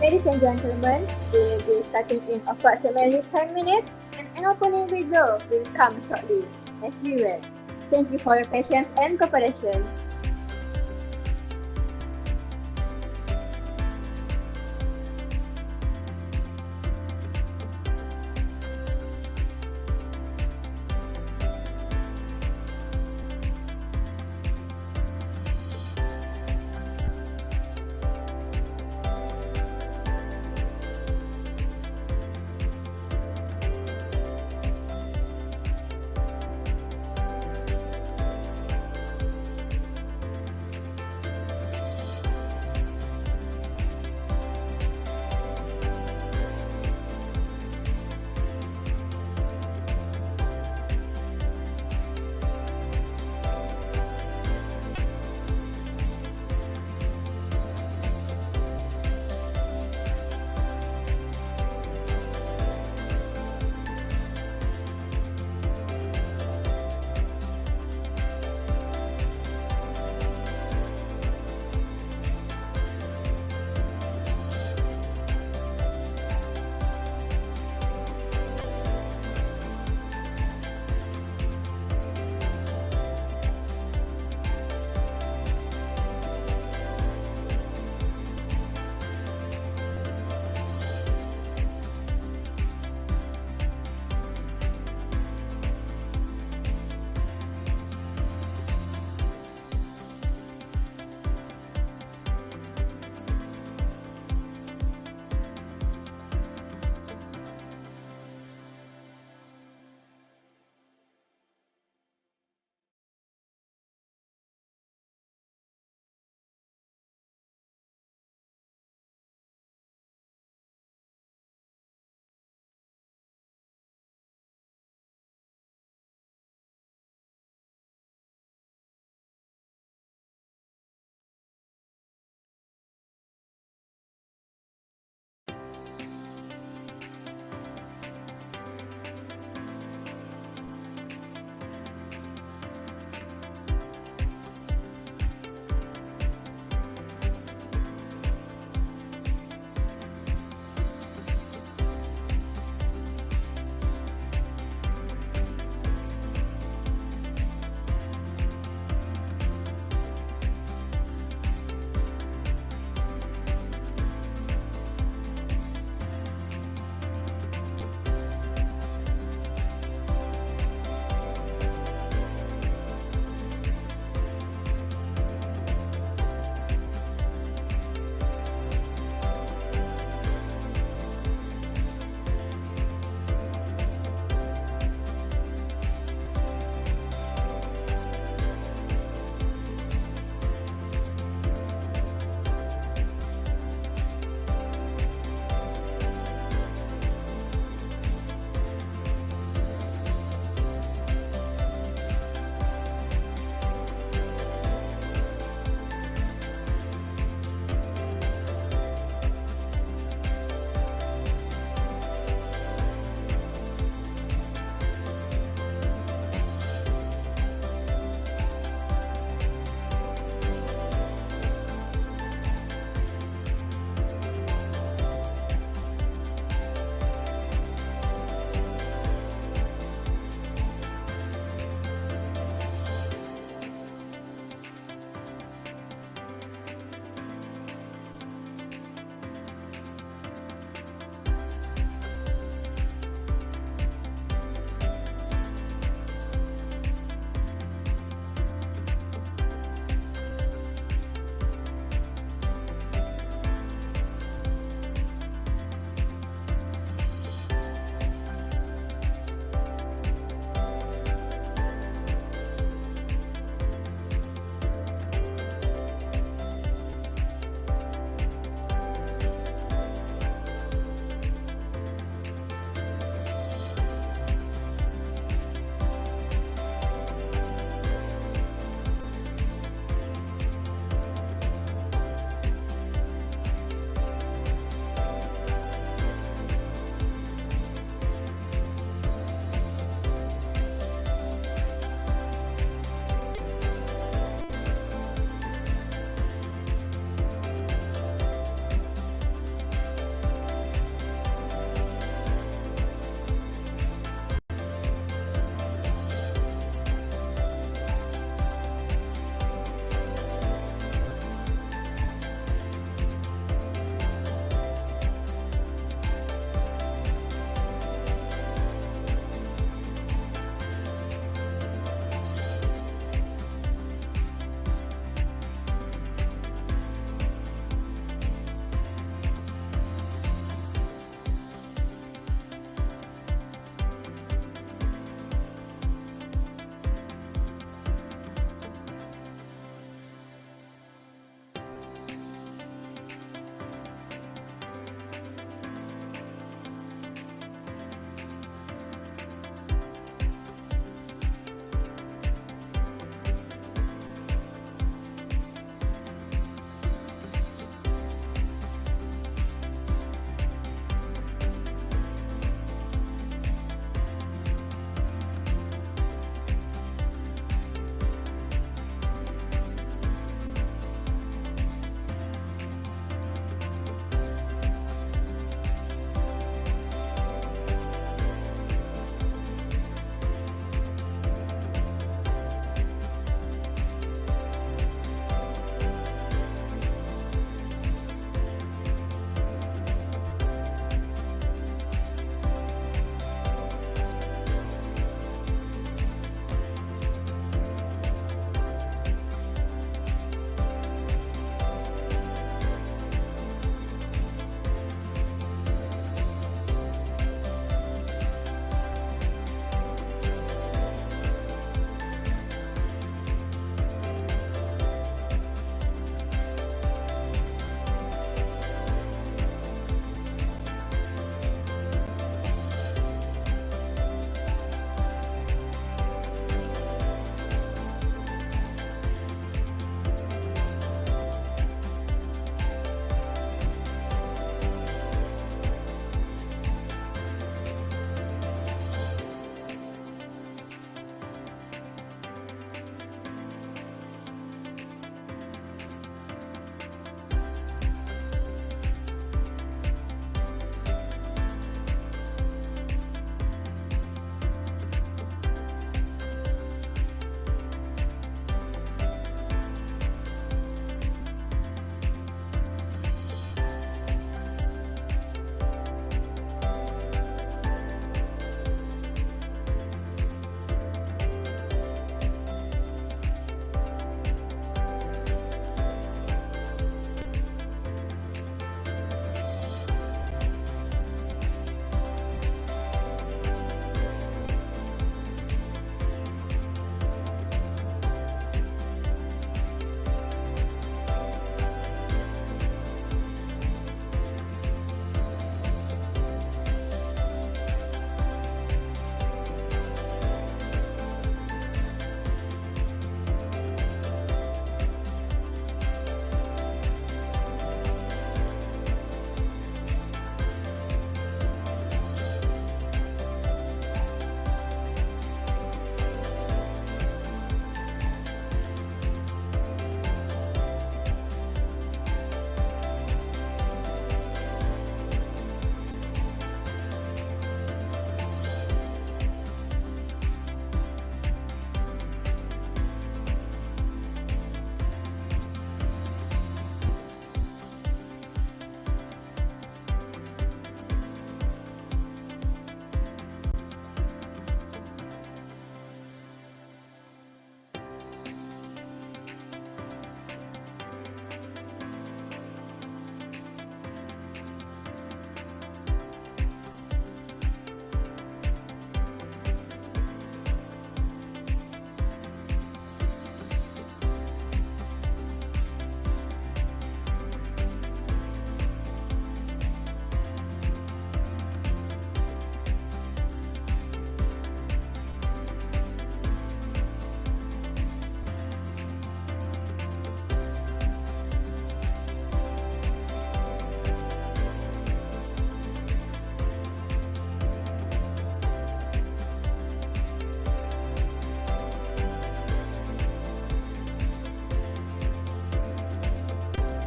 Ladies and gentlemen, we will be starting in approximately 10 minutes and an opening video will come shortly as we wait. Thank you for your patience and cooperation.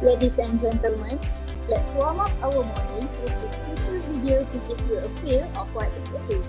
Ladies and gentlemen, let's warm up our morning with a special video to give you a feel of what is ahead.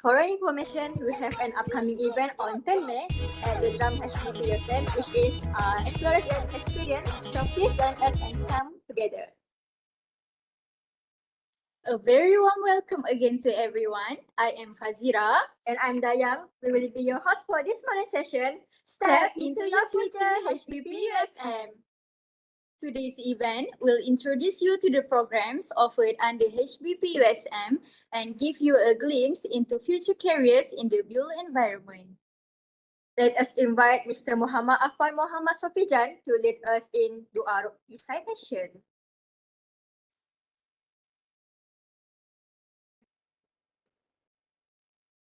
For your information, we have an upcoming event on 10 May at the Drum HBP USM, which is Exploration and Experience. So please join us and come together. A very warm welcome again to everyone. I am Fazira. And I'm Dayang. We will be your host for this morning session. Step into your future, HBP USM. Today's event will introduce you to the programs offered under HBP USM and give you a glimpse into future careers in the built environment. Let us invite Mr. Muhammad Afan Muhammad Sofijan to lead us in Dua recitation.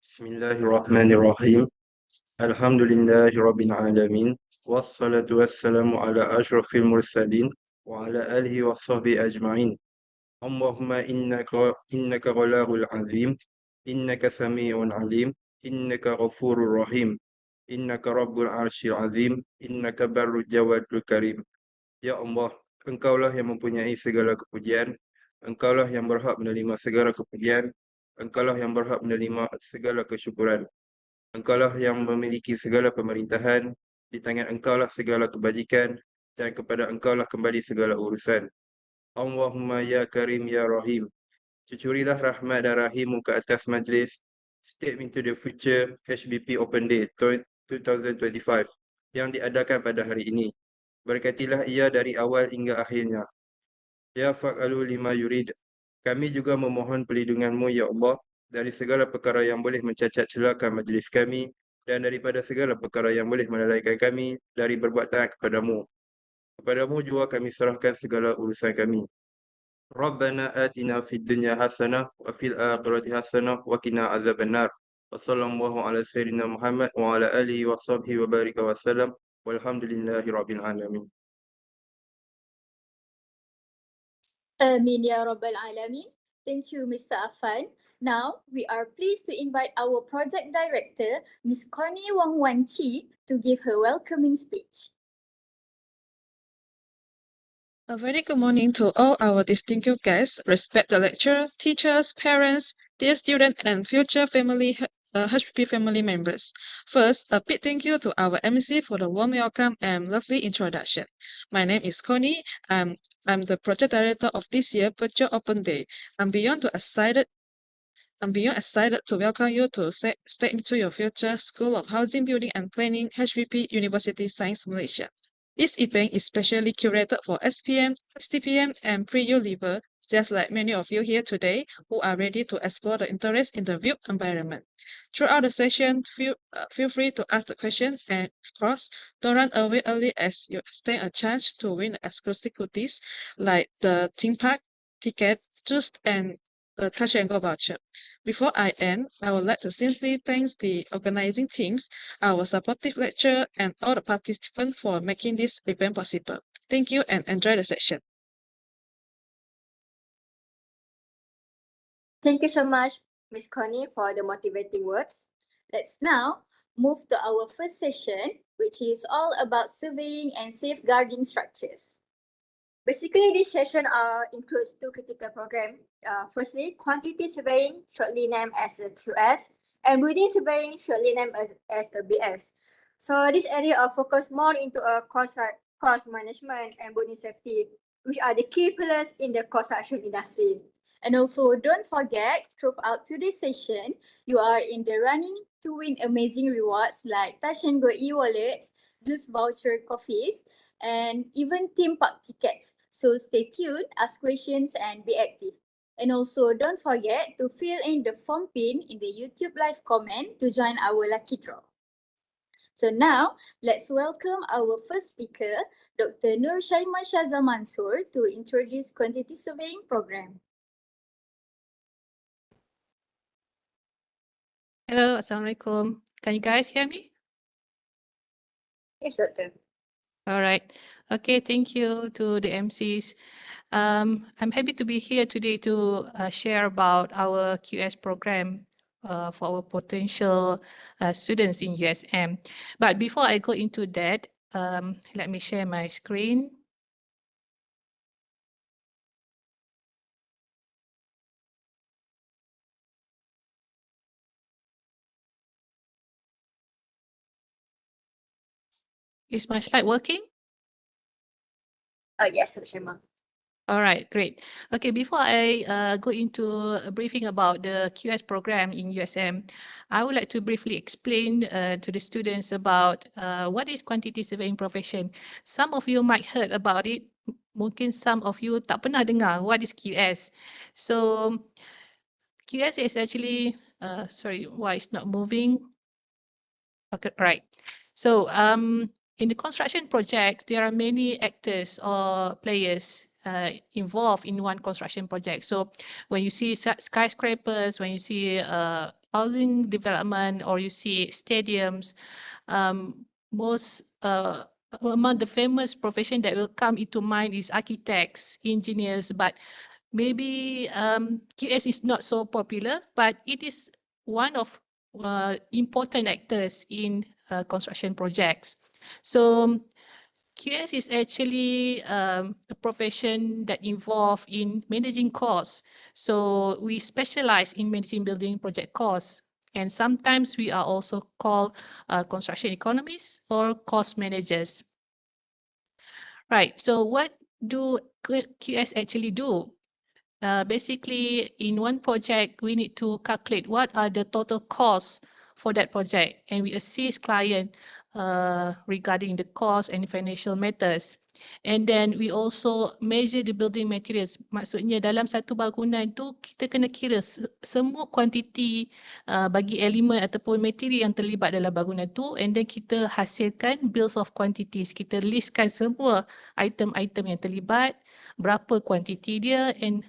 Bismillahirrahmanirrahim. Alhamdulillahi Rabbil Alamin. Wassalatu wassalamu ala ashrafil mursalin wa ala alihi wa sahbihi ajma'in. Allahumma innaka ghalagul azim, innaka sami'un alim, innaka ghafurur rahim, innaka rabbul arsyil azim, innaka barrul jawadul karim. Ya Allah, Engkaulah yang mempunyai segala kepujian, Engkaulah yang berhak menerima segala kepujian, Engkaulah yang berhak menerima segala kesyukuran. Engkaulah yang memiliki segala pemerintahan, di tangan Engkaulah segala kebajikan, dan kepada Engkaulah kembali segala urusan. Allahumma ya Karim ya Rahim. Cucurilah rahmat dan rahimmu ke atas majlis Step into the Future HBP Open Day 2025 yang diadakan pada hari ini. Berkatilah ia dari awal hingga akhirnya. Ya fa'alu lima yurid. Kami juga memohon perlindungan-Mu ya Allah dari segala perkara yang boleh mencacat celakan majlis kami dan daripada segala perkara yang boleh melalaikan kami dari berbuat taat kepadamu. Kepadamu juga kami serahkan segala urusan kami. Rabbana atina fid dunya hasanah wa fil akhirati hasanah wa qina azabannar. Wa sallallahu ala sayyidina Muhammad wa ala alihi wa sahbihi wa barika wa sallam. Walhamdulillahi rabbil alamin. Amin ya Rabbal Alamin. Thank you, Mr. Afan. Now, we are pleased to invite our project director, Ms. Connie Wong Wan Chi, to give her welcoming speech. A very good morning to all our distinguished guests, respected lecturers, teachers, parents, dear students, and future HBP family members. First, a big thank you to our MC for the warm welcome and lovely introduction. My name is Connie. I'm the project director of this year's Virtual Open Day. I'm beyond excited I'm beyond excited to welcome you to step into your future School of Housing Building and Planning, HBP University Science Malaysia. This event is specially curated for SPM, STPM, and pre-U level, just like many of you here today who are ready to explore the interest in the built environment. Throughout the session, feel free to ask the question, and of course, don't run away early as you stand a chance to win exclusive goodies like the theme park ticket, juice, and the touch and go voucher. Before I end, I would like to sincerely thank the organizing teams, our supportive lecturer, and all the participants for making this event possible. Thank you and enjoy the session. Thank you so much, Ms. Connie, for the motivating words. Let's now move to our first session, which is all about surveying and safeguarding structures. Basically, this session includes two critical programs. Firstly, quantity surveying, shortly named as a QS, and building surveying, shortly named as a BS. So this area are focused more into cost management and building safety, which are the key pillars in the construction industry. And also, don't forget, throughout today's session, you are in the running to win amazing rewards like Touch and Go e-wallets, Zeus voucher coffees, and even theme park tickets. So stay tuned, ask questions, and be active. And also, don't forget to fill in the form pin in the YouTube live comment to join our lucky draw. So now, let's welcome our first speaker, Dr. Nur Shaima Shazza Mansur, to introduce quantity surveying program. Hello, Assalamualaikum. Can you guys hear me? Yes, Doctor. All right. Okay, thank you to the MCs. I'm happy to be here today to share about our QS program for our potential students in USM. But before I go into that, let me share my screen. Is my slide working? Yes, Dr. Shaima. All right, great. Okay, before I go into a briefing about the QS program in USM, I would like to briefly explain to the students about what is quantity surveying profession. Some of you might heard about it. Mungkin some of you tak pernah dengar what is QS. So QS is actually, sorry, why it's not moving? Okay, right. So in the construction project, there are many actors or players involved in one construction project. So when you see skyscrapers, when you see housing development, or you see stadiums, most among the famous profession that will come into mind is architects, engineers, but maybe QS is not so popular, but it is one of important actors in construction projects. So QS is actually a profession that involved in managing costs. So we specialize in managing building project costs. And sometimes we are also called construction economists or cost managers. Right, so what do QS actually do? Basically, in one project, we need to calculate what are the total costs for that project, and we assist client regarding the cost and financial matters. And then we also measure the building materials. Maksudnya dalam satu bangunan tu kita kena kira semua kuantiti bagi elemen ataupun material yang terlibat dalam bangunan tu, and then kita hasilkan bills of quantities. Kita listkan semua item-item yang terlibat, berapa kuantiti dia, and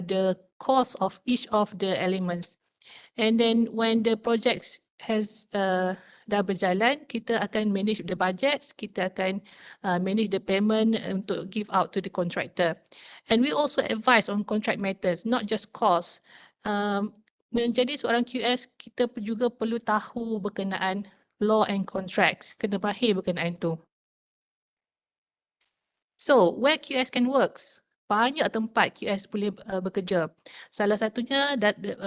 the cost of each of the elements. And then when the project has dah berjalan, kita akan manage the budgets, kita akan manage the payment untuk give out to the contractor. And we also advise on contract matters, not just cost. Menjadi seorang QS, kita juga perlu tahu berkenaan law and contracts, kena mahir berkenaan tu. So, where QS can works? Banyak tempat QS boleh bekerja. Salah satunya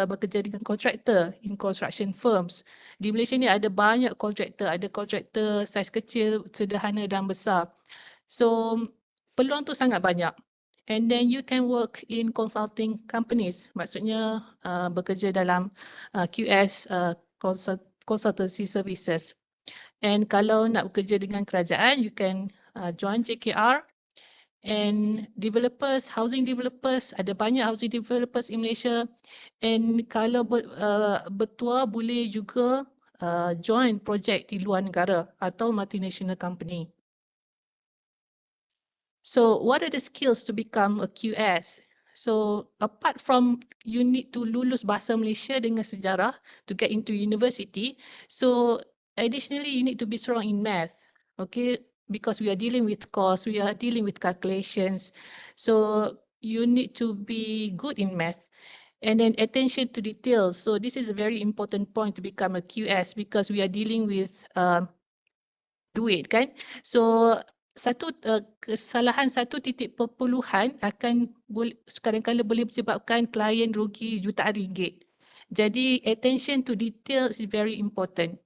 bekerja dengan kontraktor in construction firms. Di Malaysia ni ada banyak kontraktor, ada kontraktor saiz kecil, sederhana dan besar. So, peluang tu sangat banyak. And then you can work in consulting companies, maksudnya bekerja dalam QS consultancy services. And kalau nak bekerja dengan kerajaan, you can join JKR. And developers, housing developers, ada banyak housing developers in Malaysia. And kalau bertua boleh juga join projek di luar negara atau multinational company. So what are the skills to become a QS? So apart from you need to lulus bahasa Malaysia dengan sejarah to get into university, so additionally you need to be strong in math, okay? Because we are dealing with costs, we are dealing with calculations. So you need to be good in math. And then attention to details. So this is a very important point to become a QS because we are dealing with duit kan. So kesalahan 1 perpuluhan akan kadang-kadang boleh menyebabkan klien rugi jutaan ringgit. Jadi attention to detail is very important.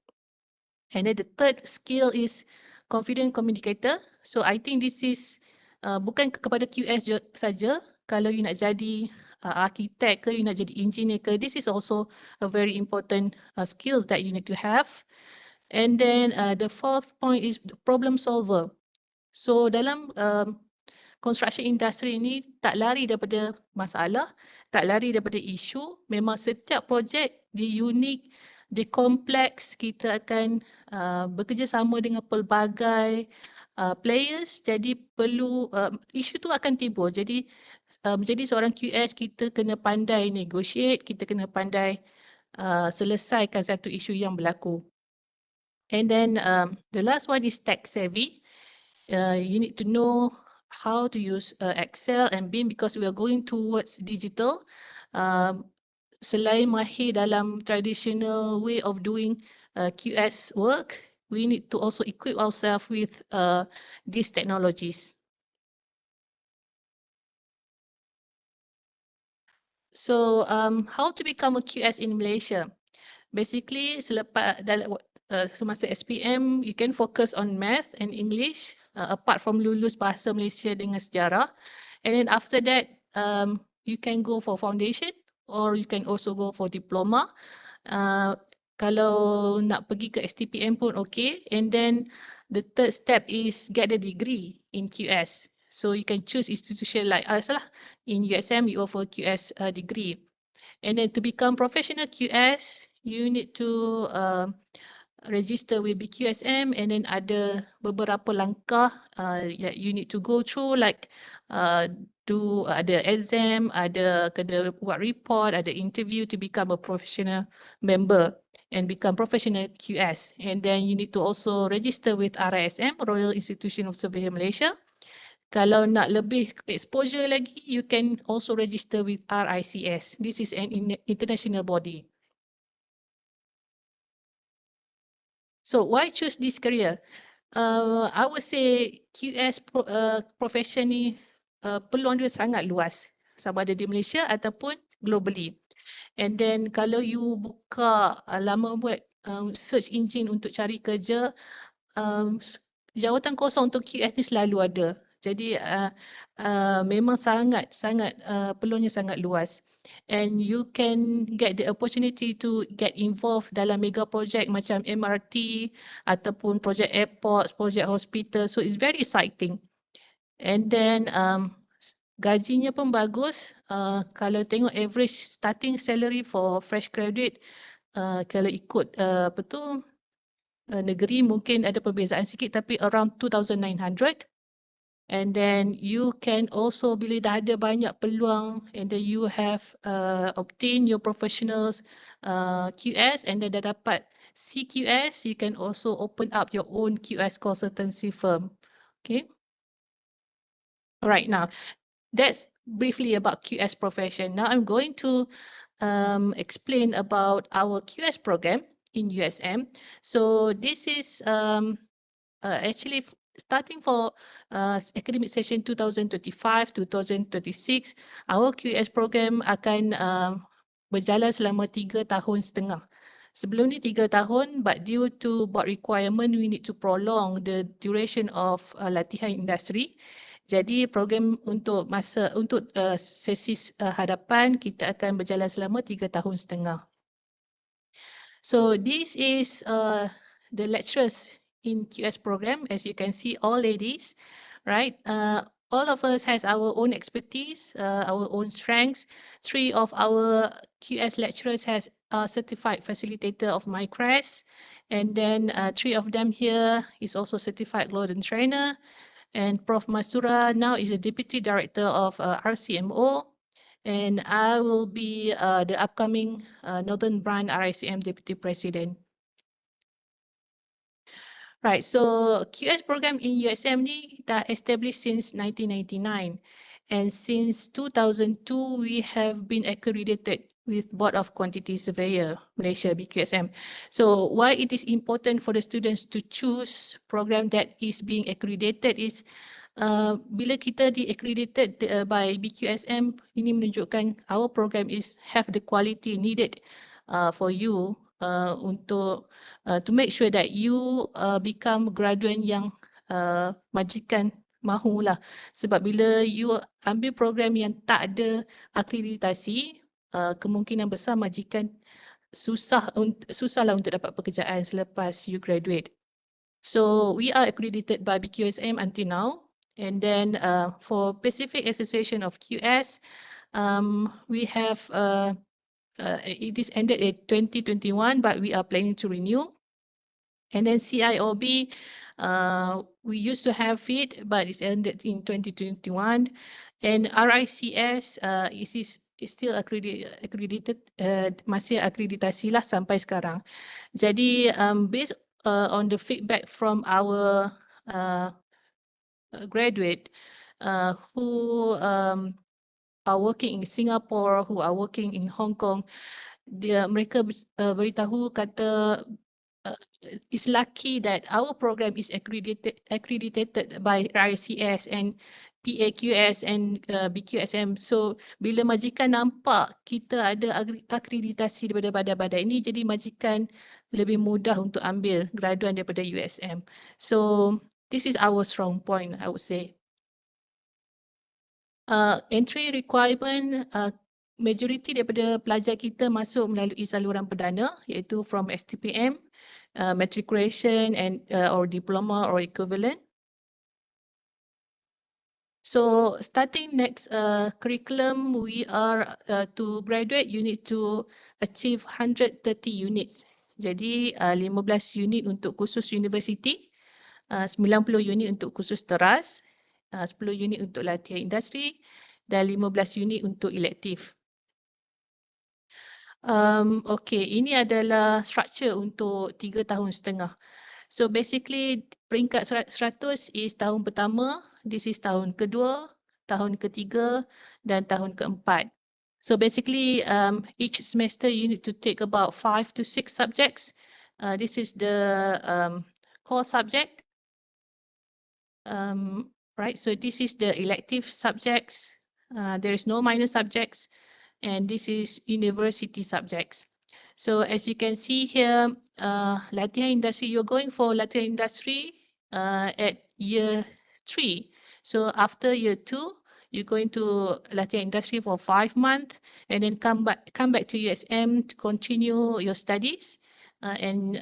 And then the third skill is confident communicator. So I think this is bukan kepada QS saja. Kalau you nak jadi architect ke, you nak jadi engineer ke, this is also a very important skills that you need to have. And then the fourth point is problem solver. So dalam construction industry ini tak lari daripada masalah, tak lari daripada isu. Memang setiap projek dia unik, dia kompleks. Kita akan bekerjasama dengan pelbagai players. Jadi perlu isu tu akan timbul. Jadi menjadi seorang QS kita kena pandai negotiate, kita kena pandai selesaikan satu isu yang berlaku. And then the last one is tech savvy. You need to know how to use Excel and BIM because we are going towards digital. Selain mahir dalam traditional way of doing QS work, we need to also equip ourselves with these technologies. So how to become a QS in Malaysia? Basically, selepas semasa SPM, you can focus on math and English apart from lulus bahasa Malaysia dengan sejarah. And then after that, you can go for foundation or you can also go for diploma. Kalau nak pergi ke STPM pun okay. And then the third step is get a degree in QS. So you can choose institution like us lah. In USM, we offer QS degree. And then to become professional QS, you need to register with BQSM and then ada beberapa langkah that you need to go through like do ada exam, ada kena buat report, ada interview to become a professional member and become professional QS. And then you need to also register with RISM, Royal Institution of Surveyor Malaysia. Kalau nak lebih exposure lagi, you can also register with RICS. This is an international body. So why choose this career? I would say QS profession ni peluang dia sangat luas. Sama ada di Malaysia ataupun globally. And then kalau you buka laman web search engine untuk cari kerja, jawatan kosong untuk QS ni selalu ada. Jadi memang sangat peluangnya sangat luas. And you can get the opportunity to get involved dalam mega project macam MRT ataupun project airports, project hospital. So it's very exciting. And then gajinya pun bagus. Kalau tengok average starting salary for fresh graduate, kalau ikut negeri mungkin ada perbezaan sikit tapi around 2,900. And then you can also bila dah ada banyak peluang and then you have obtained your professionals QS and then dah dapat CQS, you can also open up your own QS consultancy firm. Okay. Alright, now that's briefly about QS profession. Now I'm going to explain about our QS program in USM. So this is actually starting for academic session 2025-2026, our QS program akan berjalan selama 3 tahun setengah. Sebelum ni 3 tahun, but due to board requirement, we need to prolong the duration of latihan industri. Jadi program untuk sesi hadapan kita akan berjalan selama 3 tahun setengah. So this is the lecturers in QS program. As you can see, all ladies, right? All of us has our own expertise, our own strengths. 3 of our QS lecturers has a certified facilitator of MyCREST, and then 3 of them here is also certified Golden trainer. And Prof. Mastura now is a deputy director of RCMO. And I will be the upcoming Northern Branch RICM Deputy President. Right, so QS program in USM ni dah established since 1999. And since 2002, we have been accredited with Board of Quantity Surveyor, Malaysia, BQSM. So why it is important for the students to choose program that is being accredited is bila kita di-accredited by BQSM, ini menunjukkan our program is have the quality needed for you untuk to make sure that you become graduate yang majikan mahulah. Sebab bila you ambil program yang tak ada akreditasi, kemungkinan besar majikan susahlah untuk dapat pekerjaan selepas you graduate. So we are accredited by BQSM until now. And then for Pacific Association of QS, we have, it is ended in 2021, but we are planning to renew. And then CIOB, we used to have it, but it's ended in 2021. And RICS is still accredited, masih akreditasi lah sampai sekarang. Jadi based on the feedback from our graduate who are working in Singapore, who are working in Hong Kong, mereka beritahu kata it's lucky that our program is accredited by RICS and PAQS and BQSM. So bila majikan nampak kita ada akreditasi daripada badan-badan ini, jadi majikan lebih mudah untuk ambil graduan daripada USM. So this is our strong point, I would say. Entry requirement, majoriti daripada pelajar kita masuk melalui saluran perdana, iaitu from STPM, matriculation and or diploma or equivalent. So starting next curriculum, we are to graduate, you need to achieve 130 units. Jadi 15 unit untuk khusus universiti, 90 unit untuk khusus teras, 10 unit untuk latihan industri dan 15 unit untuk elektif. Okay, ini adalah structure untuk 3 tahun setengah. So basically peringkat 100 is tahun pertama, this is tahun kedua, tahun ketiga dan tahun keempat. So basically each semester you need to take about 5 to 6 subjects. This is the core subject. Right, so this is the elective subjects. There is no minor subjects, and this is university subjects. So as you can see here, latihan industry, you're going for latihan industry at year 3. So after year 2, you're going to latihan industry for 5 months, and then come back to USM to continue your studies, and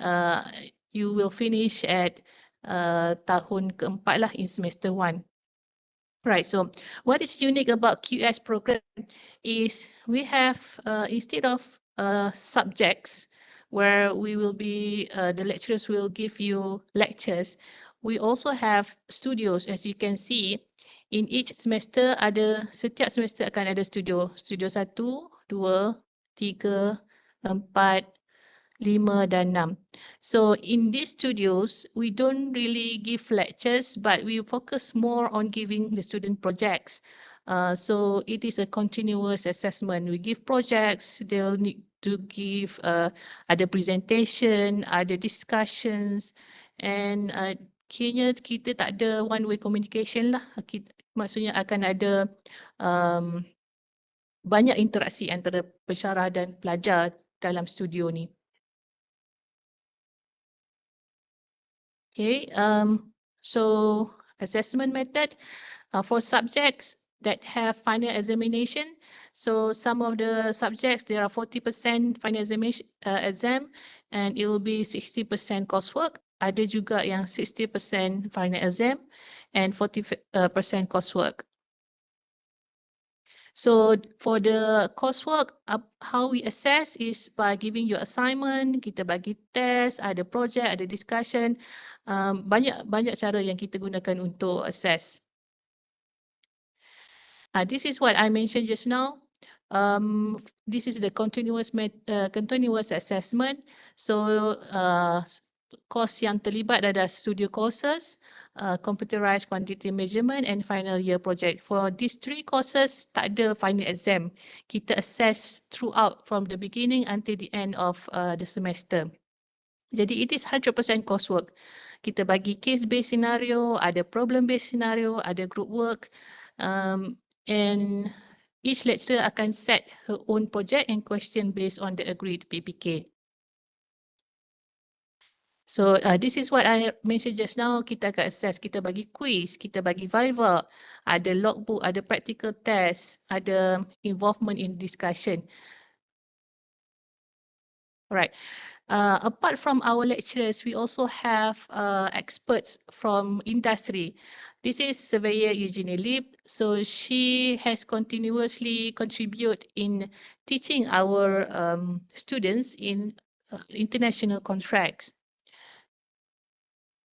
you will finish at tahun keempat lah in semester 1. Right, so what is unique about QS program is we have, instead of subjects where we will be, the lecturers will give you lectures, we also have studios. As you can see, in each semester setiap semester akan ada studio 1, 2, 3, 4, 5 dan 6. So in these studios, we don't really give lectures, but we focus more on giving the student projects. So it is a continuous assessment. We give projects, they'll need to give ada presentation, ada discussions, and kiranya kita tak ada one-way communication lah. Maksudnya akan ada banyak interaksi antara pensyarah dan pelajar dalam studio ni. Okay, so assessment method, For subjects that have final examination, so some of the subjects, there are 40% final exam and it will be 60% coursework. Ada juga yang 60% final exam and 40% coursework. So for the coursework, how we assess is by giving you assignment, kita bagi test, ada project, ada discussion. Banyak cara yang kita gunakan untuk assess. This is what I mentioned just now. This is the continuous assessment. So course yang terlibat ada studio courses, computerized quantity measurement and final year project. For these 3 courses, tak ada final exam. Kita assess throughout from the beginning until the end of the semester. Jadi it is 100% coursework. Kita bagi case-based scenario, ada problem-based scenario, ada group work, and each lecturer akan set her own project and question based on the agreed PPK. So this is what I mentioned just now. Kita akan assess, kita bagi quiz, kita bagi viva, ada logbook, ada practical test, ada involvement in discussion. Alright. Apart from our lecturers, we also have experts from industry. This is Surveyor Eugenie Lip. So she has continuously contributed in teaching our students in international contracts.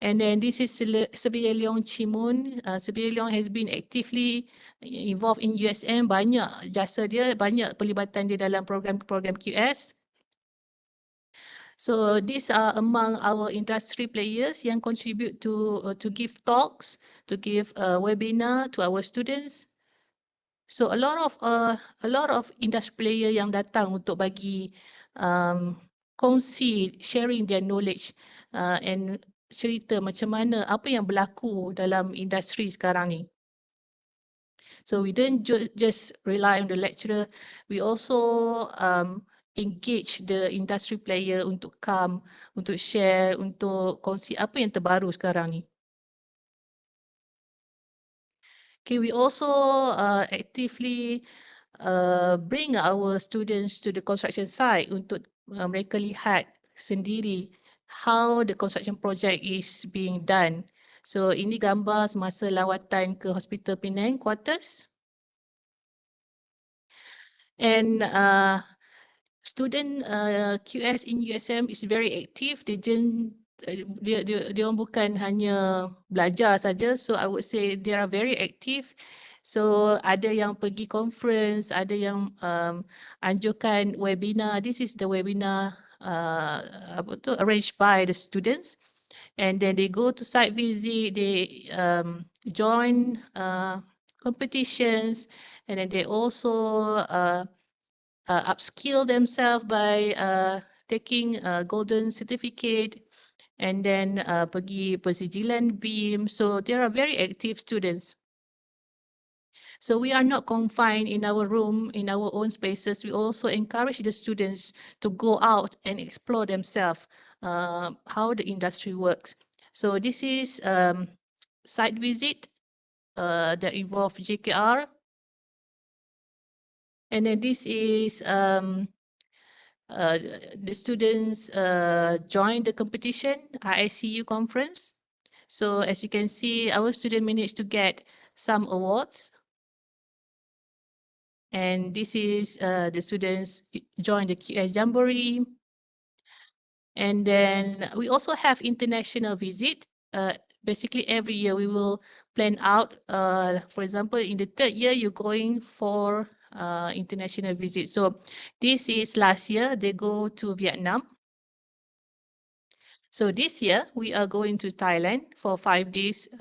And then this is Surveyor Leong Chimun. Surveyor Leong has been actively involved in USM. Banyak jasa dia, banyak pelibatan dia dalam program-program QS. So these are among our industry players yang contribute to give talks, to give webinar to our students. So a lot of industry player yang datang untuk bagi kongsi, sharing their knowledge and cerita macam mana apa yang berlaku dalam industri sekarang ni. So we don't just rely on the lecturer, we also engage the industry player untuk come, untuk share, untuk kongsi apa yang terbaru sekarang ni. Okay, we also actively bring our students to the construction site untuk mereka lihat sendiri how the construction project is being done. So ini gambar semasa lawatan ke Hospital Penang Quarters. And student QS in USM is very active. Dia orang bukan hanya belajar saja. So I would say they are very active. So ada yang pergi conference, ada yang anjurkan webinar. This is the webinar arranged by the students. And then they go to site visit, they join competitions, and then they also upskill themselves by taking a golden certificate and then pergi persijilan BIM. So they are very active students. So we are not confined in our room, in our own spaces. We also encourage the students to go out and explore themselves, how the industry works. So this is site visit that involve JKR. And then this is the students join the competition, IICU conference. So as you can see, our student managed to get some awards. And this is the students join the QS Jamboree. And then we also have international visit. Basically every year we will plan out, for example, in the 3rd year, you're going for international visit. So this is last year, they go to Vietnam. So this year, we are going to Thailand for 5 days,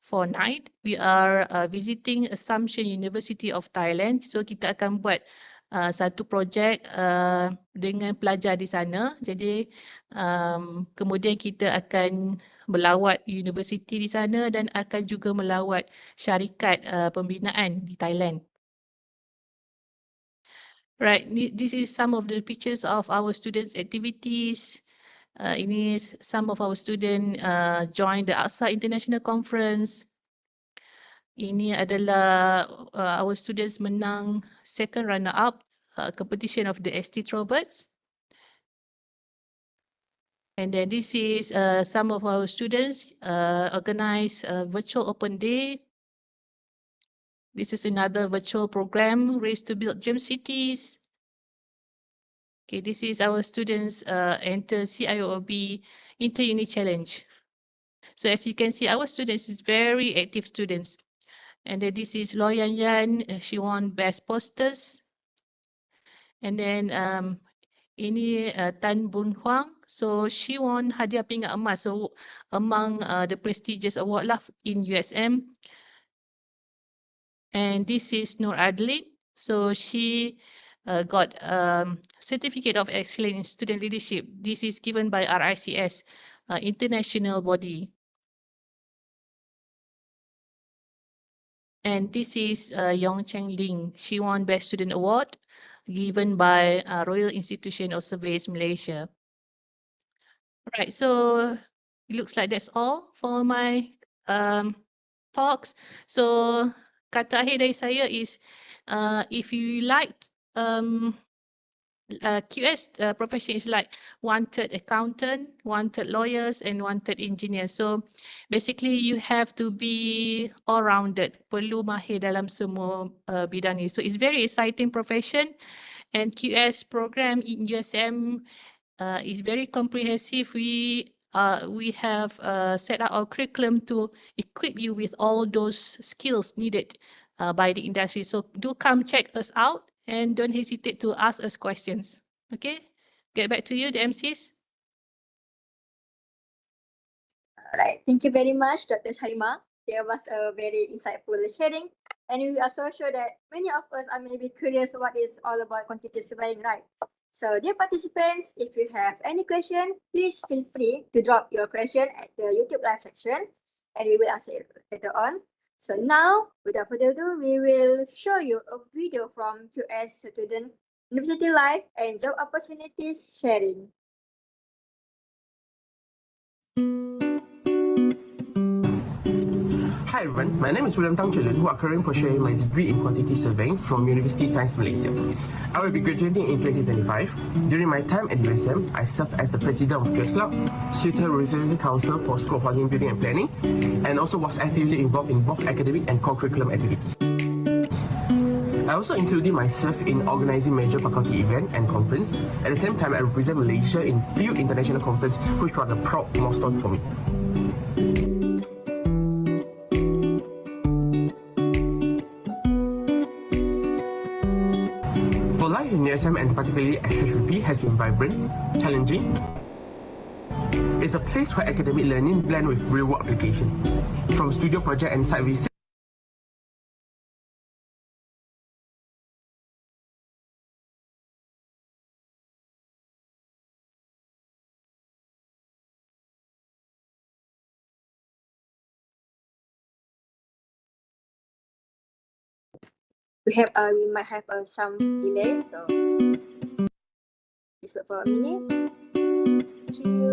4 nights. We are visiting Assumption University of Thailand. So kita akan buat satu projek dengan pelajar di sana. Jadi kemudian kita akan melawat universiti di sana dan akan juga melawat syarikat pembinaan di Thailand. Right, this is some of the pictures of our students' activities. Ini some of our students join the ASA International Conference. Ini adalah our students menang second runner-up competition of the ST Roberts. And then this is some of our students organize a virtual open day. This is another virtual program, Race to Build Dream Cities. Okay, this is our students enter CIOB Inter-Uni Challenge. So as you can see, our students is very active students. And then this is Loy Yan Yan, she won Best Posters. And then ini Tan Bun Huang, so she won hadiah pingat emas, so among the prestigious award lah in USM. And this is Nur Adlin, so she got certificate of excellence in student leadership. This is given by RICS, international body. And this is Yong Cheng Ling. She won Best Student Award given by Royal Institution of Surveys Malaysia. Right, so it looks like that's all for my talks. So kata akhir dari saya is if you like QS profession is like wanted accountant, wanted lawyers, and wanted engineers. So basically you have to be all-rounded. Perlu mahir dalam semua bidang ni. So it's very exciting profession, and QS program in USM is very comprehensive. We have set out our curriculum to equip you with all those skills needed by the industry. So do come check us out. And don't hesitate to ask us questions. Okay, get back to you, the MCs. All right, thank you very much, Dr. Sharima. There was a very insightful sharing. And we are so sure that many of us are maybe curious what is all about quantitative surveying, right? So dear participants, if you have any question, please feel free to drop your question at the YouTube live section and we will answer it later on. So now, without further ado, we will show you a video from QS Student University Life and Job Opportunities Sharing. Hi everyone, my name is William Tang Chelun, who are currently pursuing my degree in quantity surveying from University Science Malaysia. I will be graduating in 2025. During my time at USM, I served as the president of QS Club, Suitor Resilience Council for School of Housing, Building and Planning, and also was actively involved in both academic and co-curriculum activities. I also included myself in organizing major faculty event and conference. At the same time, I represent Malaysia in few international conferences, which was a proud milestone for me. Life in USM and particularly at HBP has been vibrant, challenging. It's a place where academic learning blend with real-world application. From studio project and site visit, We might have some delay, so please wait for a minute. Thank you.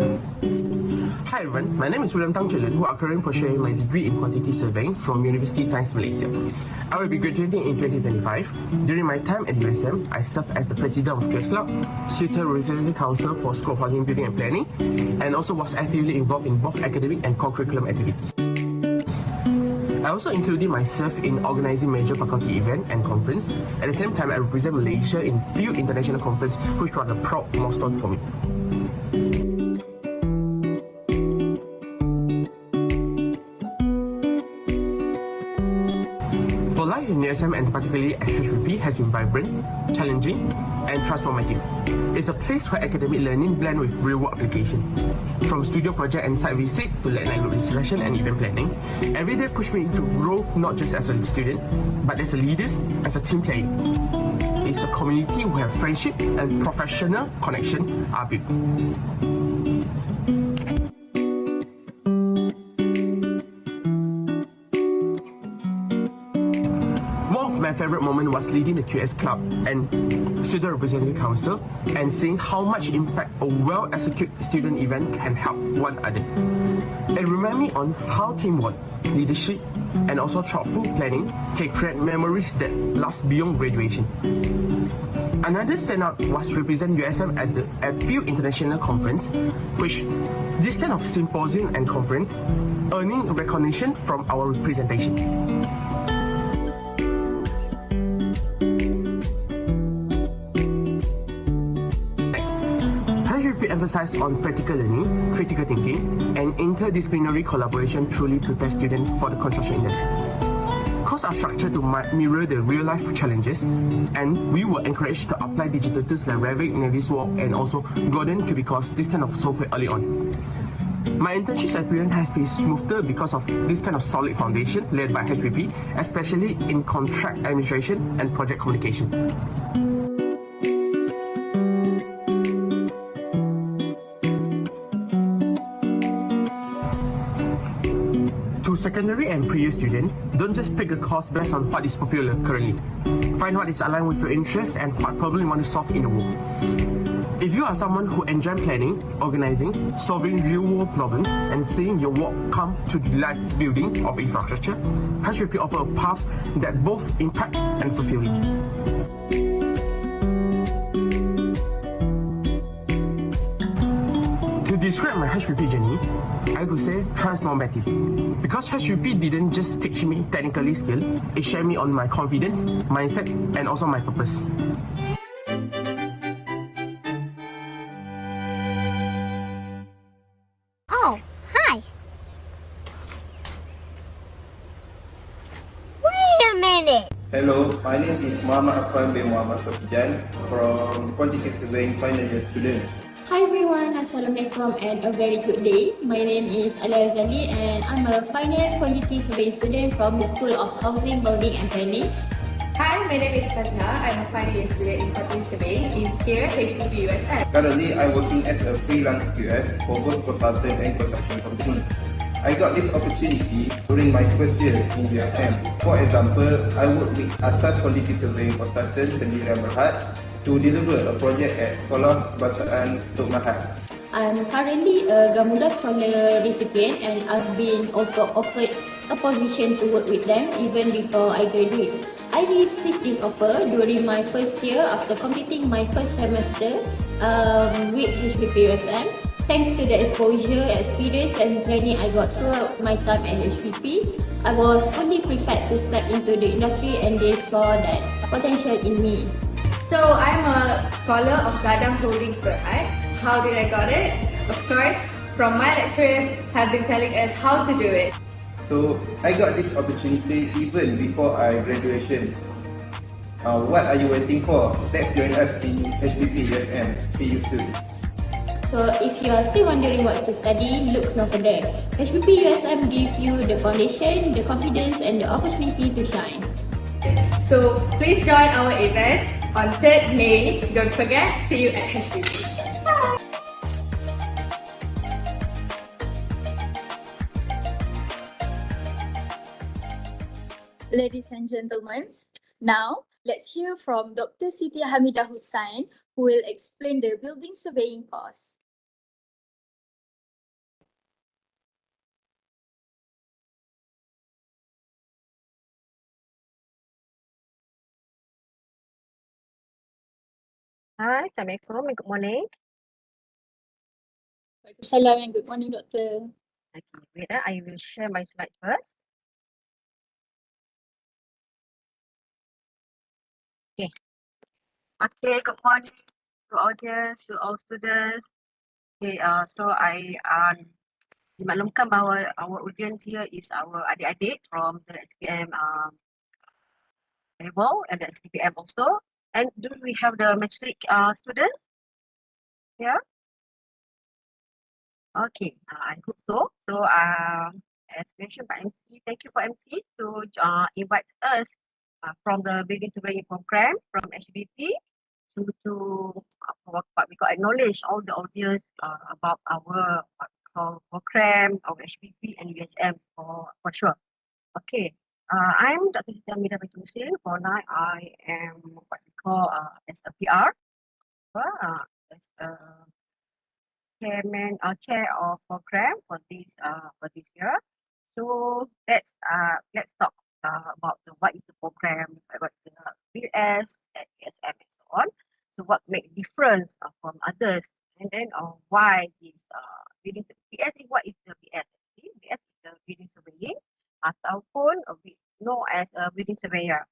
Hi everyone, my name is William Tang Chelun, who are currently pursuing my degree in quantity surveying from University Science Malaysia. I will be graduating in 2025. During my time at USM, I served as the president of QS Club, Suitor Resilience Council for School of Housing, Building and Planning, and also was actively involved in both academic and co-curriculum activities. I also included myself in organizing major faculty event and conference. At the same time, I represent Malaysia in few international conferences, which was a proud milestone for me. For life in USM and particularly at HBP has been vibrant, challenging, and transformative. It's a place where academic learning blend with real-world application. From studio project and site visit to late night group discussion and event planning, every day pushed me into growth not just as a student, but as a leader, as a team player. It's a community where friendship and professional connection are built. One of my favorite favorite moment was leading the QS Club and Student Representative Council and seeing how much impact a well-executed student event can help one another. It reminded me on how teamwork, leadership, and also thoughtful planning can create memories that last beyond graduation. Another standout was represent USM at few international conference, which this kind of symposium and conference earning recognition from our representation. Next, HBP emphasized on practical learning, critical thinking, and interdisciplinary collaboration truly prepare students for the construction industry. Courses are structured to mirror the real-life challenges, and we were encouraged to apply digital tools like Revit, Navisworks, and also Gordon Cubicles, this kind of software early on. My internship experience has been smoother because of this kind of solid foundation led by HBP, especially in contract administration and project communication. To secondary and pre-year students, don't just pick a course based on what is popular currently. Find what is aligned with your interests and what problem you want to solve in the world. If you are someone who enjoys planning, organizing, solving real-world problems, and seeing your work come to the life building of infrastructure, HBP offers a path that both impact and fulfilling. To describe my HBP journey, I could say transformative. Because HBP didn't just teach me technically skill, it shared me on my confidence, mindset, and also my purpose. Oh, hi. Wait a minute. Hello, my name is Muhammad Afan bin Muhammad Sofijan from Quantity Surveying Final Year students. Hi everyone, Assalamualaikum and a very good day. My name is Alia Razali and I'm a final quantity surveying student from the School of Housing, Building and Planning. Hi, my name is Fasna. I'm a final year student in quantity surveying in here, HBP USM. Currently, I'm working as a freelance QS for both consultant and construction company. I got this opportunity during my first year in USM. For example, I worked with Asas Quantity Surveying Consultant Sendirian Berhad to deliver a project at Sekolah Kebangsaan Tok Mahat. I'm currently a Gamuda Scholar recipient and I've been also offered a position to work with them even before I graduate. I received this offer during my first year after completing my first semester with HBP USM. Thanks to the exposure, experience and training I got throughout my time at HBP, I was fully prepared to step into the industry and they saw that potential in me. So I'm a scholar of Gadang Holdings Berhad. How did I got it? Of course, from my lecturers have been telling us how to do it. So, I got this opportunity even before I graduation. What are you waiting for? Let's join us in HBP USM. See you soon. So if you are still wondering what to study, look no further. HBP USM gives you the foundation, the confidence and the opportunity to shine. So please join our event on 3rd May. Don't forget, see you at HBP. Ladies and gentlemen, now let's hear from Dr. Siti Hamidah Hussain, who will explain the building surveying course. Hi, Assalamualaikum and good morning. Waalaikumsalam and good morning, Doctor. Okay, wait, I will share my slide first. Okay. Okay, good morning to audience, to all students. Okay, so I dimaklumkan bahawa our audience here is our adik-adik from the SPM level and the SPM also. And do we have the matric students? Yeah. Okay, I hope so. So, as mentioned by MC, thank you for MC to invite us from the building surveying program from HBP to what we got acknowledge all the audience about our program, our HBP and USM for sure. Okay, I'm Dr. Siti Amida Hussein. For now, I am what we call as a PR, as a chair of program for this year. So let's talk about what is the program, about the BS and USM and so on. So what make difference from others, and then why this building BS is what is the BS? BS is the building surveying ataupun we know as a building surveyor.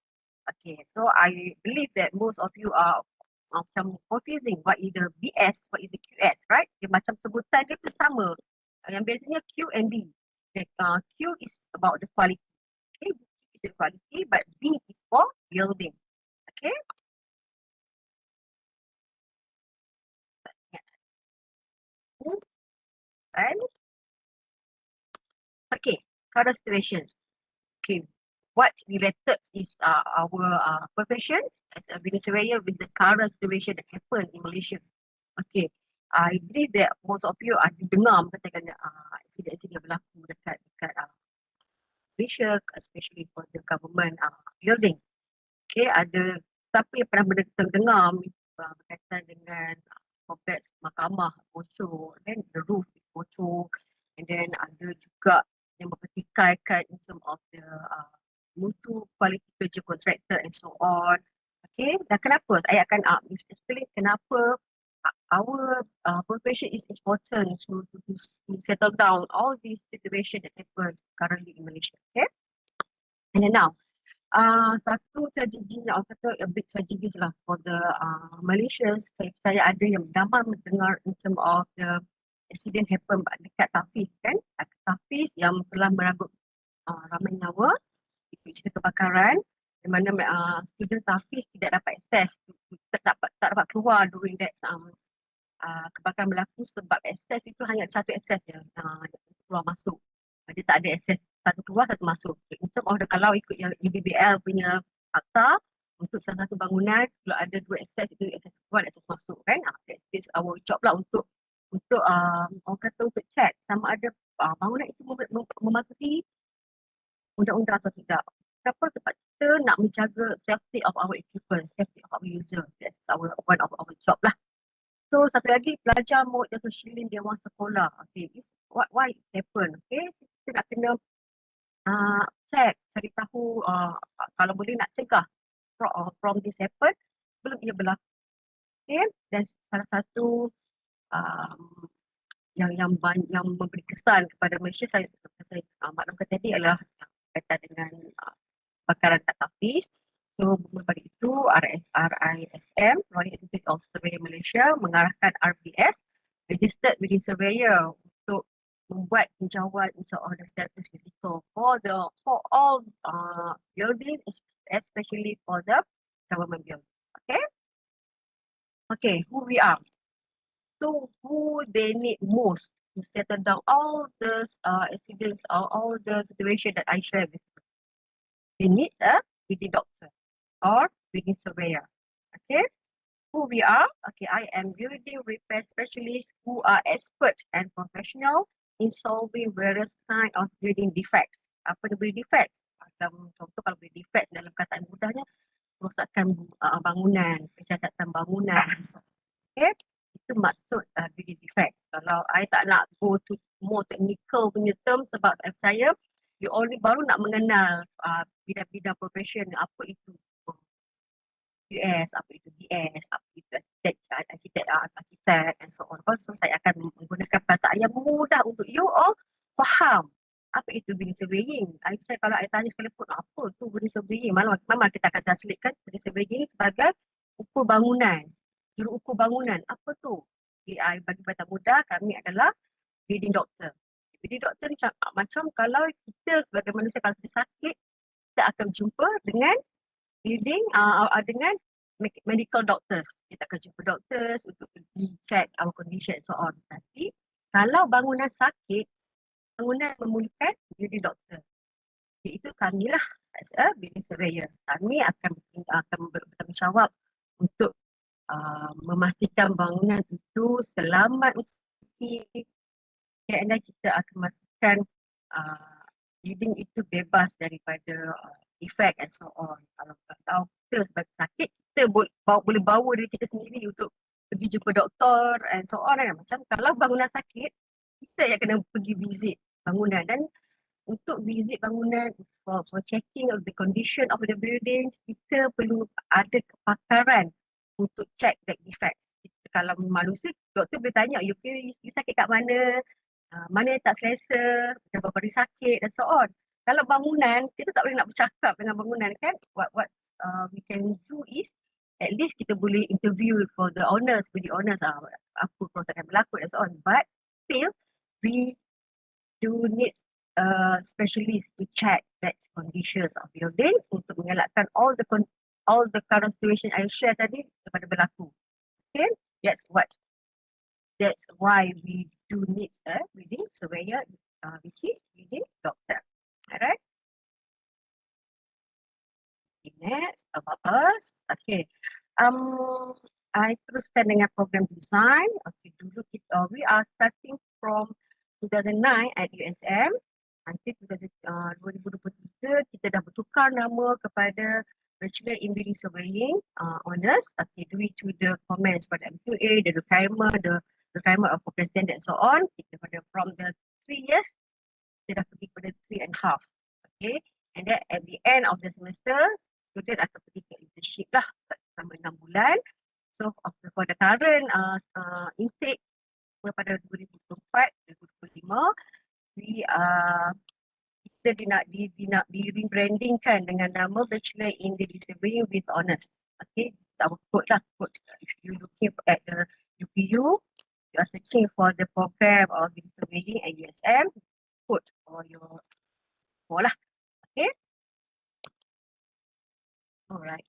Okay, so I believe that most of you are macam confusing what is the BS, what is the QS, right? Dia macam sebutan dia tu sama. Yang biasanya Q and B. Q is about the quality. Okay, B is the quality, but B is for building. Okay. And okay, current situations. Okay, what related is our profession as a building surveyor with the current situation that happened in Malaysia. Okay, I believe that most of you ada dengar katakan insiden-insiden berlaku dekat Malaysia, especially for the government building. Okay, ada siapa yang pernah terdengar berkaitan dengan kompleks mahkamah bocor, then the roof is bocor, and then ada juga yang berpetikaikan in terms of the mutu quality kerja contractor and so on. Okay, dan kenapa? Saya akan explain kenapa our profession is important to settle down all these situations that happen currently in Malaysia. Okay, and then now, satu tragedy yang orang kata a big tragedy lah for the Malaysians. Saya ada yang damai mendengar in terms of the accident happen dekat Tafiz kan, Tafiz yang telah merangkut ramai nyawa di cerita kebakaran, di mana student Tafiz tidak dapat akses, tak dapat keluar during that kebakaran berlaku sebab akses itu hanya satu akses yang keluar masuk. Dia tak ada akses satu keluar satu masuk. In terms of kalau ikut yang UBBL punya akta, untuk salah satu bangunan kalau ada dua akses, itu akses keluar dan akses masuk kan. That's our job lah untuk orang kata untuk check sama ada bangunan itu mematuhi undang-undang atau tidak. Kenapa? Sebab kita nak menjaga safety of our equipment, safety of our user. That's one of our job lah. So satu lagi, pelajar maut jatuh shilin di awal sekolah. Okay, why it happen? Okay, kita nak kena check, cari tahu kalau boleh nak cegah from this happen sebelum ia berlaku. Okay, dan salah satu yang memberi kesan kepada Malaysia, saya maklumkan tadi adalah berkaitan dengan kebakaran kat Tafiz. So pada itu RISM, Royal Institute of Surveyor Malaysia, mengarahkan RBS, Registered Building Surveyor, untuk membuat tinjauan untuk the status risiko for all buildings, especially for the government buildings. Okay, who we are. So who they need most to settle down all the accidents or all the situation that I shared with you. They need a building doctor or building surveyor. Okay, who we are? Okay, I am building repair specialists who are expert and professional in solving various kind of building defects. Apa the building defects? Contoh kalau building defects dalam kataan mudahnya, kerosakan bangunan, kecacatan bangunan. Okay, itu maksud building defects. Kalau I tak nak go to more technical punya term sebab saya percaya you only baru nak mengenal bidang-bidang profession, apa itu US, apa itu BS, apa itu arkitek and so on. So saya akan menggunakan perkataan yang mudah untuk you all faham apa itu building surveying. I percaya kalau I tanya sekalipun apa tu building surveying, memang kita akan translatekan building surveying sebagai ukur bangunan, juru ukur bangunan. Apa tu? I bagi perkataan mudah, kami adalah building doctor. Building doctor ni macam kalau kita sebagai manusia kalau kita sakit, kita akan jumpa dengan dengan medical doctors. Kita akan jumpa doctors untuk pergi check our condition and so on. Tapi kalau bangunan sakit, bangunan memerlukan building doctor. Iaitu kamilah as a building surveyor. Kami akan bertanggungjawab untuk memastikan bangunan itu selamat untuk dan kita akan memastikan leading itu bebas daripada efek and so on. Kalau kita sebagai sakit, kita boleh bawa diri kita sendiri untuk pergi jumpa doktor and so on kan. Macam kalau bangunan sakit, kita yang kena pergi visit bangunan, dan untuk visit bangunan for checking of the condition of the buildings, kita perlu ada kepakaran untuk check the defects. Kalau manusia, doktor boleh tanya, you sakit kat mana, mana yang tak selesa, berapa hari sakit dan so on. Kalau bangunan, kita tak boleh nak bercakap dengan bangunan kan. What we can do is, at least kita boleh interview for the owners, apa kerosakan berlaku and so on. But still, we do need specialist to check that conditions of building untuk mengelakkan all the current situation I share tadi daripada berlaku. Okay, that's why we do need a building surveyor, which is building doctor. Alright. Next about us. Okay. I teruskan dengan program design. Okay, dulu we are starting from 2009 at USM. Nanti 2023 kita dah bertukar nama kepada Bachelor in Building Surveying Honours. Okay, due to the comments pada MQA, the requirement of program standard and so on. Kita from the 3 years, kita dah pergi pada 3.5. Okay, and then at the end of the semester, student akan pergi ke internship lah selama 6 bulan. So for the current intake pada 2024-2025, kita nak di rebrandingkan dengan nama Bachelor in Building Surveying with Honours. Okay, our code lah. If you looking at the UPU, you are searching for the program of Building Surveying at USM, code for your lah. Okay. Alright.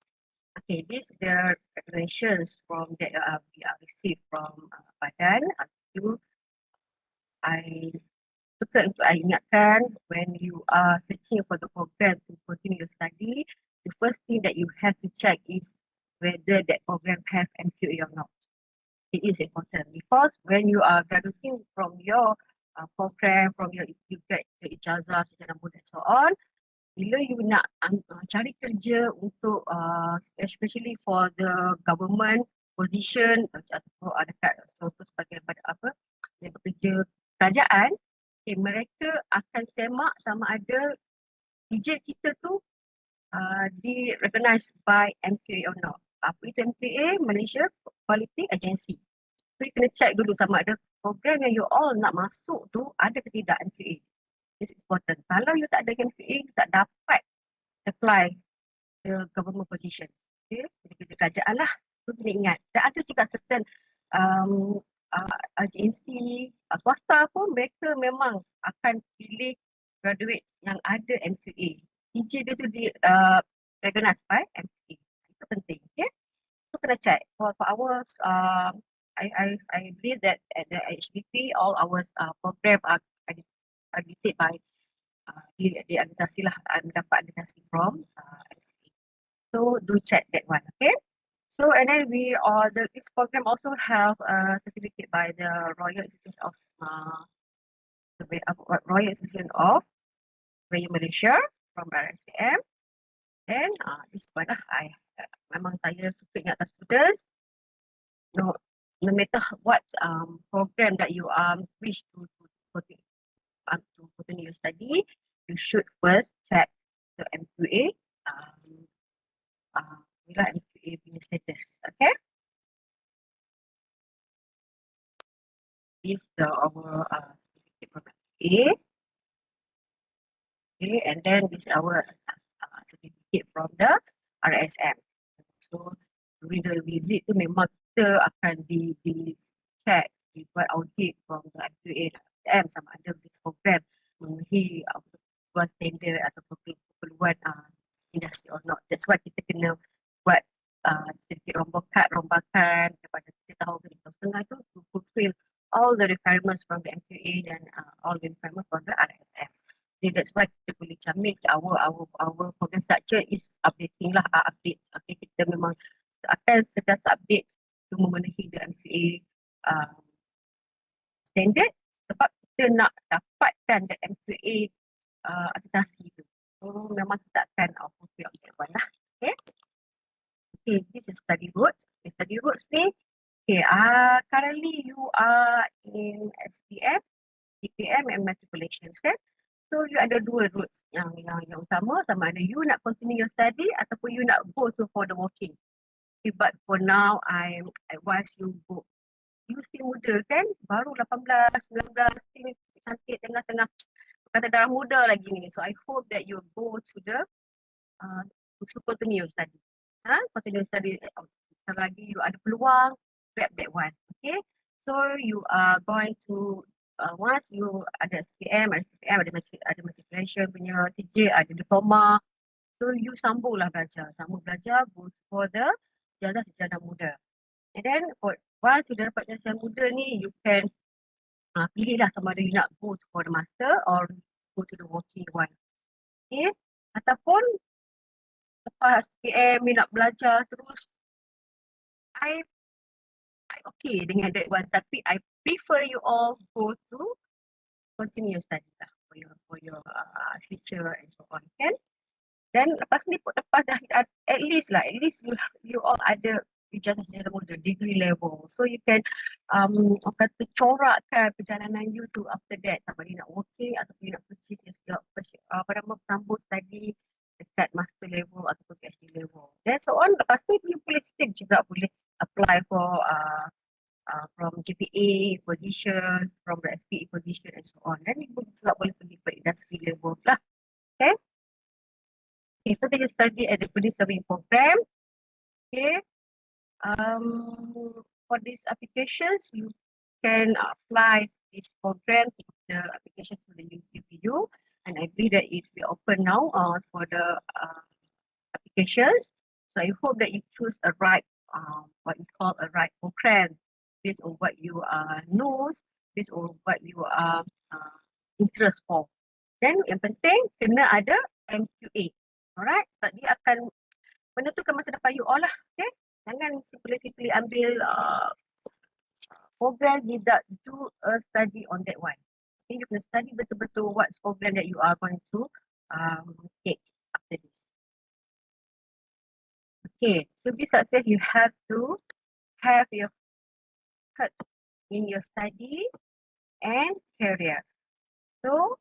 Okay, this is the recommendations from that we are received from Badan. I suka untuk I ingatkan, when you are searching for the program to continue your study, the first thing that you have to check is whether that program have MQA or not. It is important because when you are graduating from your program, you get the ijazah secara mudah and so on, bila you nak cari kerja untuk especially for the government position atau dekat contoh sebagai bekerja kerajaan, mereka akan semak sama ada kerja kita tu di recognized by MQA or not. Apa itu MQA? Malaysia Quality Agency. So you kena check dulu sama ada program yang you all nak masuk tu ada ke tidak MQA. This is important. Kalau you tak ada MQA, you tak dapat apply the government position. Okay, jadi kerja kerajaan lah. So kena ingat. Dan ada juga certain agensi swasta pun mereka memang akan pilih graduate yang ada MQA. PJ dia tu di recognized by MQA. Itu penting. Okay. So kena check. For ours, I believe that at the HBP, all our program are accredited by diakreditasi lah, mendapat akreditasi from MQA. So do check that one. Okay. So and then this program also have a certificate by the Royal Institution of Surveying Malaysia from RSCM. And this one memang saya suka ingatkan students, no matter what program that you wish to continue your study, you should first check the MQA. MQA punya status, okay? This is our program A. Okay, and then this is our certificate from the RSM. So during the visit tu memang kita akan di check, dibuat audit from the MQA dan RSM sama ada this program memenuhi standard atau keperluan industri or not. That's why kita kena buat sedikit rombakan kepada kita tahu setengah tu to fulfill all the requirements from the MQA dan all the requirements from the RSM. So that's why kita boleh jamin our program structure is updating lah, update. Okay, kita memang akan sentiasa update to memenuhi the MQA standard sebab kita nak dapatkan the MQA aplikasi tu. So memang kita akan fulfill that one lah. Okay. Okay, this is study routes. Okay, study routes ni, okay, currently you are in SPM, DPM and matriculation, okay? So you ada dua routes yang utama, sama ada you nak continue your study ataupun you nak go to for the working. Okay, but for now, I advise you go. You still muda kan? Baru 18, 19, still cantik tengah-tengah kata darah muda lagi ni. So I hope that you go to the to continue your study. Continue study lagi you ada peluang, grab that one. Okay, so you are going to once you ada SPM, ada matriculation punya TJ, ada diploma, so you sambunglah belajar, go for the jajah muda. And then once you dah dapat jajah muda ni, you can pilihlah sama ada you nak go for the master or go to the working one. Okay, ataupun lepas SPM you nak belajar terus, I okay dengan that one, tapi I prefer you all go to continue your study lah for your future and so on, kan? Then lepas dah at least you all ada ijazah muda degree level, so you can kata corakkan perjalanan you tu after that, sama ada nak working ataupun you nak purchase sambung study dekat master level ataupun PhD level. Then so on, lepas tu you boleh still juga boleh apply for from GPA position, from the SPE position and so on. Then you juga boleh pergi ke industry levels lah. Okay. Okay, so you study at the police serving program. Okay. For these applications, you can apply this program to the application to the UPU, and I believe that it will open now for the applications. So I hope that you choose a right, what we call a right program, based on what you knows, based on what you are interest for. Then yang penting kena ada MQA, alright? Sebab dia akan menentukan masa depan you all lah, okay? Jangan simply ambil program without do a study on that one. Okay, you can study betul-betul what's program that you are going to take after this. Okay, to be success, you have to have your focus in your study and career. So,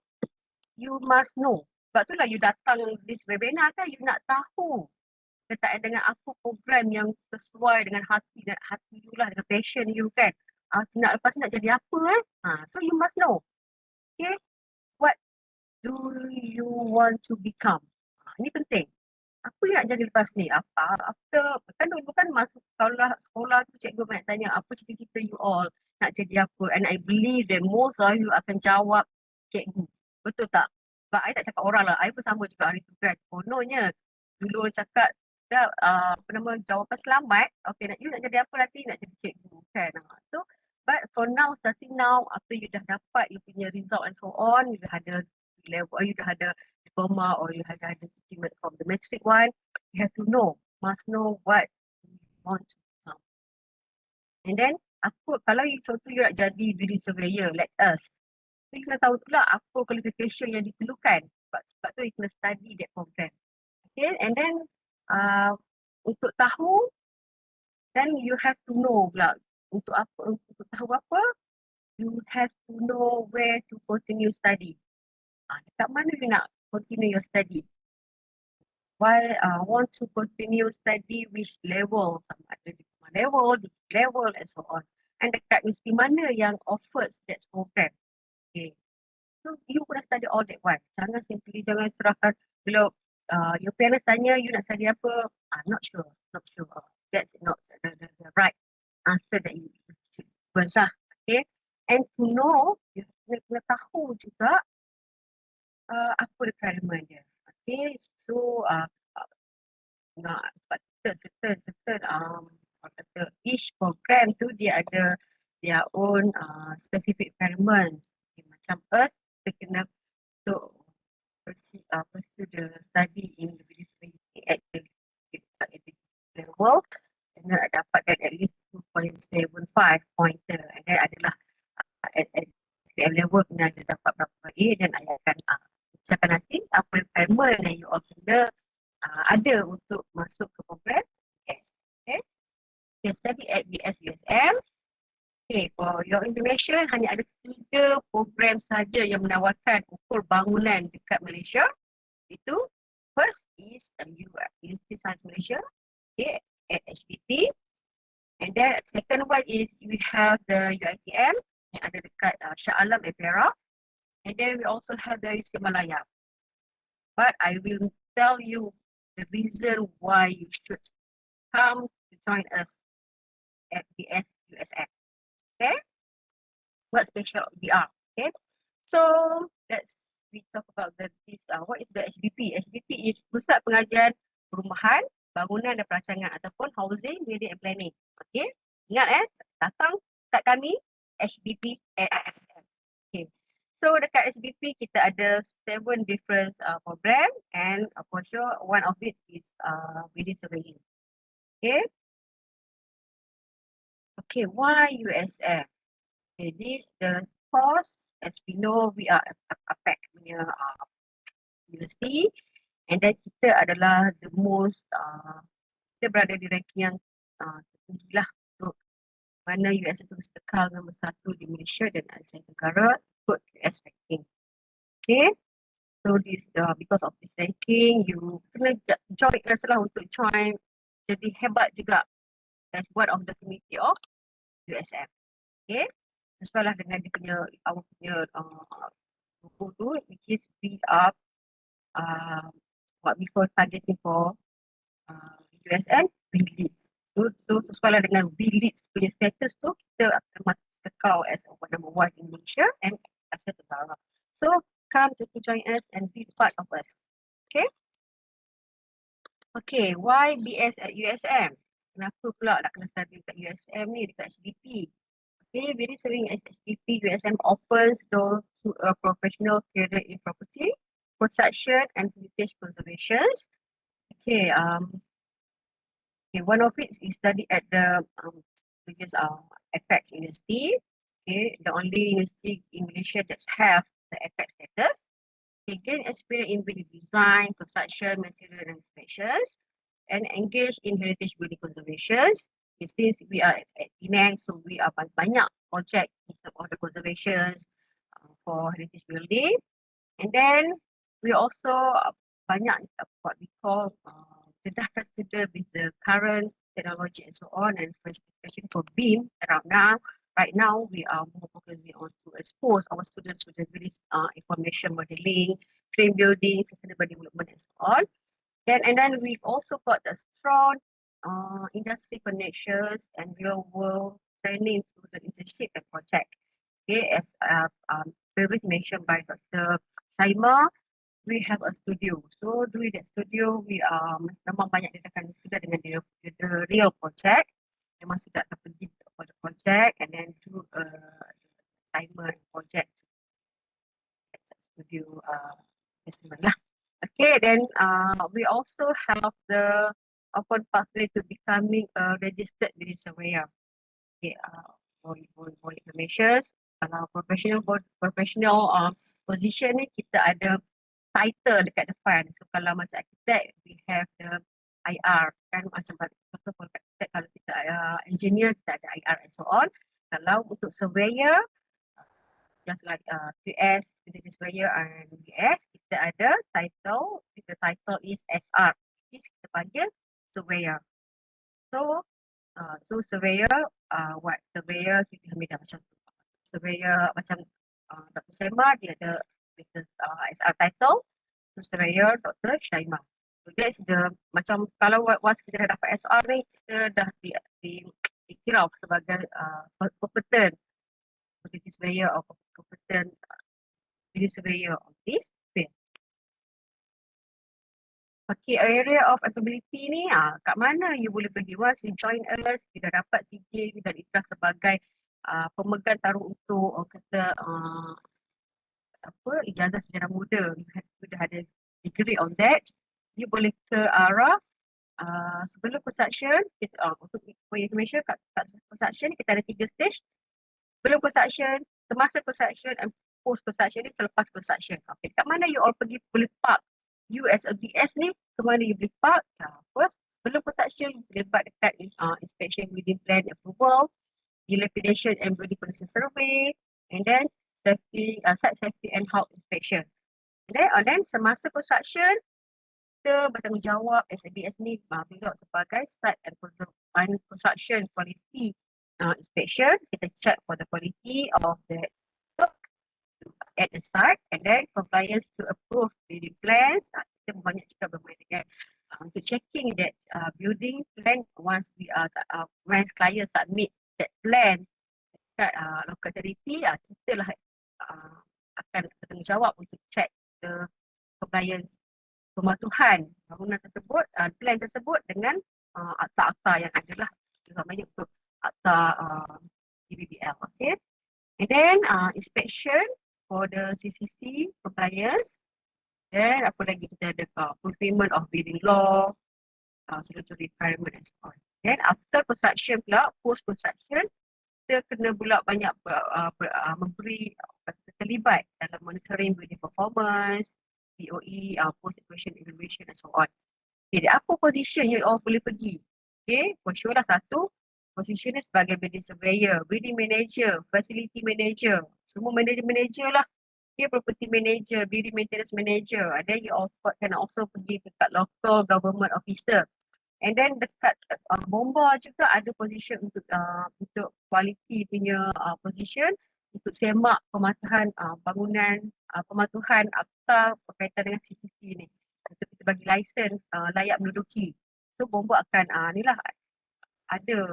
you must know. Sebab itulah you datang this webinar kan, you nak tahu berkaitan dengan apa program yang sesuai dengan hati you lah, dengan passion you kan. Lepas nak jadi apa so you must know. Okay, what do you want to become? Ini penting. Apa yang nak jadi lepas ni? After kan dulu kan masa sekolah tu cikgu banyak tanya apa cita-cita you all nak jadi apa, and I believe that most of you akan jawab cikgu. Betul tak? Sebab I tak cakap orang lah, I pun sama juga hari tu kan. Kononnya dulu orang cakap jawapan selamat, okay, you nak jadi apa nanti? Nak jadi cikgu kan. So but for now, starting now, after you dah dapat you punya result and so on, you dah ada level, you dah ada diploma or you dah ada teaching from the matric one, you have to know, must know what you want to become. And then kalau you contoh you nak jadi building surveyor like us, so you kena tahu pula apa qualification yang diperlukan, sebab tu you kena study that program. Okay, and then untuk tahu, then you have to know pula untuk tahu apa, you have to know where to continue study. Dekat mana you nak continue your study? Why want to continue study which level? Sama ada diploma level, degree level and so on. And dekat universiti mana yang offers that program. Okay. So you kena study all that one. Jangan serahkan bila your parents tanya you nak study apa, not sure. That's not the right answer that you should answer. Okay. And to know, you kena tahu juga apa requirement dia. Okay, so each program tu dia ada their own specific requirements. Okay, macam us, kita kena pursue the study in the university at the level, and dapatkan at least 2.75 pointer, and then adalah at SPM level kena ada dapat berapa A dan I akan cakap nanti apa requirement yang you all kena ada untuk masuk ke program BS. Okay. Okay, study at BS USM. Okay, for your information, hanya ada 3 program saja yang menawarkan ukur bangunan dekat Malaysia. Itu first is University Science Malaysia, okay, at HBP. And then second one is we have the UiTM yang ada dekat Shah Alam Perak. And then we also have the UC Malaya. But I will tell you the reason why you should come to join us at BS USM. Okay? What special we are. Okay? So we talk about what is the HBP? HBP is Pusat Pengajian Perumahan, Bangunan dan Perancangan ataupun Housing, Building and Planning. Okay? Ingat datang kat kami HBP at USM. Okay. So dekat HBP kita ada 7 different program and for sure one of it is building surveying. Okay. Okay, why USM? Okay, this the course as we know we are a pack punya university and then kita adalah the most kita berada di ranking yang tertinggi lah untuk mana USM terus kekal nombor 1 di Malaysia dan Asia Tenggara ikut US ranking. Okay, so this because of this ranking you kena join us lah untuk join jadi hebat juga as one of the committee of USM. Okay, sesuai lah dengan dia punya buku tu which is we are what we call targeting for USM B-Lead. So sesuai lah dengan B-Lead punya status tu kita akan masuk kekal as number 1 in Malaysia and Asia Tenggara. So come to join us and be part of us. Okay. Okay, why BS at USM? Kenapa pula nak kena study dekat USM ni, dekat HBP? Okay, very sering as HBP USM offers to a professional career in property, construction and heritage conservation. Okay, one of it is studied at the previous EPAC University. Okay, the only university in Malaysia that have the EPAC status. Okay, gain experience in building design, construction, material and inspections, and engage in heritage building conservation. Since we are at Penang, so we are banyak project in terms of the conservations for heritage building. And then we also banyak what we call dedahkan student with the current technology and so on, and especially for BIM around now. Right now, we are more focusing on to expose our students to the various information modeling, frame building, sustainable development, and so on. And then we've also got a strong industry connections and real world training through the internship and project. Okay, as previously mentioned by Dr. Shaima, we have a studio. So during that studio, we memang banyak diadakan sudah dengan the real project. Memang sudah terpergi for the project and then do assignment project studio assessment lah. Okay, then we also have the open pathway to becoming a registered building surveyor. Okay, for information, kalau professional position ni kita ada title dekat depan. So kalau macam architect, we have the IR kan, macam architect, kalau kita engineer kita ada IR and so on. Kalau untuk surveyor, just like QS, surveyor and BS, kita ada title, the title is SR. Kita panggil surveyor. So surveyor, what surveyor Siti Hamidah macam tu. Surveyor macam Dr. Shaima dia ada SR title, surveyor Dr. Shaima. So that's the macam kalau once kita dah dapat SR ni kita dah dikira sebagai competent quantity surveyor or competent building surveyor of this field. Okay, area of applicability ni kat mana you boleh pergi? Once you join us, kita dapat CJ dan ikrar sebagai pemegang taruh untuk kata ijazah sejarah muda. You dah ada degree on that. You boleh ke arah sebelum construction, untuk information kat construction kita ada 3 stage. Sebelum construction, semasa construction and post construction ni selepas construction. Okay, kat mana you all pergi boleh park? You as a BS ni, ke mana you boleh park? First, sebelum construction, you boleh park dekat inspection within plan approval, dilapidation and building condition survey, and then safety, site safety and health inspection. And then semasa construction, kita bertanggungjawab as a BS ni juga sebagai site and construction quality inspection. Kita check for the quality of the work at the site, and then compliance to approve building plans. Kita banyak juga bermain dengan untuk checking that building plan once client submit that plan dekat local authority, kita lah akan bertanggungjawab untuk check the compliance pematuhan bangunan tersebut, plan tersebut dengan akta-akta yang ada lah, terutamanya untuk akta BBBL. Okay. And then inspection for the CCC compliance. Then apa lagi kita ada fulfillment of building law, statutory requirement and so on. Then after construction pula, post construction, kita kena pula banyak terlibat dalam monitoring building performance, POE, post equation evaluation and so on. Okay, apa position you all boleh pergi? Okay, for sure lah satu, position ni sebagai building surveyor, building manager, facility manager, semua manager lah. Okay, property manager, building maintenance manager. And then you all can also pergi dekat local government officer. And then dekat bomba juga ada position untuk quality punya position, untuk semak pematuhan bangunan, pematuhan akta berkaitan dengan CCC ni. Untuk kita bagi license layak menduduki. So bomba akan inilah ada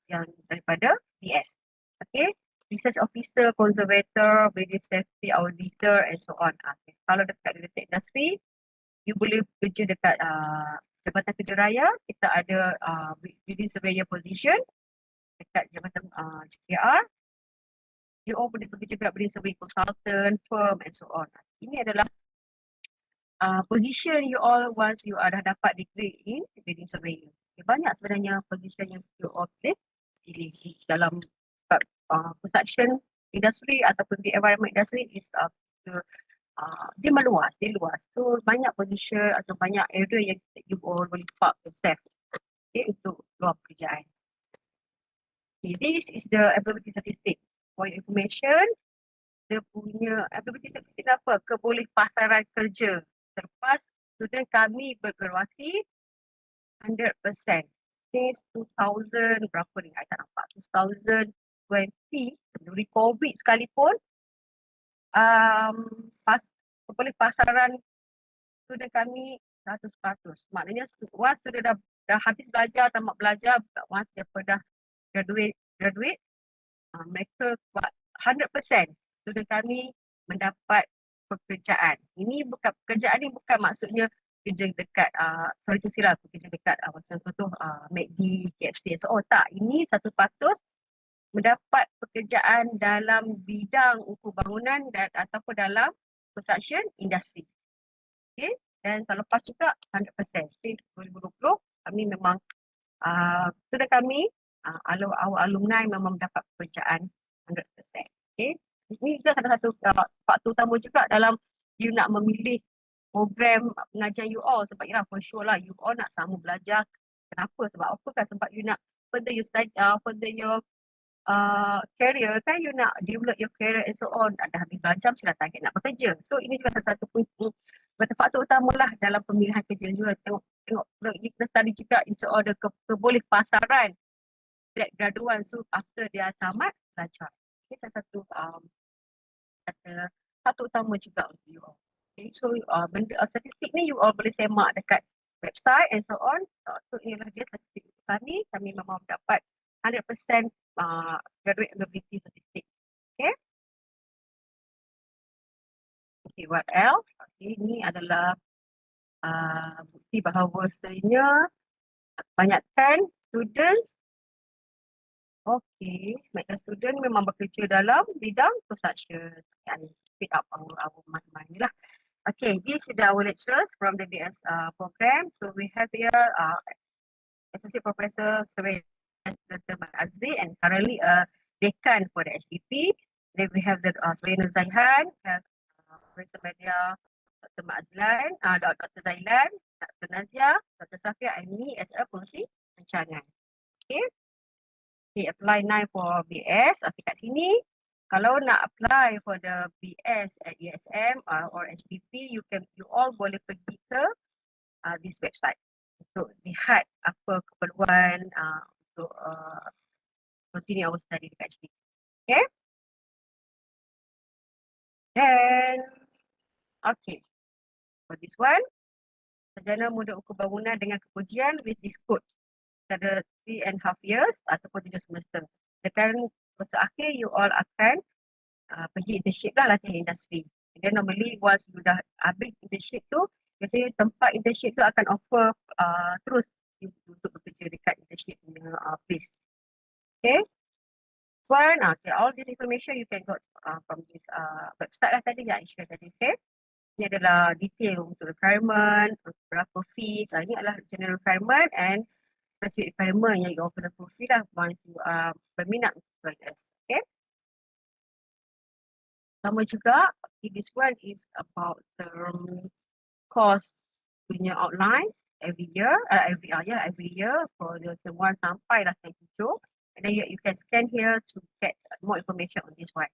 yang daripada BS. Okay. Research officer, conservator, building safety auditor and so on. Okay. Kalau dekat related industry, you boleh kerja dekat Jabatan Kerja Raya, kita ada building surveyor position dekat Jabatan JKR. You all boleh pergi juga building survey consultant, firm and so on. Ini adalah position you all once you dah dapat degree in building surveyor. Okay, banyak sebenarnya position yang you all boleh pilih dalam construction industry ataupun di environment industry is dia meluas, dia luas. So banyak position atau banyak area yang you all boleh park yourself, okay, untuk luar pekerjaan. Okay, this is the ability statistic. For your information, dia punya ability statistic apa? Kebolehpasaran kerja selepas student kami bergraduasi 100%. Since 2000 berapa ni? I tak nampak. 2020 dari COVID sekalipun, kebolehpasaran student kami 100%. Maknanya once sudah dah habis belajar, tamat belajar, once dia dah graduate, mereka 100% student kami mendapat pekerjaan. Ini bukan pekerjaan ni bukan maksudnya kerja dekat kerja dekat macam contoh McD, KFC and so on. Tak, ini 100% mendapat pekerjaan dalam bidang ukur bangunan dan ataupun dalam construction industry. Okay, dan tahun lepas juga 100%. Since 2020 kami memang student kami, alumni memang mendapat pekerjaan 100%. Okay, ini juga salah satu faktor utama juga dalam you nak memilih program pengajian you all, sebab yalah for sure lah you all nak sama belajar. Kenapa? Sebab apa kan? Sebab you nak further your study, further your career kan, you nak develop your career and so on. Dah habis belajar mesti dah target nak bekerja. So ini juga salah satu faktor utama lah dalam pemilihan kerja. You tengok you kena study juga into all the kebolehpasaran setiap graduan. So after dia tamat belajar. Ini salah satu faktor utama juga untuk you all. Okay, so statistik ni you all boleh semak dekat website and so on. So inilah dia statistik kami memang dapat 100% graduate ability statistik. Okay. Okay, what else? Okay, ini adalah bukti bahawasanya banyakkan students. Okay, banyakkan student memang bekerja dalam bidang construction. And speed up our mind ni lah. Okay, this is our lecturers from the BS program. So we have here Associate Professor Surveyor Dr. Azri and currently a decan for the HBP. Then we have the Surveyor Zaihan, have Professor Media, Dr. Mazlan, Dr. Zailan, Dr. Nazia, Dr. Safia, and me as a pengurusi rancangan. Okay. Okay, apply now for BS. Okay, kat sini, kalau nak apply for the BS at USM or HBP, you all boleh pergi ke this website untuk lihat apa keperluan untuk continue our study dekat HBP. Okay. Then, okay. For this one, sarjana muda ukur bangunan dengan kepujian with this code. Ada 3.5 years ataupun 7 semester. Dekat masa akhir, you all akan pergi internship lah, latihan industri. And then normally once you dah habis internship tu, biasanya tempat internship tu akan offer terus untuk bekerja dekat internship punya place. Okay. Okay, all this information you can got from this website lah tadi yang I share tadi. Okay. Ini adalah detail untuk requirement, berapa fees. Ini adalah general requirement and specific requirement yang you offer the fee lah once you berminat untuk us. Okay. Sama juga, this one is about the course punya outline every year for the semua sampai lah sem 7. And then you can scan here to get more information on this one.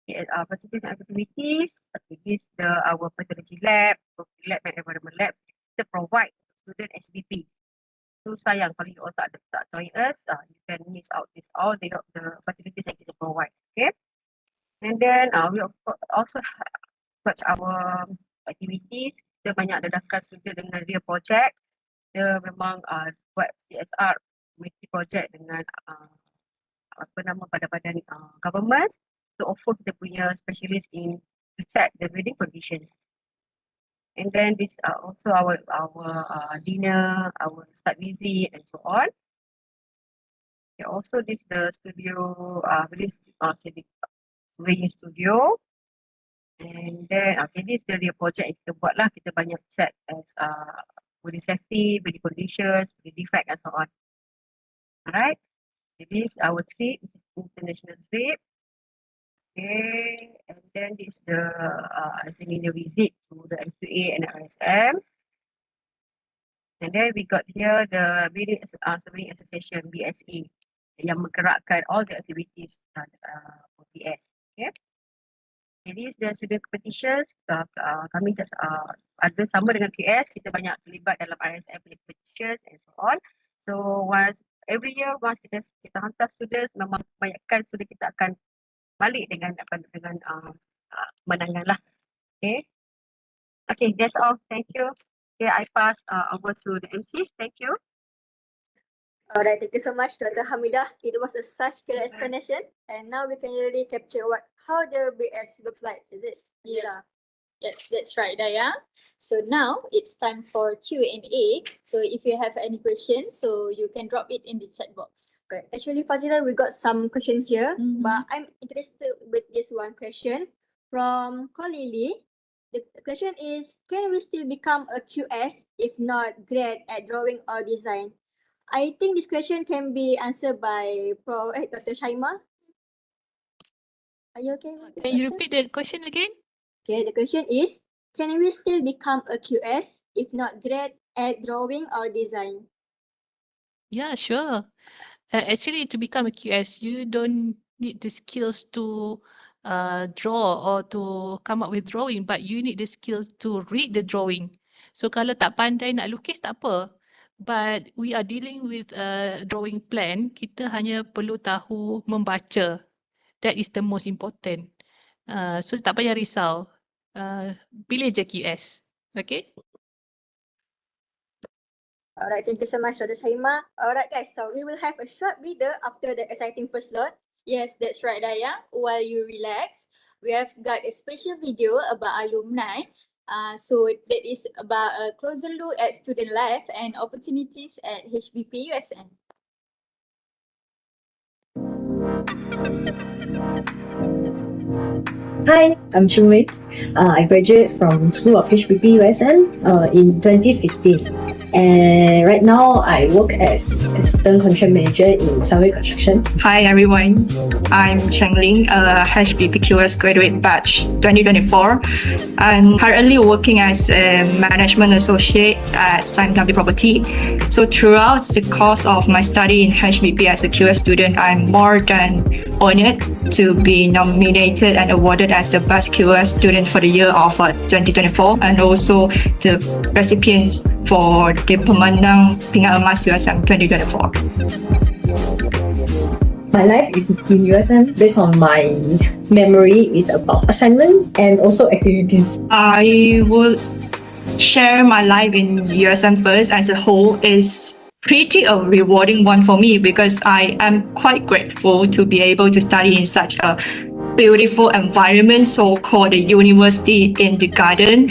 Facilities and activities, this our pathology lab and environment lab, kita provide student HBP. So sayang kalau you all tak join us, you can miss out this all the facilities that kita provide. Okay. And then we also such our activities. Kita banyak adakan student dengan real project. Kita memang buat CSR community project dengan badan-badan government to offer kita punya specialist in to check the breeding conditions. And then this also our dinner, our start visit and so on. Okay, also this the studio, this surveying studio. And then okay, this the real project yang kita buat lah. Kita banyak check as breeding safety, breeding conditions, breeding defect and so on. Alright, this is our trip, this is international trip. Okay, and then this is the seminar visit to the MQA and the RSM. And then we got here the Breeding Surveying Association BSA yang menggerakkan all the activities for BS. Okay. And this is the student competitions. Kami ada sama dengan QS, kita banyak terlibat dalam RSM competitions and so on. So every year once kita hantar students, memang kebanyakan student kita akan balik dengan kemenangan lah. Okay. Okay, that's all. Thank you. Okay, I pass over to the MCs. Thank you. Alright, thank you so much, Dr. Hamidah. It was such good explanation, and now we can really capture how the BS looks like. Is it? Yeah. Yes, that's right, Daya. So now it's time for Q&A. So if you have any questions, so you can drop it in the chat box. Okay. Actually, Fazila, we got some question here, but I'm interested with this one question from Kolili. The question is, can we still become a QS if not great at drawing or design? I think this question can be answered by Dr. Shaima. Are you okay? Can you repeat the question again? Okay, the question is, can we still become a QS if not great at drawing or design? Yeah, sure. Actually, to become a QS, you don't need the skills to draw or to come up with drawing, but you need the skills to read the drawing. So kalau tak pandai nak lukis tak apa, but we are dealing with a drawing plan, kita hanya perlu tahu membaca. That is the most important. So tak payah risau. Pilih je QS. Okay? Alright, thank you so much, Dr. Shaima. Alright guys, so we will have a short video after the exciting first load. Yes, that's right, Daya. While you relax, we have got a special video about alumni. So that is about a closer look at student life and opportunities at HBP USM. Hi, I'm Chungwei. I graduated from School of HBP USM in 2015. And right now, I work as Assistant Contract Manager in Subway Construction. Hi everyone, I'm Cheng Ling, a HBP QS graduate batch 2024. I'm currently working as a Management Associate at Simon Company Property. So throughout the course of my study in HBP as a QS student, I'm more than honored to be nominated and awarded as the Best QS Student for the year of 2024, and also the recipients for the Pemenang Pingat Emas USM 2024. My life is in USM based on my memory is about assignment and also activities. I would share my life in USM first as a whole is pretty a rewarding one for me because I am quite grateful to be able to study in such a beautiful environment, so-called the university in the garden.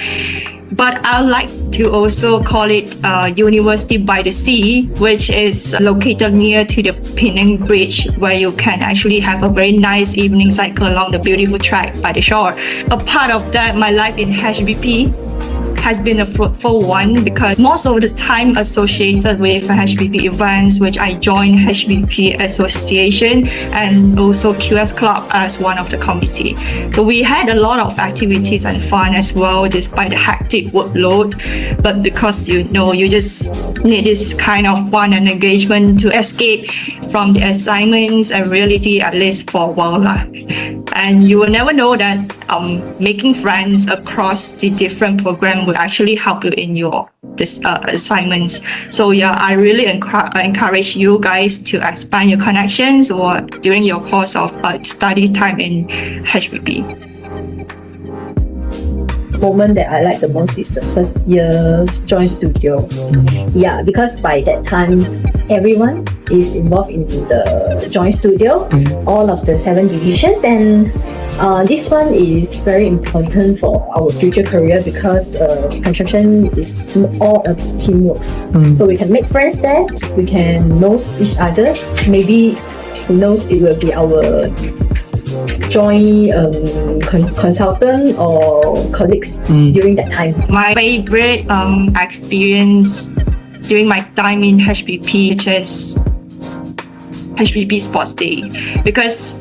But I like to also call it University by the Sea, which is located near to the Penang Bridge, where you can actually have a very nice evening cycle along the beautiful track by the shore. A part of that, my life in HBP has been a fruitful one because most of the time associated with HBP events, which I joined HBP Association and also QS Club as one of the committee. So we had a lot of activities and fun as well, despite the hectic workload. But because you just need this kind of fun and engagement to escape from the assignments and reality, at least for a while. And you will never know that making friends across the different programs will actually help you in your assignments. So yeah, I really encourage you guys to expand your connections or during your course of study time in HBP. Moment that I like the most is the first year joint studio. Yeah, because by that time everyone is involved in the joint studio, all of the 7 divisions, and this one is very important for our future career because construction is all a teamwork. So we can make friends there, we can know each other. Maybe who knows, it will be our joint consultant or colleagues during that time. My favorite experience during my time in HBP, which is HBP Sports Day, because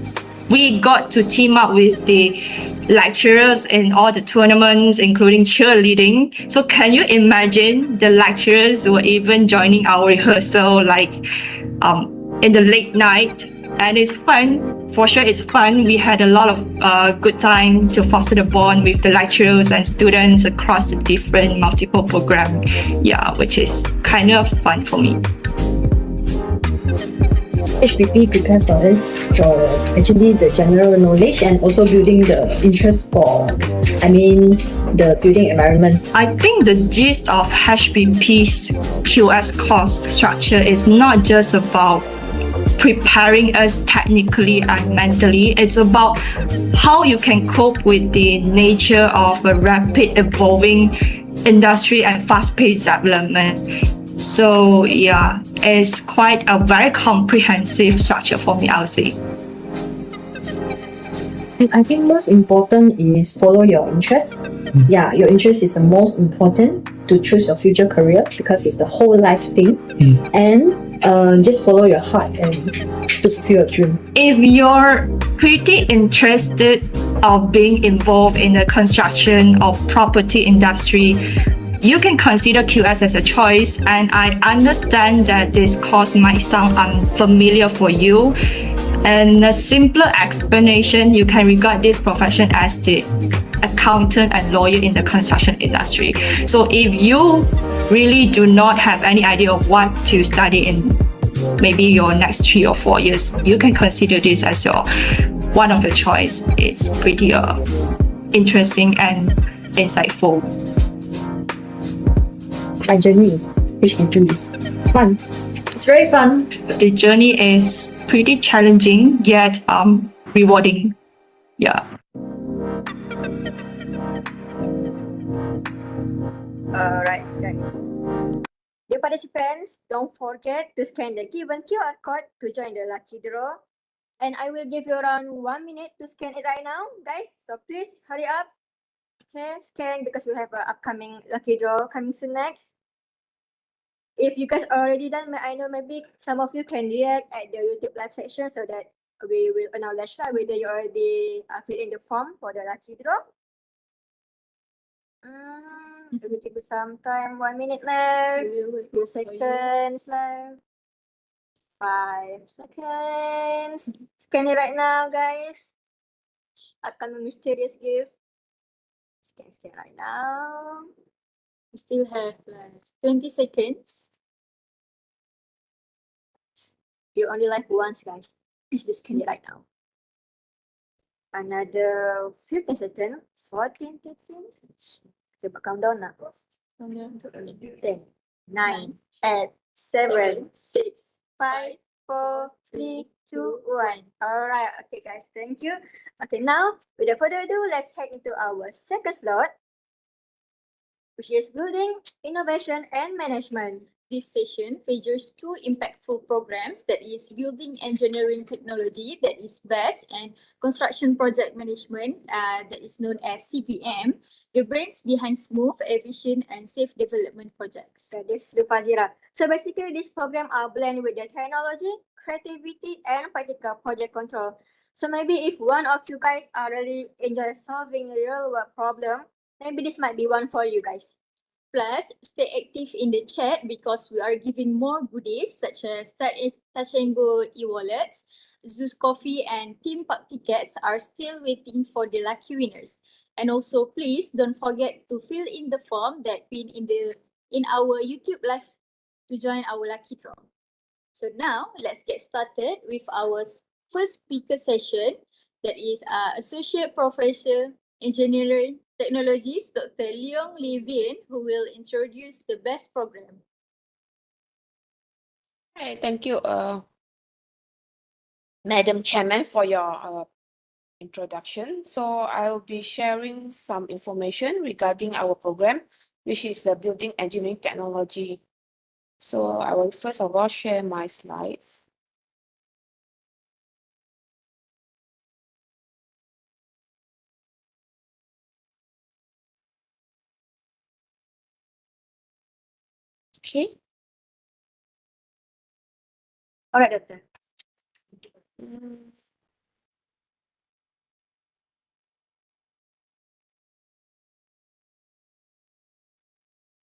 we got to team up with the lecturers in all the tournaments, including cheerleading. So can you imagine the lecturers were even joining our rehearsal like in the late night? And it's fun, for sure it's fun. We had a lot of good time to foster the bond with the lecturers and students across the different multiple programs. Yeah, which is kind of fun for me. HBP prepared for us for actually the general knowledge and also building the interest for, the building environment. I think the gist of HBP's QS course structure is not just about preparing us technically and mentally. It's about how you can cope with the nature of a rapid evolving industry and fast-paced development. So yeah, it's quite a very comprehensive structure for me, I would say. I think most important is follow your interest. Yeah, your interest is the most important to choose your future career because it's the whole life thing. And just follow your heart and fulfill your dream. If you're pretty interested of being involved in the construction or property industry, you can consider QS as a choice, and I understand that this course might sound unfamiliar for you. And a simpler explanation, you can regard this profession as the accountant and lawyer in the construction industry. So if you really do not have any idea of what to study in maybe your next 3 or 4 years, you can consider this as your one of your choice. It's pretty interesting and insightful. My journey is HBP is fun. It's very fun. The journey is pretty challenging yet rewarding. Yeah. Alright, guys. Dear participants, don't forget to scan the given QR code to join the lucky draw And I will give you around 1 minute to scan it right now, guys. So please hurry up. Okay, scan because we have an upcoming lucky draw coming soon next. If you guys already done, I know maybe some of you can react at the YouTube live section so that we will acknowledge that whether you already fill in the form for the lucky draw. It will give you some time. 1 minute left. Few seconds left. 5 seconds. Scan it right now, guys. Upcoming mysterious gift. Scan right now. We still have like 20 seconds. You only live once, guys. Please just scan it right now. Another 15 seconds. 14, 13. Coba countdown now. 10, 9, 8, 7, 6, 5, 4, 3, 2, 1. Alright, okay guys, thank you. Okay, now without further ado, let's head into our second slot, which is building, innovation, and management. This session features two impactful programs, that is building engineering technology, that is BEST, and construction project management, that is known as CPM, the brains behind smooth, efficient, and safe development projects. So this is Fazira. So basically, this program are blend with the technology, creativity, and practical project control. So maybe if one of you guys are really enjoy solving real world problem, maybe this might be one for you guys. Plus, stay active in the chat because we are giving more goodies such as Touch and Go e-wallets, Zeus Coffee, and Theme Park tickets are still waiting for the lucky winners. And also, please don't forget to fill in the form that pinned in our YouTube live to join our lucky draw. So now, let's get started with our first speaker session, that is Associate Professor Engineering Technologies, Dr. Leong Levin, who will introduce the BEST program. Hi, thank you, Madam Chairman, for your introduction. So I will be sharing some information regarding our program, which is the Building Engineering Technology. So I will first of all share my slides. Okay. All right, Doctor.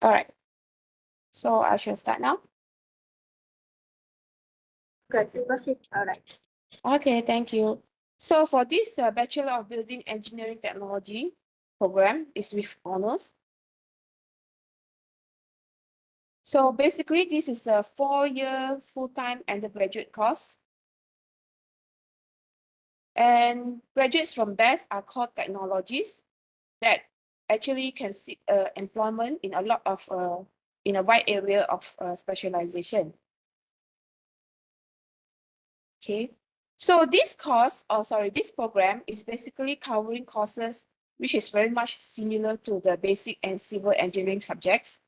All right. So I shall start now. Great, proceed. All right. Okay, thank you. So for this Bachelor of Building Engineering Technology program is with honors. So basically, this is a 4-year full-time undergraduate course. And graduates from BEST are called technologists that actually can seek employment in a lot of, in a wide area of specialization. Okay, so this course, this program is basically covering courses which is very much similar to the basic and civil engineering subjects.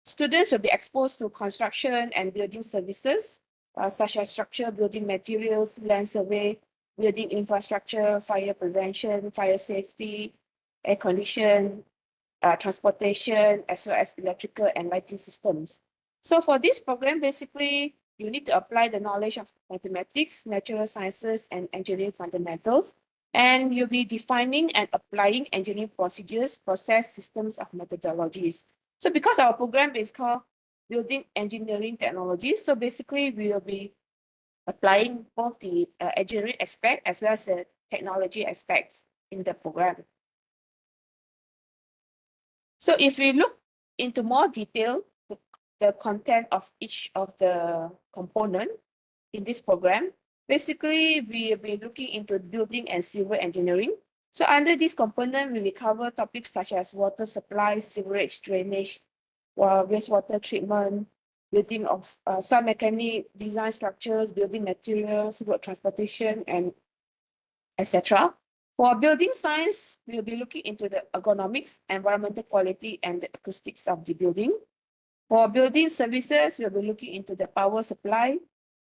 Students will be exposed to construction and building services, such as structure, building materials, land survey, building infrastructure, fire prevention, fire safety, air condition, transportation, as well as electrical and lighting systems. So for this program, basically, you need to apply the knowledge of mathematics, natural sciences, and engineering fundamentals, and you'll be defining and applying engineering procedures, process systems of methodologies. So because our program is called Building Engineering Technology, so basically we will be applying both the engineering aspect as well as the technology aspects in the program. So if we look into more detail, the content of each of the component in this program, basically we will be looking into building and civil engineering. So under this component, we will cover topics such as water supply, sewerage, drainage, wastewater treatment, building of soil mechanic, design structures, building materials, road transportation, and etc. For building science, we'll be looking into the ergonomics, environmental quality, and the acoustics of the building. For building services, we'll be looking into the power supply,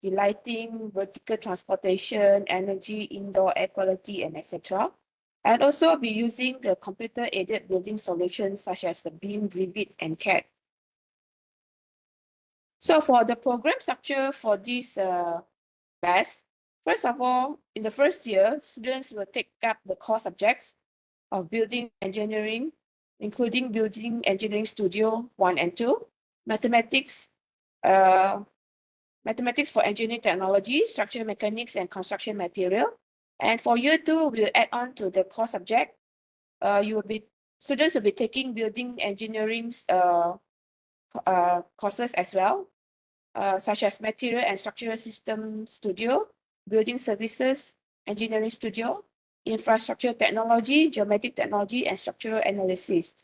the lighting, vertical transportation, energy, indoor air quality, and etc. And also be using the computer-aided building solutions such as the BIM, Revit, and CAD. So for the program structure for this class, first of all, in the first year, students will take up the core subjects of building engineering, including Building Engineering Studio 1 and 2, mathematics, mathematics for engineering technology, structural mechanics, and construction material. And for year 2, we'll add on to the core subject. Students will be taking building engineering courses as well, such as material and structural system studio, building services, engineering studio, infrastructure technology, geometric technology, and structural analysis.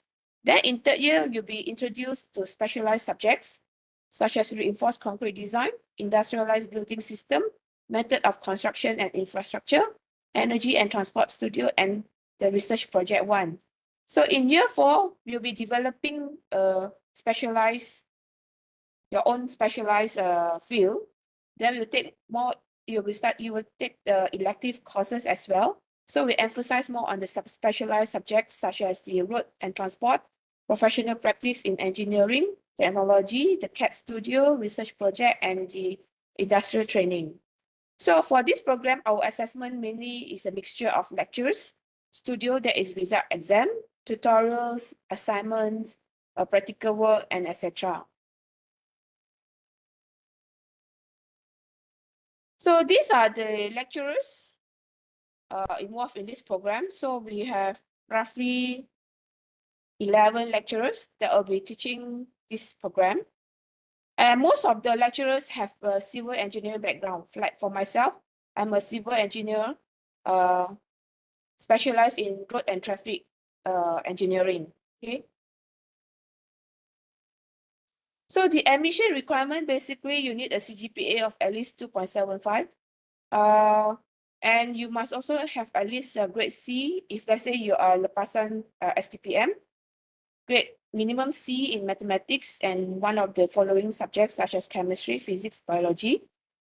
Then in third year, you'll be introduced to specialized subjects, such as reinforced concrete design, industrialized building system, method of construction and infrastructure, energy and transport studio, and the research project 1. So in year 4, you'll be developing a your own specialized field. Then you take more, you will take the elective courses as well. So we emphasize more on the specialized subjects such as the road and transport, professional practice in engineering, technology, the CAD studio, research project, and the industrial training. So for this program, our assessment mainly is a mixture of lectures, studio that is result exam, tutorials, assignments, practical work, and etc. So these are the lecturers involved in this program. So we have roughly 11 lecturers that will be teaching this program. And most of the lecturers have a civil engineering background. Like for myself, I'm a civil engineer specialized in road and traffic engineering. Okay. So the admission requirement, basically you need a CGPA of at least 2.75. And you must also have at least a grade C if let's say you are lepasan STPM, grade minimum C in mathematics and one of the following subjects such as chemistry, physics, biology.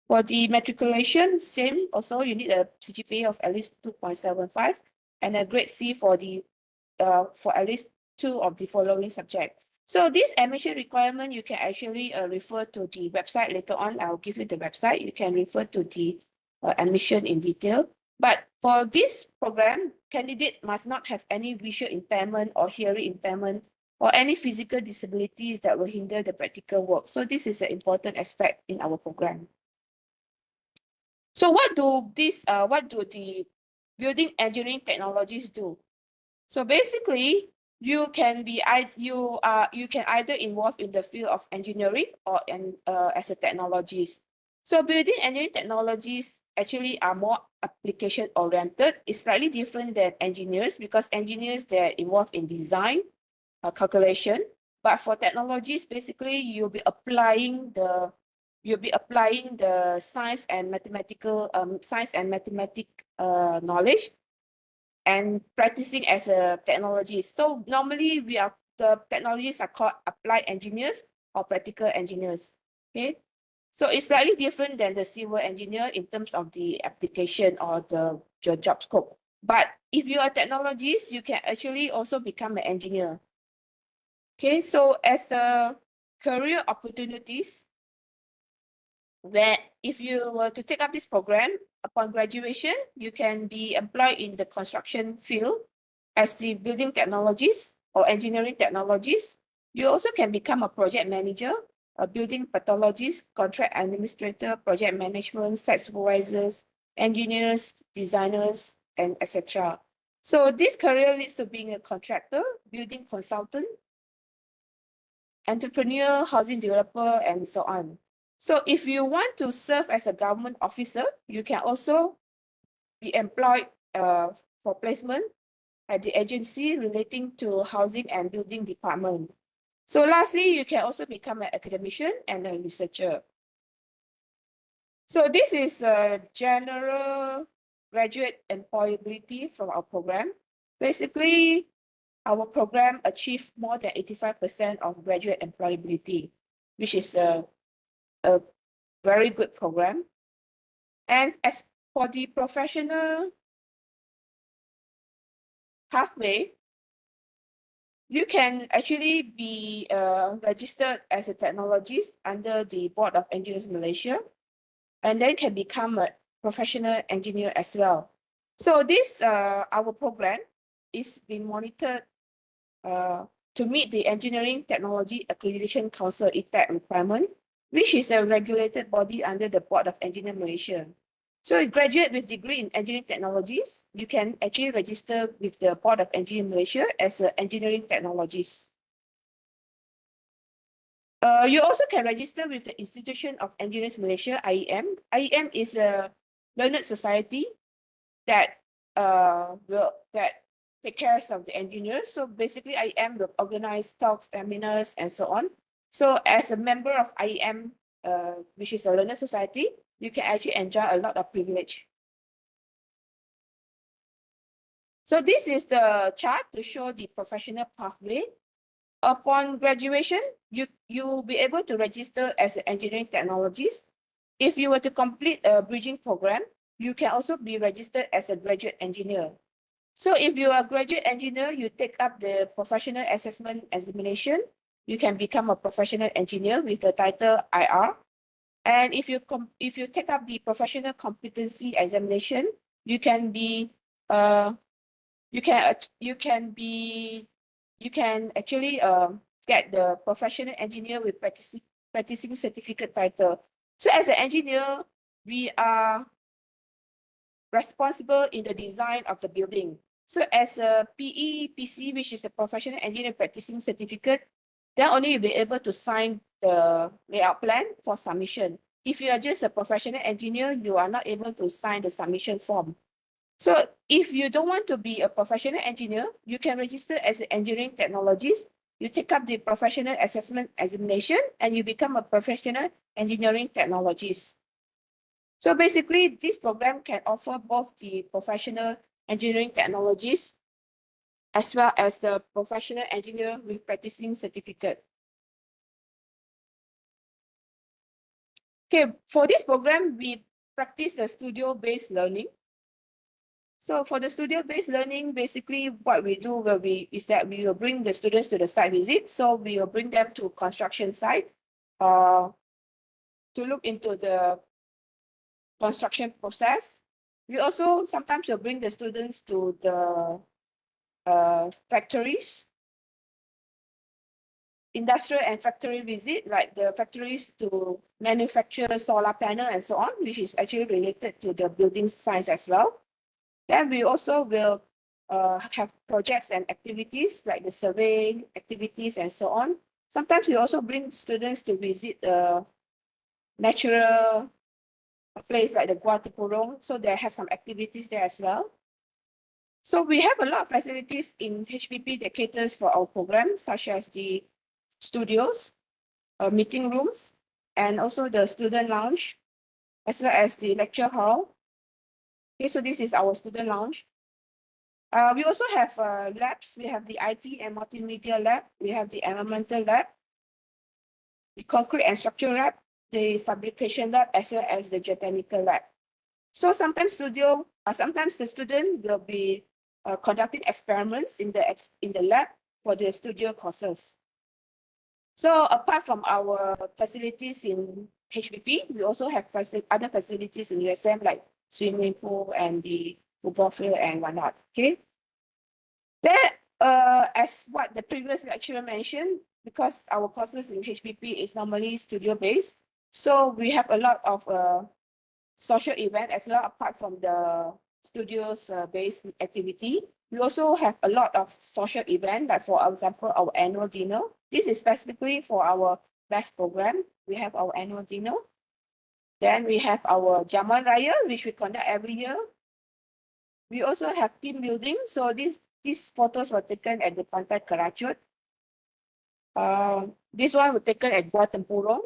For the matriculation, same also you need a CGPA of at least 2.75 and a grade C for at least 2 of the following subjects. So this admission requirement, you can actually refer to the website later on. I'll give you the website. You can refer to the admission in detail. But for this program, candidate must not have any visual impairment or hearing impairment or any physical disabilities that will hinder the practical work. So this is an important aspect in our program. So what do the building engineering technologies do? So basically, you can either involved in the field of engineering or as a technologist. So building engineering technologies actually are more application oriented. It's slightly different than engineers because engineers, they're involved in design, calculation. But for technologies, basically you'll be applying the science and mathematical knowledge and practicing as a technologist. So normally the technologists are called applied engineers or practical engineers. Okay. So it's slightly different than the civil engineer in terms of the application or your job scope. But if you are a technologist, you can actually also become an engineer. Okay, so as the career opportunities, where if you were to take up this program, upon graduation, you can be employed in the construction field as the building technologist or engineering technologist. You also can become a project manager, a building pathologist, contract administrator, project management, site supervisors, engineers, designers, and etc. So this career leads to being a contractor, building consultant, entrepreneur, housing developer, and so on. So if you want to serve as a government officer, you can also be employed for placement at the agency relating to housing and building department. So lastly, you can also become an academician and a researcher. So this is a general graduate employability from our program. Basically, our program achieved more than 85% of graduate employability, which is a very good program. And as for the professional pathway, you can actually be registered as a technologist under the Board of Engineers Malaysia, and then can become a professional engineer as well. So this, our program is being monitored to meet the Engineering Technology Accreditation Council (ETAC) requirement, which is a regulated body under the Board of Engineers Malaysia. So a graduate with degree in engineering technologies, you can actually register with the Board of Engineers Malaysia as an engineering technologist. You also can register with the Institution of Engineers Malaysia, IEM. IEM is a learned society that take care of the engineers. So basically, IEM will organize talks, seminars, and so on. So as a member of IEM, which is a learned society, you can actually enjoy a lot of privilege. So this is the chart to show the professional pathway. Upon graduation, you'll be able to register as an engineering technologist. If you were to complete a bridging program, you can also be registered as a graduate engineer. So if you are a graduate engineer, you take up the professional assessment examination, you can become a professional engineer with the title IR. And if you take up the professional competency examination, you can be you can actually get the professional engineer with practicing certificate title. So as an engineer, we are responsible in the design of the building. So as a PC, which is the professional engineer practicing certificate, then only you'll be able to sign the layout plan for submission. If you are just a professional engineer, you are not able to sign the submission form. So if you don't want to be a professional engineer, you can register as an engineering technologist. You take up the professional assessment examination and you become a professional engineering technologist. So basically, this program can offer both the professional engineering technologist as well as the professional engineer with practicing certificate. Okay, for this program, we practice the studio-based learning. So for the studio-based learning, basically what we do is that we will bring the students to the site visit. So we will bring them to construction site to look into the construction process. We also sometimes will bring the students to the factories, industrial and factory visit, like the factories to manufacture solar panel and so on, which is actually related to the building science as well. Then we also will have projects and activities like the surveying activities and so on. Sometimes we also bring students to visit a natural place like the Gua Tepurong, so they have some activities there as well. So we have a lot of facilities in HBP that caters for our programs, such as the studios, meeting rooms, and also the student lounge, as well as the lecture hall. Okay, so this is our student lounge. We also have labs. We have the IT and multimedia lab. We have the environmental lab, the concrete and structural lab, the fabrication lab, as well as the geotechnical lab. So sometimes the student will be conducting experiments in the lab for the studio courses. So apart from our facilities in HBP, we also have other facilities in USM like swimming pool and the football field and whatnot. Okay. Then, as what the previous lecturer mentioned, because our courses in HBP is normally studio-based, so we have a lot of social event as well apart from the studios based activity. We also have a lot of social event, like for example, our annual dinner. This is specifically for our best program. We have our annual dinner. Then we have our Jamuan Raya, which we conduct every year. We also have team building. So these photos were taken at the Pantai Keracut. This one was taken at Gua Tempurong.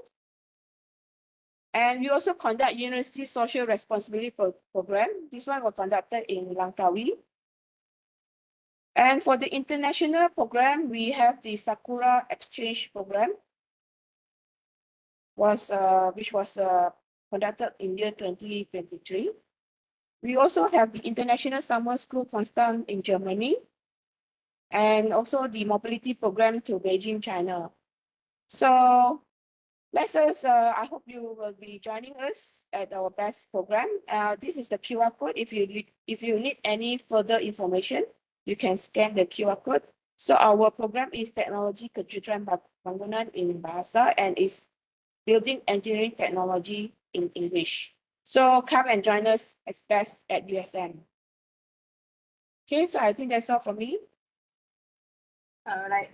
And we also conduct University Social Responsibility Program. This one was conducted in Langkawi. And for the international program, we have the Sakura Exchange Program, which was conducted in year 2023. We also have the International Summer School Constant in Germany, and also the mobility program to Beijing, China. So I hope you will be joining us at our BEST program. This is the QR code. If you need any further information, you can scan the QR code. So our program is Teknologi Kejujuran Bangunan in Bahasa and is Building Engineering Technology in English. So come and join us as BEST at USM. Okay, so I think that's all for me. All right.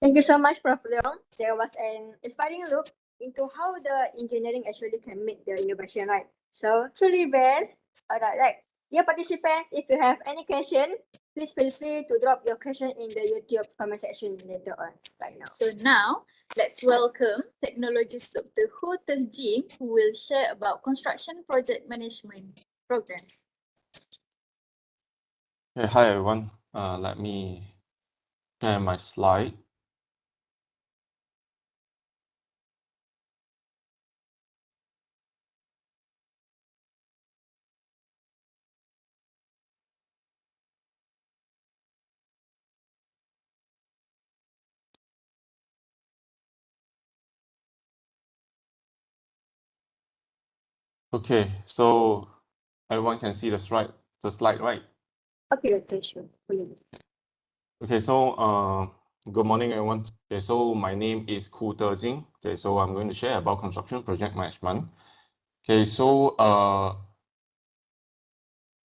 Thank you so much, Prof. Leong. There was an inspiring look into how the engineering actually can make the innovation, right? So, truly best. All right. Dear participants, if you have any question, please feel free to drop your question in the YouTube comment section later on, right now. So now, let's welcome Technologist Dr. Ho Teh Jing, who will share about Construction Project Management Program. Hey, hi everyone. Let me share my slide. Okay, so everyone can see the slide, right? Okay, Dr. Sure. Okay, so good morning everyone. Okay, so my name is Ho Teh Jing. Okay, so I'm going to share about construction project management. Okay, so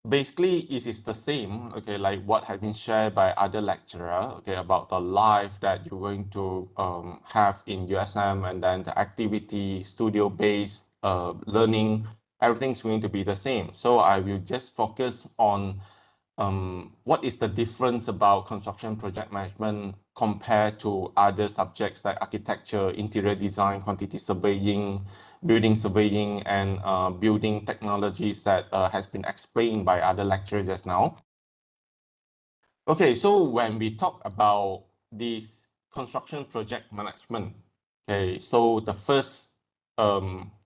basically it is the same, okay, like what has been shared by other lecturer, okay, about the life that you're going to have in USM, and then the activity, studio-based learning, everything's going to be the same. So I will just focus on what is the difference about construction project management compared to other subjects like architecture, interior design, quantity surveying, building surveying, and building technologies that has been explained by other lecturers just now. Okay, so when we talk about this construction project management, okay, so the first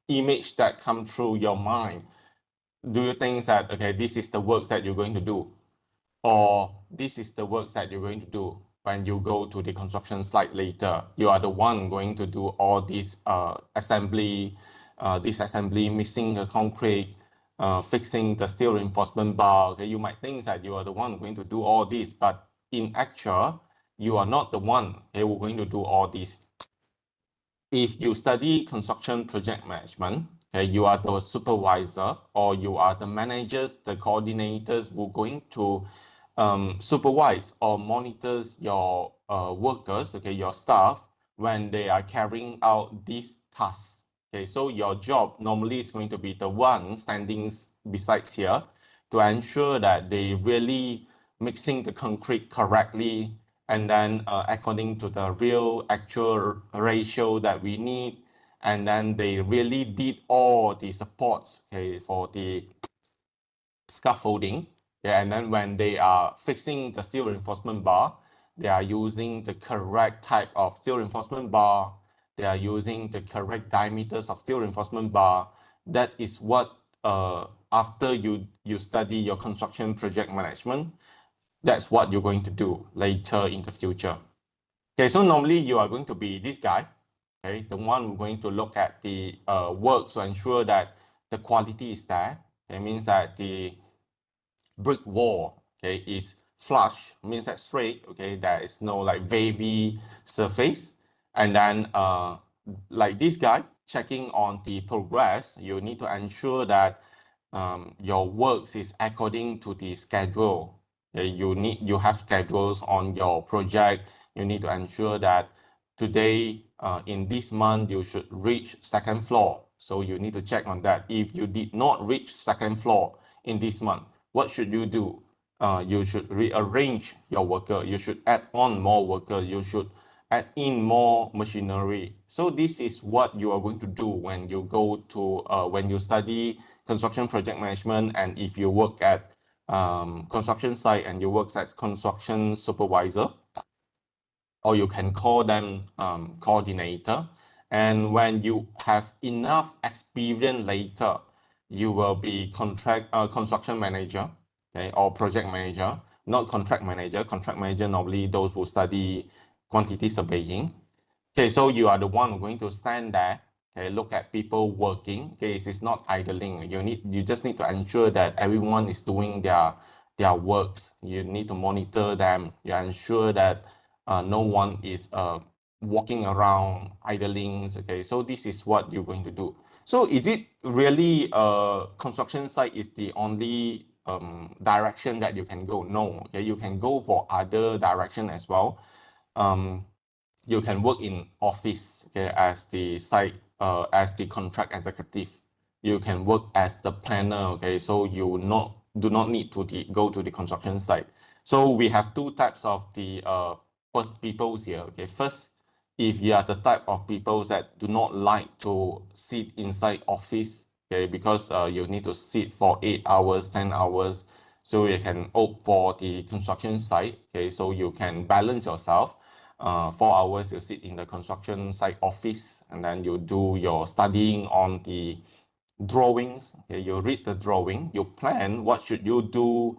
image that comes through your mind, do you think that, okay, this is the work that you're going to do? Or this is the work that you're going to do when you go to the construction site later? You are the one going to do all this assembly, mixing the concrete, fixing the steel reinforcement bar. Okay, you might think that you are the one going to do all this, but in actual, you are not the one who are going to do all this. If you study construction project management, okay, you are the supervisor or you are the managers, the coordinators who are going to supervise or monitors your workers, okay, your staff, when they are carrying out these tasks. Okay, so your job normally is going to be the one standing besides here to ensure that they really mixing the concrete correctly, and then according to the real actual ratio that we need, and then they really did all the supports, okay, for the scaffolding. Yeah, and then when they are fixing the steel reinforcement bar, they are using the correct type of steel reinforcement bar. They are using the correct diameters of steel reinforcement bar. That is what after you study your construction project management, that's what you're going to do later in the future. Okay, so normally you are going to be this guy, okay, the one who's going to look at the work to ensure that the quality is there. It means that the brick wall, okay, is flush, means that straight, okay, there is no like wavy surface. And then like this guy checking on the progress, you need to ensure that your works is according to the schedule. Okay, you have schedules on your project. You need to ensure that today in this month you should reach second floor. So you need to check on that. If you did not reach second floor in this month, what should you do? You should rearrange your worker. You should add on more worker. You should add in more machinery. So this is what you are going to do when you go to when you study construction project management, and if you work at construction site and you work as construction supervisor, or you can call them coordinator. And when you have enough experience later, you will be construction manager, okay, or project manager, not contract manager. Contract manager normally those who study quantity surveying. Okay, so you are the one going to stand there, okay, look at people working. Okay, it's not idling. You just need to ensure that everyone is doing their works. You need to monitor them. You ensure that no one is walking around idling. Okay, so this is what you're going to do. So is it really construction site is the only direction that you can go? No. Okay, you can go for other direction as well. You can work in office, okay, as the site, as the contract executive. You can work as the planner, okay, so you do not need to go to the construction site. So we have two types of the people here, okay. First, if you are the type of people that do not like to sit inside office, okay, because you need to sit for 8 hours, 10 hours, so you can opt for the construction site, okay, so you can balance yourself. 4 hours you sit in the construction site office, and then you do your studying on the drawings. Okay, you read the drawing, you plan what should you do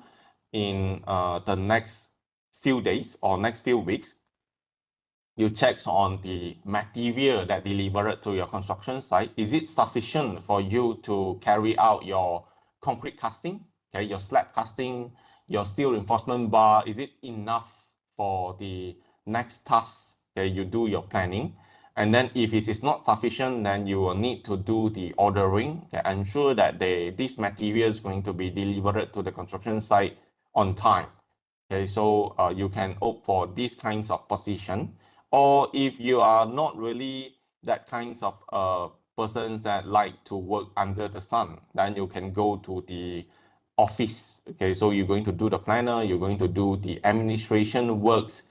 in the next few days or next few weeks. You check on the material that delivered to your construction site. Is it sufficient for you to carry out your concrete casting, okay, your slab casting, your steel reinforcement bar? Is it enough for the next task? Okay, you do your planning. And then if it is not sufficient, then you will need to do the ordering, okay, ensure that this material is going to be delivered to the construction site on time. Okay, so you can opt for these kinds of position. Or if you are not really that kinds of persons that like to work under the sun, then you can go to the office. Okay, so you're going to do the planner, you're going to do the administration works.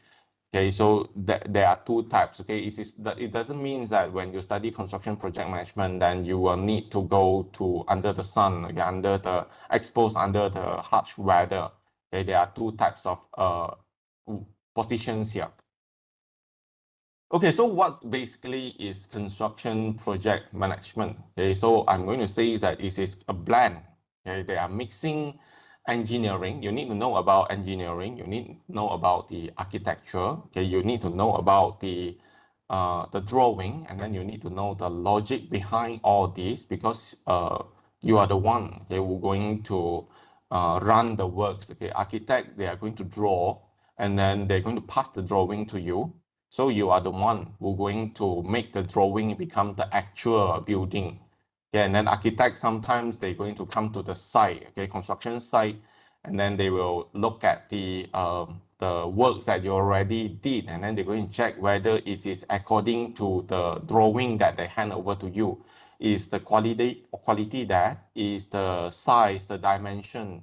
Okay, so there are two types. Okay, it doesn't mean that when you study construction project management, then you will need to go to under the sun, okay, exposed under the harsh weather. Okay, there are two types of positions here. Okay, so what basically is construction project management? Okay, so I'm going to say that it is a blend. Okay, they are mixing engineering. You need to know about engineering. You need to know about the architecture. Okay, you need to know about the drawing, and then you need to know the logic behind all this, because you are the one, okay, who going to run the works. Okay, architect, they are going to draw, and then they're going to pass the drawing to you. So you are the one who going to make the drawing become the actual building. Okay, and then architects, sometimes they're going to come to the site, okay, construction site, and then they will look at the works that you already did, and then they're going to check whether it is according to the drawing that they hand over to you. Is the quality there? Is the size, the dimension,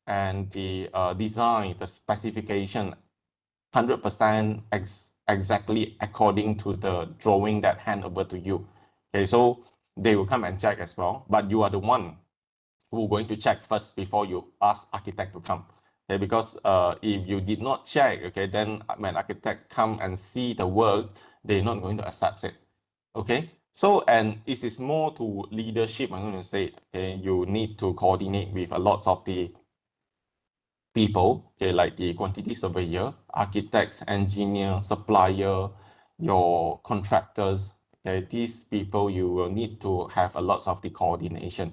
and the design, the specification 100% exactly according to the drawing that hand over to you? Okay, so they will come and check as well, but you are the one who going to check first before you ask architect to come. Okay, because if you did not check, okay, then when architect come and see the work, they're not going to accept it. Okay, so and this is more to leadership. I'm going to say, okay, you need to coordinate with a lot of the people, okay, like the quantity surveyor, architects, engineer, supplier, your contractors. Okay, these people you will need to have a lot of the coordination,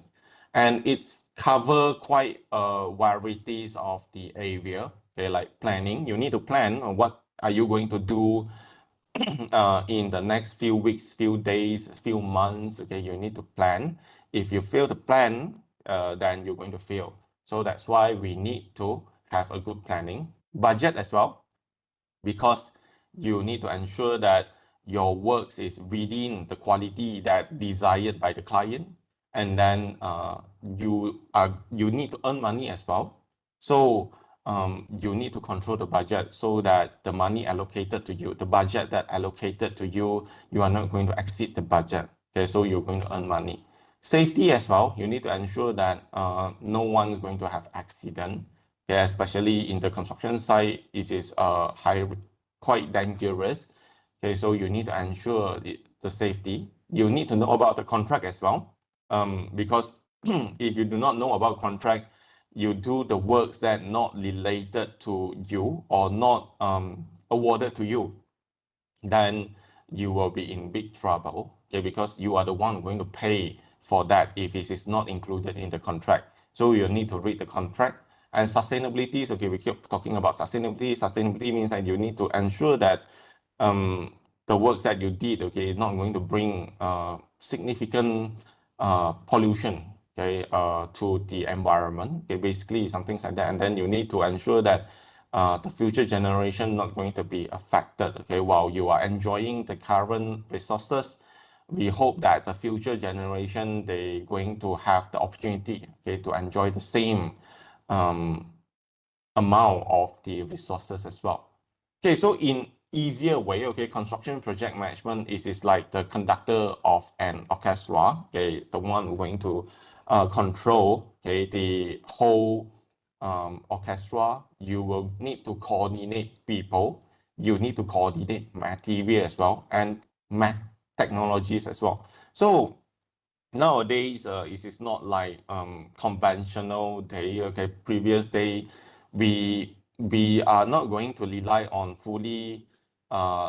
and it's cover quite varieties of the area. Okay, like planning, you need to plan on what are you going to do in the next few weeks, few days, few months. Okay, you need to plan. If you fail to plan, then you're going to fail. So that's why we need to have a good planning. Budget as well, because you need to ensure that your works is within the quality that desired by the client, and then you need to earn money as well. So you need to control the budget so that the money allocated to you, the budget that allocated to you, you are not going to exceed the budget. Okay, so you're going to earn money. Safety as well, you need to ensure that no one is going to have accident. Okay, especially in the construction site, it is quite dangerous. Okay, so you need to ensure the safety, you need to know about the contract as well. Because if you do not know about contract, you do the works that not related to you or not awarded to you, then you will be in big trouble, okay, because you are the one going to pay for that if it is not included in the contract. So you need to read the contract. And sustainability is, okay, we keep talking about sustainability. Sustainability means that you need to ensure that the works that you did, okay, is not going to bring significant pollution, okay, to the environment. Okay, basically something like that. And then you need to ensure that the future generation not going to be affected, okay, while you are enjoying the current resources. We hope that the future generation, they going to have the opportunity, okay, to enjoy the same amount of the resources as well. Okay, so in easier way, okay, construction project management is like the conductor of an orchestra, okay, the one who going to control, okay, the whole orchestra. You will need to coordinate people, you need to coordinate material as well, and technologies as well. So nowadays, it is not like conventional day, okay, previous day, we are not going to rely on fully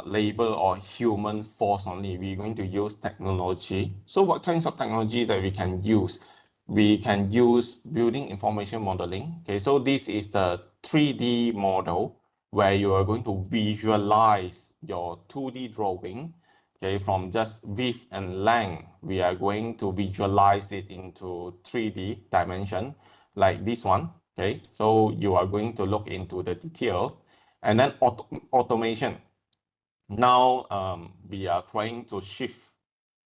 labor or human force only. We're going to use technology. So what kinds of technology that we can use? We can use building information modeling. Okay, so this is the 3D model where you are going to visualize your 2D drawing. Okay, from just width and length, we are going to visualize it into 3D dimension like this one. Okay, so you are going to look into the detail, and then automation. Now we are trying to shift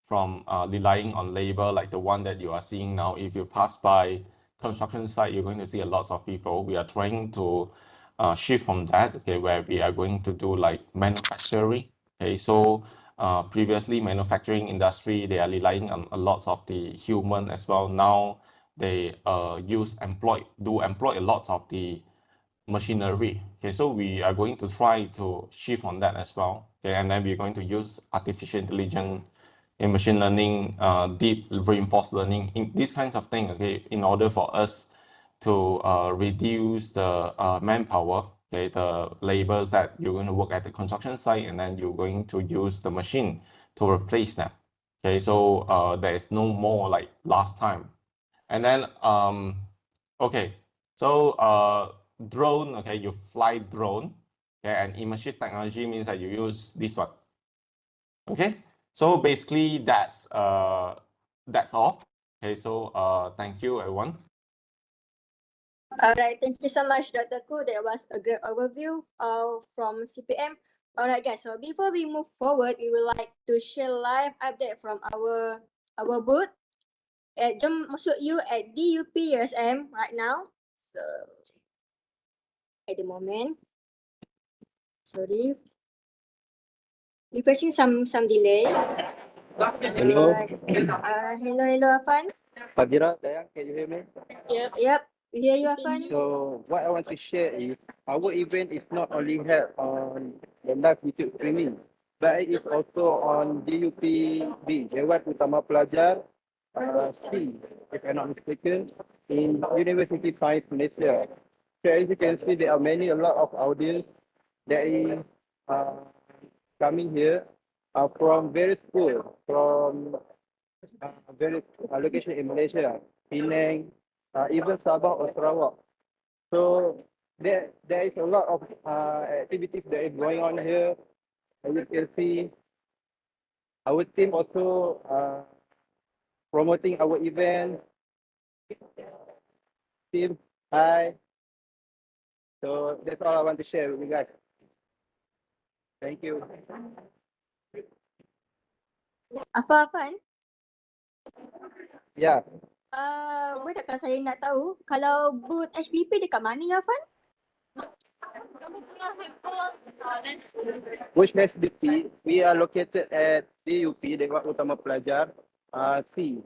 from relying on labor like the one that you are seeing now. If you pass by construction site, you're going to see a lot of people. We are trying to shift from that, okay, where we are going to do like manufacturing. Okay, so previously manufacturing industry, they are relying on a lot of the human as well. Now they employ a lot of the machinery. Okay, so we are going to try to shift on that as well. Okay, and then we're going to use artificial intelligence in machine learning, deep reinforced learning, in these kinds of things, okay, in order for us to reduce the manpower, okay, the labors that you're going to work at the construction site, and then you're going to use the machine to replace them. Okay, so there is no more like last time. And then, okay, so drone, okay, you fly drone, okay, and immersive technology means that you use this one. Okay, so basically that's all. Okay, so thank you everyone. Alright, thank you so much, Dr. Koo. That was a great overview from CPM. Alright guys, so before we move forward, we would like to share live update from our booth. Jom masuk you at DUP USM right now. So at the moment, sorry, we're facing some delay. Hello. Hello, Afan. Fadira, Dayang, can you hear me? Yep, we hear you, Afan. So what I want to share is our event is not only held on the live YouTube streaming, but it is also on DUPB, Dewan Utama Pelajar C, if I'm not mistaken, in University Science Malaysia. So as you can see, there are a lot of audience that is coming here from various schools, from various locations in Malaysia, Penang, even Sabah or Sarawak. So there is a lot of activities that is going on here. As you can see, our team also promoting our event. Team, hi. So that's all I want to share with you guys. Thank you. Afan? Ya. Boleh tak kalau saya nak tahu, kalau booth HBP dekat mana ya, Afan? Which HBP? We are located at DUP, Dewan Utama Pelajar C.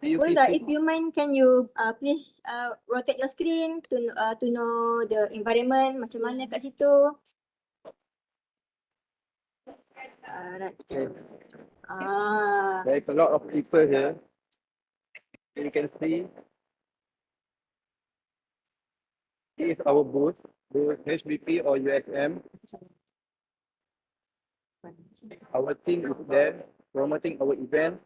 Boleh tak, if you mind, can you please rotate your screen to know the environment, macam mana kat situ? Right. Okay. Ah. There's a lot of people here. You can see this is our booth HBP or USM. Our team is there promoting our event,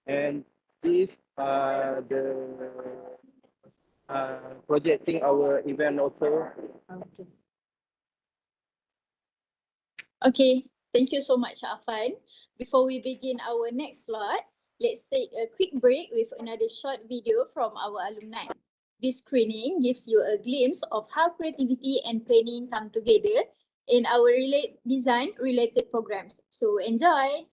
and this the projecting our event also. Okay. Okay, thank you so much, Afan. Before we begin our next slot, let's take a quick break with another short video from our alumni. This screening gives you a glimpse of how creativity and planning come together in our design-related programs. So enjoy!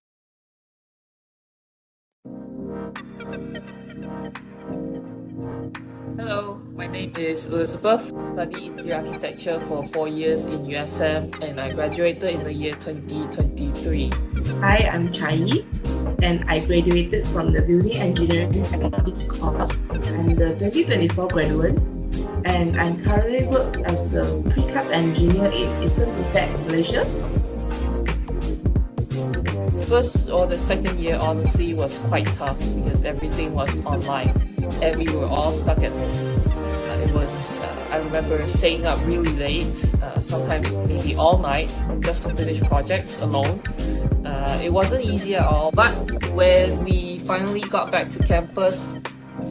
Hello, my name is Elizabeth. I studied interior architecture for 4 years in USM and I graduated in the year 2023. Hi, I'm Chai and I graduated from the Building Engineering Technology course. I'm the 2024 graduate and I currently work as a precast engineer in Eastern Prefect, Malaysia. First or the second year honestly was quite tough because everything was online and we were all stuck at home. I remember staying up really late, sometimes maybe all night, just to finish projects alone. It wasn't easy at all, but when we finally got back to campus,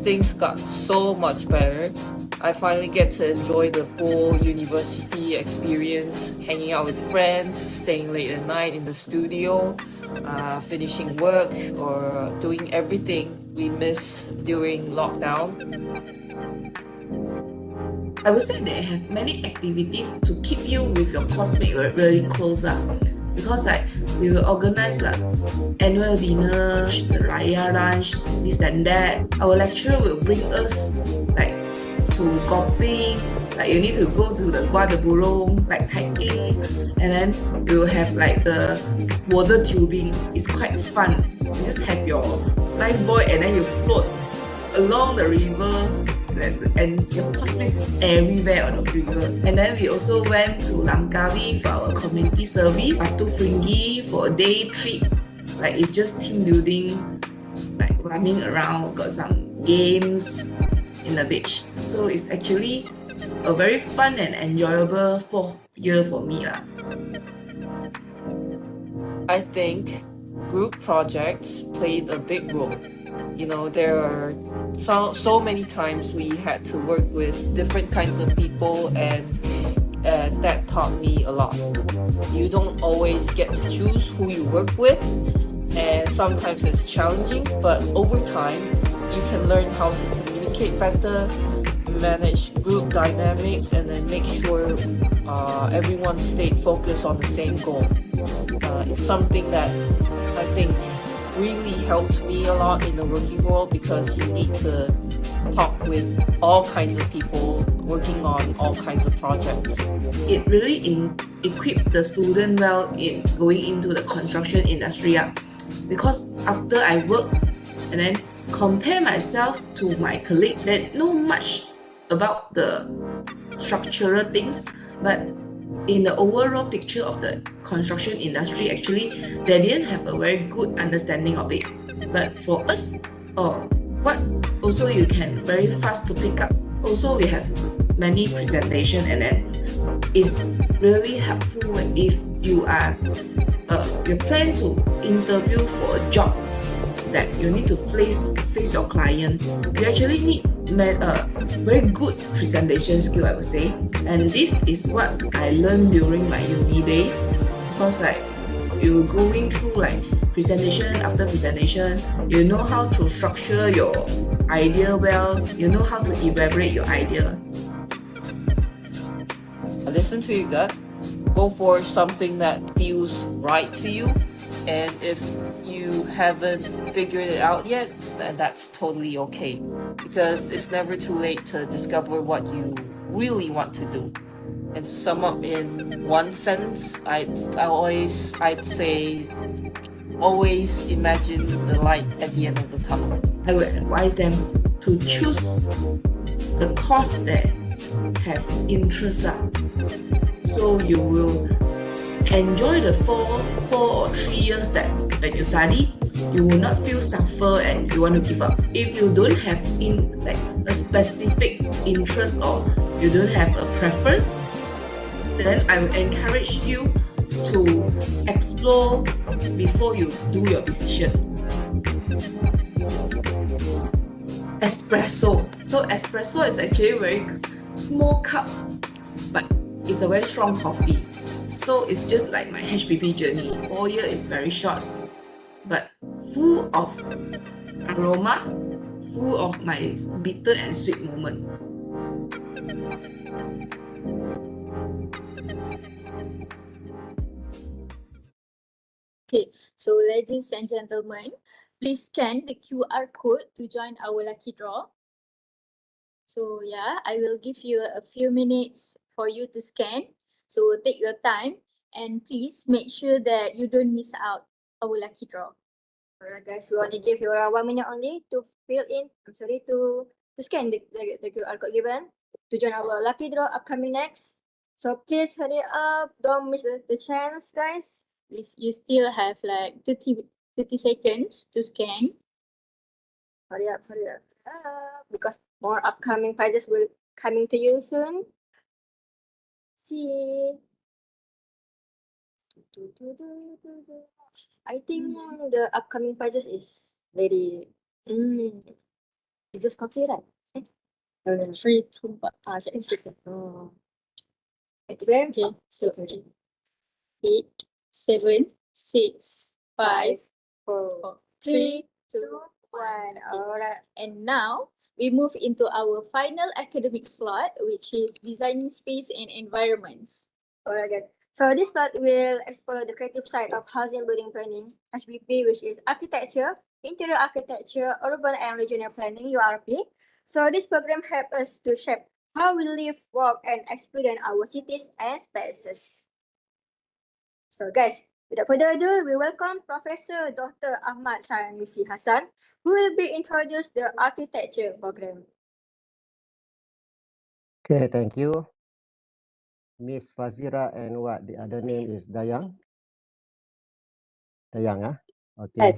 things got so much better. I finally get to enjoy the full university experience, hanging out with friends, staying late at night in the studio, finishing work, or doing everything we missed during lockdown. I would say they have many activities to keep you with your classmate really close because like we will organize like annual dinner, the Raya lunch, this and that. Our lecturer will bring us like to golfing, like you need to go to the Gua de Burong, like hiking, and then we will have like the water tubing. It's quite fun. You just have your lifebuoy and then you float along the river, and your classmates is everywhere on the river. And then we also went to Langkawi for our community service, Batu Fringhi for a day trip. Like it's just team building, like running around, got some games in the beach. So it's actually a very fun and enjoyable 4th year for me. I think group projects played a big role. You know, there are so many times we had to work with different kinds of people and that taught me a lot. You don't always get to choose who you work with and sometimes it's challenging, but over time you can learn how to communicate better, manage group dynamics, and then make sure everyone stayed focused on the same goal. It's something that I think really helped me a lot in the working world because you need to talk with all kinds of people working on all kinds of projects. It really equipped the student well in going into the construction industry because after I work and then compare myself to my colleague that know much about the structural things, but in the overall picture of the construction industry, actually, they didn't have a very good understanding of it. But for us, what also you can very fast to pick up. Also, we have many presentation, and then it's really helpful if you are you plan to interview for a job that you need to face your client. You actually need very good presentation skill, I would say, and this is what I learned during my uni days because like you going through like presentation after presentation, you know how to structure your idea well, you know how to elaborate your idea. Listen to your gut, go for something that feels right to you, and if you haven't figured it out yet, then that's totally okay because it's never too late to discover what you really want to do. And to sum up in one sentence, I'd say always imagine the light at the end of the tunnel. I would advise them to choose the course that have interest, so you will enjoy the 4 or 3 years that when you study, you will not feel suffer and you want to give up. If you don't have in like a specific interest or you don't have a preference, then I will encourage you to explore before you do your decision. Espresso. So espresso is actually very small cup, but it's a very strong coffee. So it's just like my HBP journey. 4 years is very short, but full of aroma, full of my bitter and sweet moment. Okay, so ladies and gentlemen, please scan the QR code to join our lucky draw. So yeah, I will give you a few minutes for you to scan. So take your time and please make sure that you don't miss out our lucky draw. Alright guys, we only give you around 1 minute only to fill in, to scan the QR code given to join our lucky draw upcoming next. So please hurry up, don't miss the chance guys. You still have like 30 seconds to scan. Hurry up, because more upcoming prizes will coming to you soon. See. I think the upcoming prizes is very it's just coffee, right? Free to Oh. Okay, so 8, 7, 6, 5, 4, 3, 2, 1. Alright, and now we move into our final academic slot, which is designing space and environments. Alright, guys. So this slot will explore the creative side of housing building planning, HBP, which is architecture, interior architecture, urban and regional planning, URP. So this program helps us to shape how we live, work, and experience our cities and spaces. So guys, without further ado, we welcome Professor Dr. Ahmad Sanusi Hassan, who will be introduced the architecture program. Okay, thank you. Miss Fazira and what the other name is Dayang? Dayang, okay.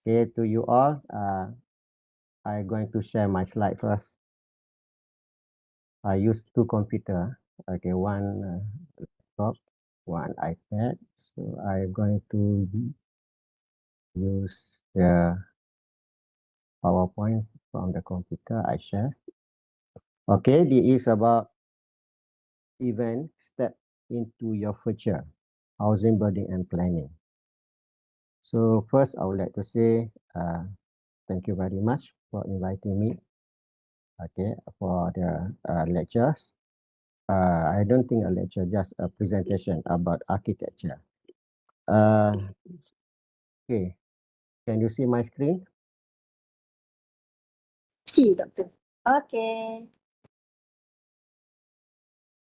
Okay, to you all, I'm going to share my slide first. I use 2 computers. Okay, one laptop, one iPad. So I'm going to use the PowerPoint from the computer I share. Okay, this is about event step into your future, housing, building, and planning. So first, I would like to say thank you very much for inviting me. Okay, for the lectures. I don't think a lecture, just a presentation about architecture. Okay, can you see my screen? See, doctor. Okay.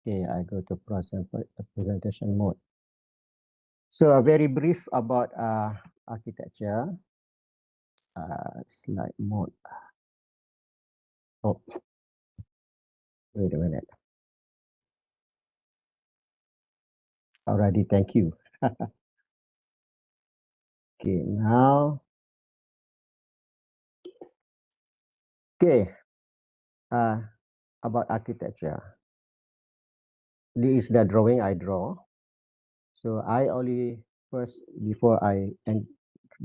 Okay, I go to presentation mode. So very brief about architecture. Slide mode. Oh, wait a minute. Alrighty, thank you. Okay, now. Okay, about architecture. This is the drawing I draw. So I only first, before I am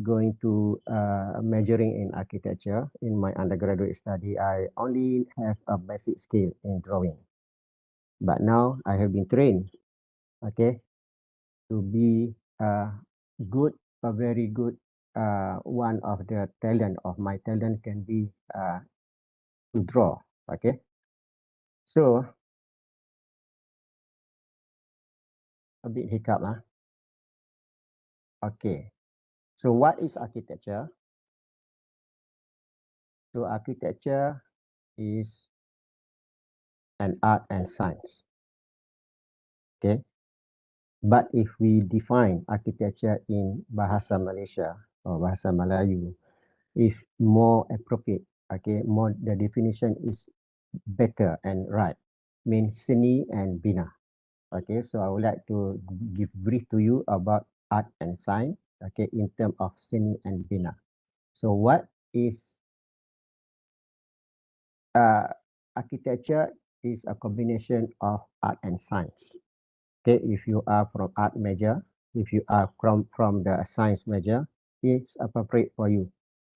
going to majoring in architecture in my undergraduate study, I only have a basic skill in drawing. But now I have been trained, okay, to be a very good, one of the talent of my talent can be to draw, okay. So, a bit hiccup, okay. So what is architecture? So architecture is an art and science, okay. But if we define architecture in Bahasa Malaysia or Bahasa Melayu, is more appropriate, okay, more the definition is better and right, means seni and bina, Okay, so I would like to give brief to you about art and science. Okay, in terms of seni and bina. So what is architecture? Is a combination of art and science. Okay, if you are from art major, if you are from the science major, it's appropriate for you.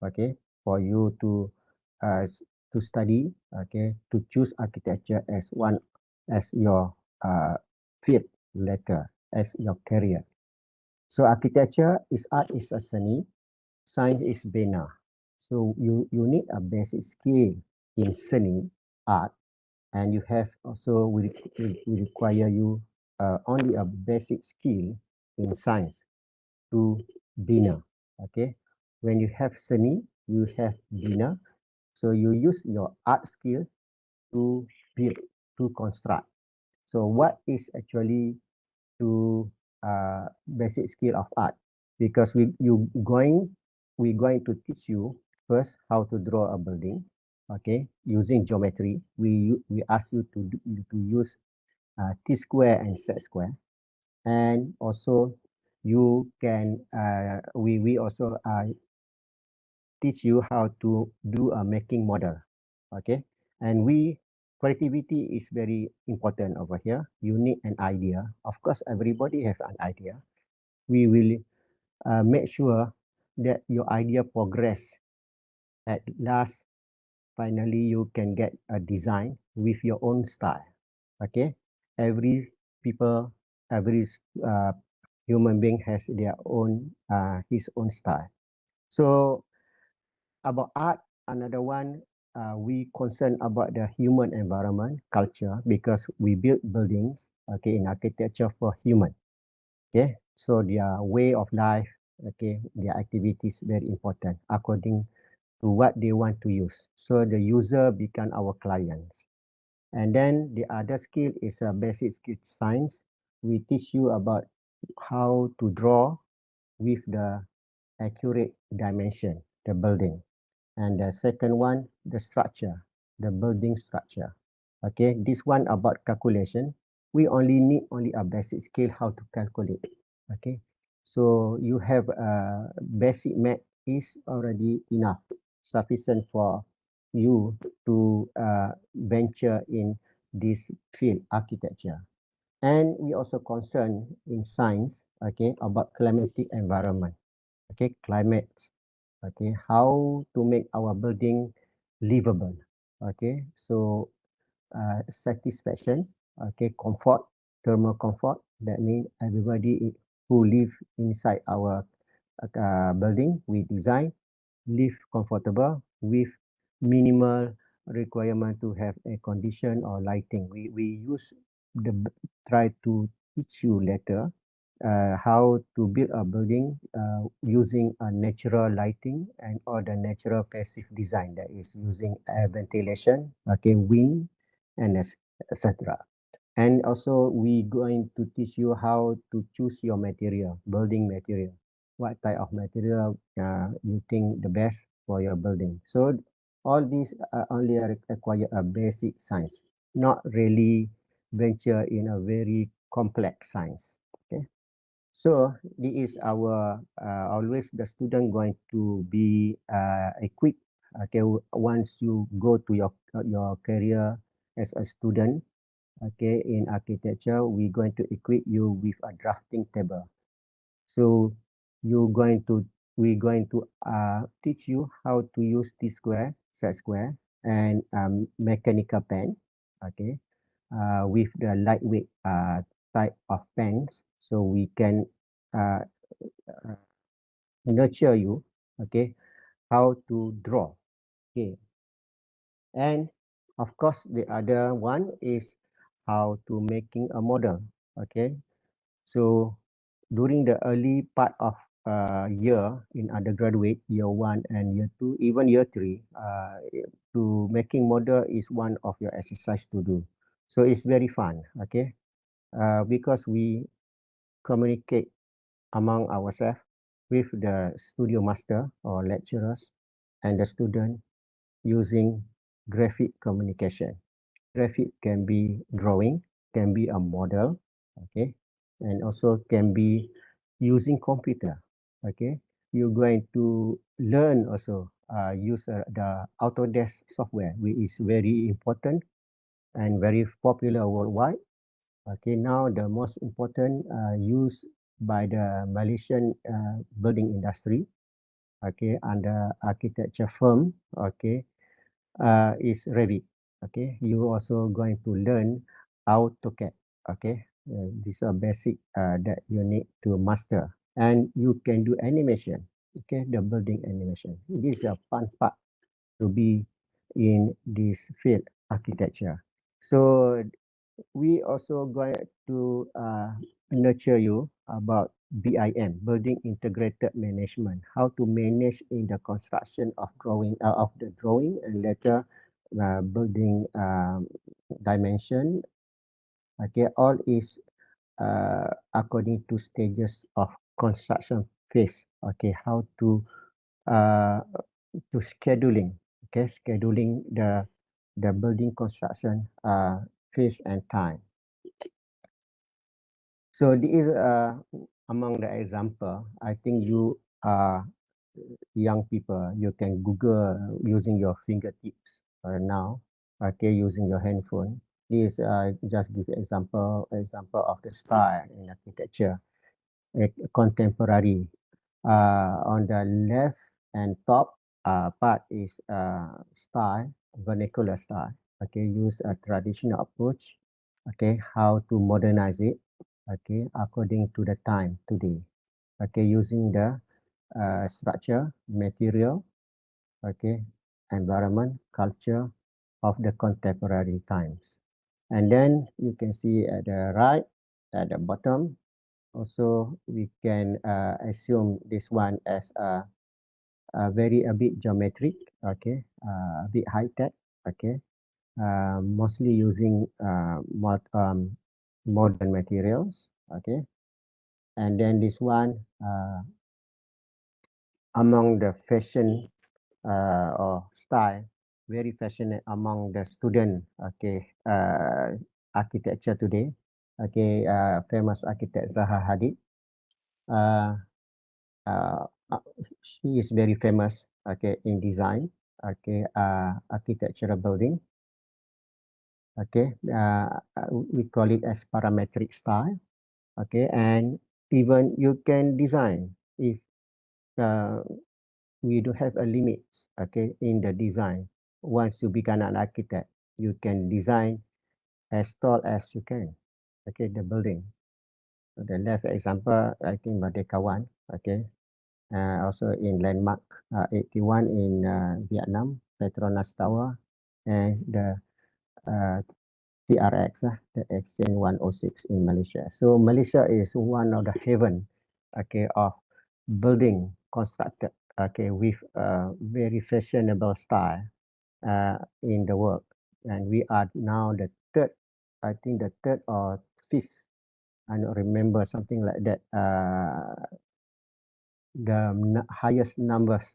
Okay, for you to study. Okay, to choose architecture as one as your field later as your career. So architecture is art is a seni, science is bina. So you need a basic skill in seni art, and you have also will require you only a basic skill in science to bina. Okay, when you have seni, you have bina, so you use your art skill to build, to construct. So what is actually to basic skill of art? Because we're going to teach you first how to draw a building. Okay, using geometry, we ask you to use T square and set square, and also you can we also teach you how to do a making model. Okay, and creativity is very important over here. You need an idea. Of course, everybody has an idea. We will make sure that your idea progress. At last, finally, you can get a design with your own style. Okay, every people, every human being has their own his own style. So about art, another one, we concern about the human environment culture, because we build buildings, okay, in architecture for human. Okay, so their way of life, okay, their activities very important according to what they want to use. So the user become our clients. And then the other skill is a basic skill science. We teach you about how to draw with the accurate dimension, the building. And the second one, the structure, the building structure. Okay, this one about calculation. We only need only a basic skill how to calculate. Okay, so you have a basic math is already enough, sufficient for you to venture in this field, architecture. And we also concern in science, okay, about climatic environment. Okay, climate. Okay, how to make our building livable. Okay, so satisfaction. Okay, comfort, thermal comfort. That means everybody who live inside our building, we design live comfortable with minimal requirement to have a condition or lighting. We use try to teach you later how to build a building using a natural lighting and or the natural passive design, that is using air ventilation, okay, wind, and etc. And also we going to teach you how to choose your material, building material. What type of material you think the best for your building. So all these only require a basic science, not really venture in a very complex science. Okay. So this is our always the student going to be equipped. Okay, once you go to your career as a student, okay, in architecture, we're going to equip you with a drafting table. So we're going to teach you how to use T square, set square, and mechanical pen, okay, with the lightweight type of pens, so we can uh, uh, nurture you, okay, how to draw, okay. And of course, the other one is how to making a model, okay. So during the early part of year in undergraduate, year 1 and year 2, even year 3, to making model is one of your exercise to do. So it's very fun, okay, because we communicate among ourselves with the studio master or lecturers and the student using graphic communication. Graphic can be drawing, can be a model, Okay, and also can be using computer. Okay, you're going to learn also use the Autodesk software, which is very important and very popular worldwide. Okay, now the most important used by the Malaysian building industry, okay, under architecture firm, okay, is Revit. Okay, you also going to learn AutoCAD. Okay, these are basic that you need to master, and you can do animation. Okay, the building animation. This is a fun part to be in this field, architecture. So we also going to nurture you about BIM, Building Integrated Management, how to manage in the construction of the drawing and later building dimension. Okay, all is according to stages of construction phase. Okay, how uh, to scheduling. Okay, scheduling the building construction phase and time. So this is among the example. I think you are young people. You can Google using your fingertips now. Okay, using your handphone. This just give example of the style in architecture. Contemporary. On the left and top part is style, vernacular style. Okay, use a traditional approach. Okay, how to modernize it. Okay, according to the time today. Okay, using the structure, material, okay, environment, culture of the contemporary times. And then you can see at the right, at the bottom, also we can assume this one as a bit geometric, okay, a bit high tech, okay, mostly using modern materials, okay. And then this one among the fashion or style, very fashionable among the student, okay, architecture today, okay, famous architect Zaha Hadid. Uh, uh, she is very famous, okay, in design, okay, architectural building. Okay, we call it as parametric style. Okay, and even you can design if we do have a limit, okay, in the design. Once you become an architect, you can design as tall as you can, okay, the building. The left example, I think Merdeka One, okay, also in Landmark 81 in Vietnam, Petronas Tower, and the TRX, the Exchange 106 in Malaysia. So Malaysia is one of the heaven, okay, of building constructed, okay, with a very fashionable style in the world. And we are now the third, I think the third or fifth, I don't remember, something like that, the highest numbers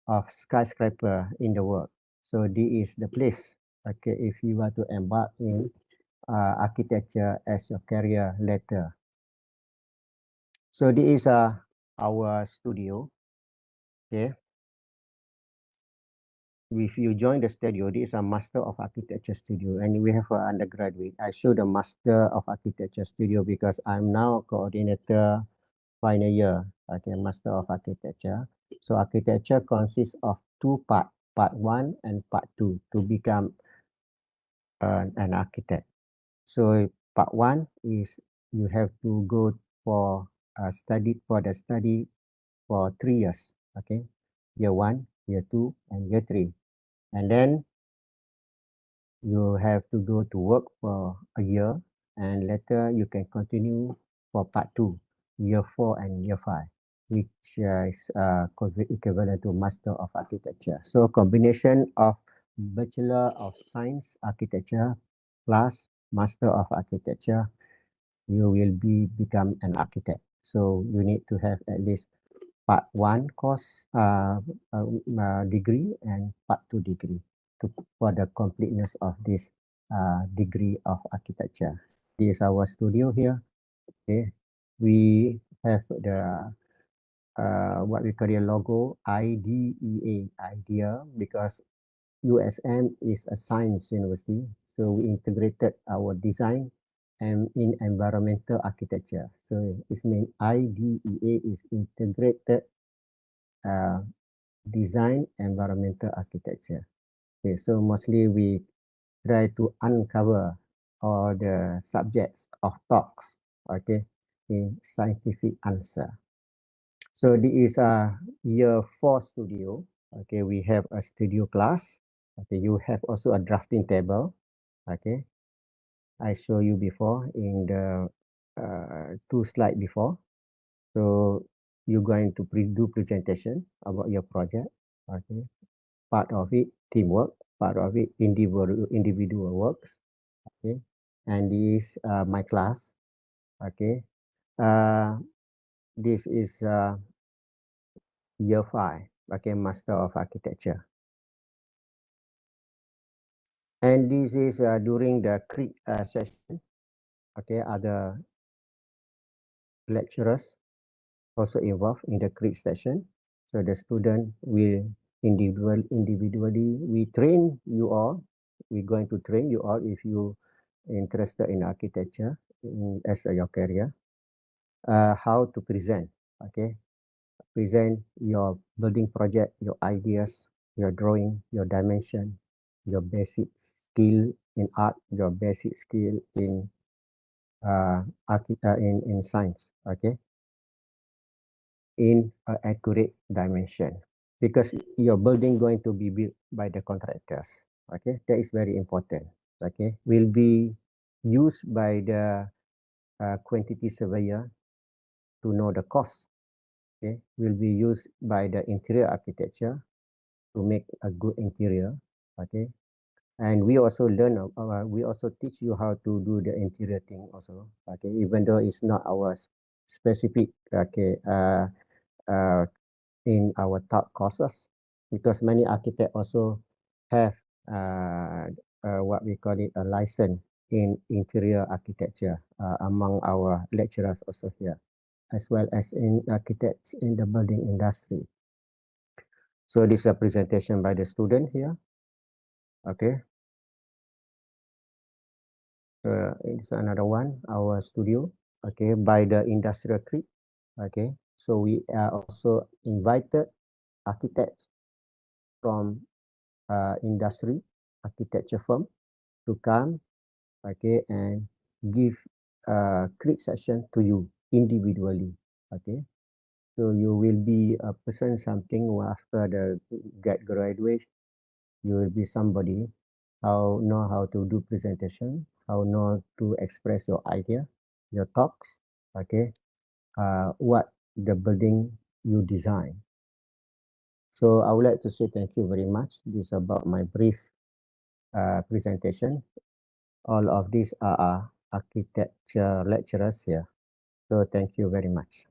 of skyscraper in the world. So this is the place, okay, if you want to embark in architecture as your career later. So this is our studio. Okay. If you join the studio, this is a Master of Architecture studio, and we have an undergraduate. I show the Master of Architecture studio because I'm now coordinator final year. Okay, Master of Architecture. So architecture consists of two parts, part 1 and part 2, to become an architect. So part 1 is you have to go for study for 3 years. Okay, year 1, year 2, and year 3, and then you have to go to work for a year, and later you can continue for part 2, year 4 and year 5, which is equivalent to Master of Architecture. So combination of Bachelor of Science Architecture plus Master of Architecture, you will become an architect. So you need to have at least part 1 course degree and part 2 degree for the completeness of this degree of architecture. This is our studio here. Okay, we have the what we call the logo IDEA, idea, because USM is a science university, so we integrated our design and in environmental architecture. So it means IDEA is integrated design environmental architecture. Okay, so mostly we try to uncover all the subjects of talks, okay, in scientific answer. So this is a year 4 studio. Okay, we have a studio class. Okay, you have also a drafting table. Okay, I show you before in the 2 slide before. So you're going to do presentation about your project. Okay, part of it teamwork, part of it individual works. Okay, and this my class. Okay, this is year 5. Okay, Master of Architecture. And this is during the CREET session. Okay, other lecturers also involved in the CREET session. So the student will individually, we train you all. We're going to train you all if you interested in architecture as your career, how to present. Okay, present your building project, your ideas, your drawing, your dimension, your basic skill in art, your basic skill in in science. Okay, in an accurate dimension, because your building going to be built by the contractors. Okay, that is very important. Okay, will be used by the quantity surveyor to know the cost. Okay, will be used by the interior architecture to make a good interior. Okay, and we also learn, we also teach you how to do the interior thing also. Okay, even though it's not our specific in our top courses, because many architects also have what we call it a license in interior architecture among our lecturers also here, as well as in architects in the building industry. So this is a presentation by the student here. Okay. It's another one, our studio. Okay, by the industrial CREET. Okay, so we are also invited architects from industry architecture firm to come, okay, and give a CREET session to you individually. Okay, so you will be a person something after the graduate, you will be somebody know how to do presentation, how know to express your idea, your talks. Okay, what the building you design. So I would like to say thank you very much. This is about my brief presentation. All of these are architecture lecturers here. So thank you very much.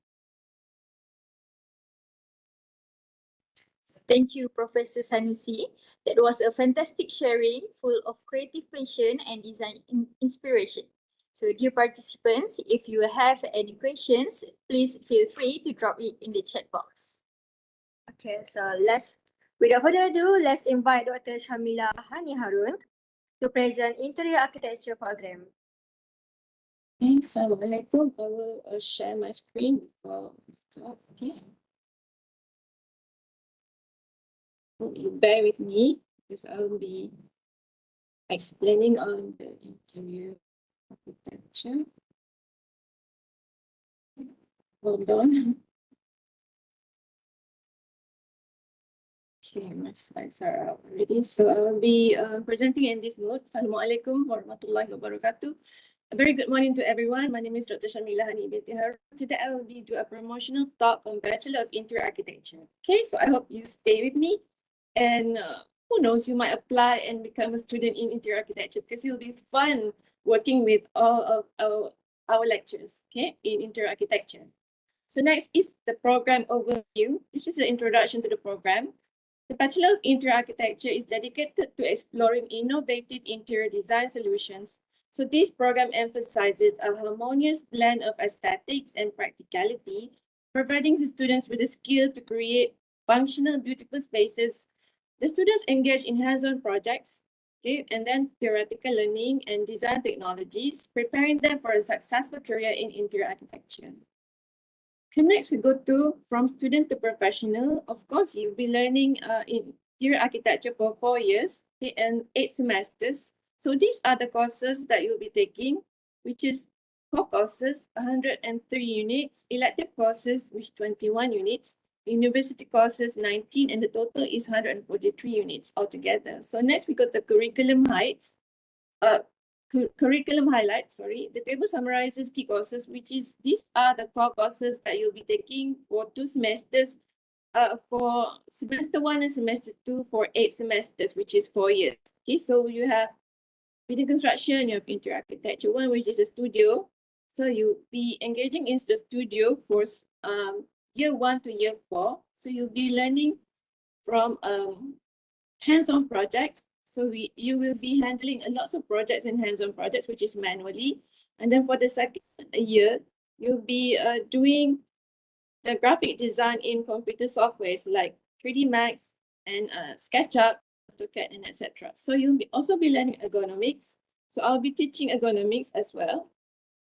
Thank you, Professor Sanusi. That was a fantastic sharing, full of creative passion and design inspiration. So dear participants, if you have any questions, please feel free to drop it in the chat box. Okay, so without further ado, let's invite Dr. Shamila Hani Harun to present Interior Architecture program. Assalamualaikum. I will share my screen. Okay. Hope you bear with me because I will be explaining on the interior architecture. Hold on. Okay, my slides are out already. So I'll be presenting in this mode. Assalamualaikum warahmatullahi wabarakatuh. A very good morning to everyone. My name is Dr. Shamila Hani binti Harun. Today I will be doing a promotional talk on Bachelor of Interior Architecture. Okay, so I hope you stay with me. And who knows, you might apply and become a student in interior architecture because it will be fun working with all of our lectures, okay, in interior architecture. So next is the program overview. This is the introduction to the program. The Bachelor of Interior Architecture is dedicated to exploring innovative interior design solutions So this program emphasizes a harmonious blend of aesthetics and practicality, providing the students with the skill to create functional, beautiful spaces. The students engage in hands-on projects, okay, and then theoretical learning and design technologies, preparing them for a successful career in interior architecture. Okay, next we go to from student to professional. Of course, you'll be learning in interior architecture for 4 years, okay, and 8 semesters. So these are the courses that you'll be taking, which is core courses, 103 units, elective courses, which 21 units, university courses, 19, and the total is 143 units altogether. So next we got the curriculum heights. Curriculum highlights, sorry. The table summarizes key courses, which is these are the core courses that you'll be taking for 2 semesters, for semester 1 and semester 2 for 8 semesters, which is 4 years. Okay, so you have building construction, you have interior architecture 1, which is a studio. So you'll be engaging in the studio for year 1 to year 4. So you'll be learning from hands-on projects. So you will be handling lots of projects and hands-on projects, which is manually. And then for the second year, you'll be doing the graphic design in computer softwares like 3D Max and SketchUp, AutoCAD, and etc. So you'll also be learning ergonomics. So I'll be teaching ergonomics as well.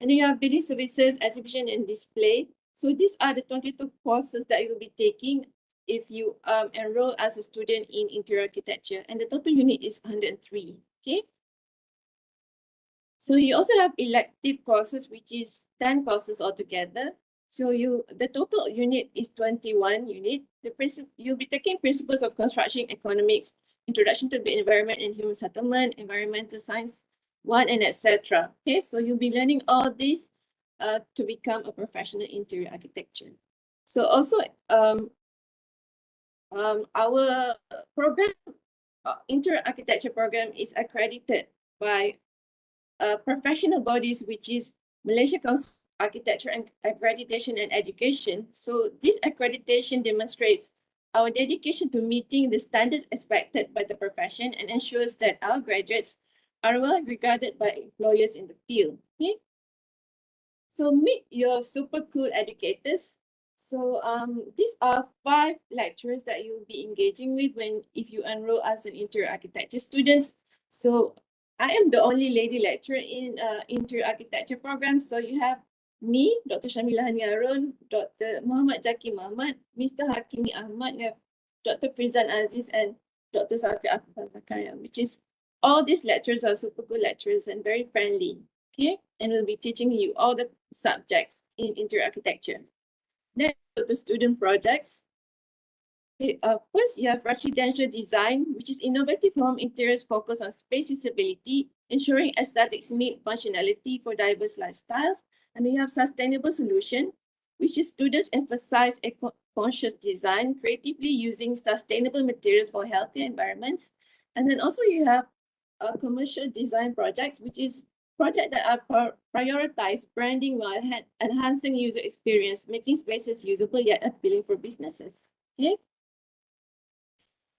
And then you have building services, exhibition, and display. So these are the 22 courses that you'll be taking if you enroll as a student in interior architecture, and the total unit is 103. Okay. So you also have elective courses, which is 10 courses altogether. So the total unit is 21 unit. You'll be taking principles of construction economics, introduction to the environment and human settlement, environmental science 1, and etc. Okay, so you'll be learning all this to become a professional interior architecture. So also our program, interior architecture program, is accredited by professional bodies, which is Malaysia Council of Architecture and Accreditation and Education. So this accreditation demonstrates our dedication to meeting the standards expected by the profession and ensures that our graduates are well regarded by employers in the field. Okay? So meet your super cool educators. So these are 5 lecturers that you'll be engaging with if you enroll as an interior architecture students. So I am the only lady lecturer in interior architecture program. So you have me, Dr. Shamila Haniarun, Dr. Muhammad Jaki Muhammad, Mr. Hakimi Ahmad, you have Dr. Frizan Aziz, and Dr. Safi Akbar Zakaria, which is all these lecturers are super good lecturers and very friendly. Okay, and we'll be teaching you all the subjects in interior architecture. Then the student projects. Okay, first, you have residential design, which is innovative home interiors focused on space usability, ensuring aesthetics meet functionality for diverse lifestyles. And you have sustainable solution, which is students emphasize eco-conscious design, creatively using sustainable materials for healthy environments. And then also you have commercial design projects, which is projects that are prioritize branding while enhancing user experience, making spaces usable yet appealing for businesses. Okay.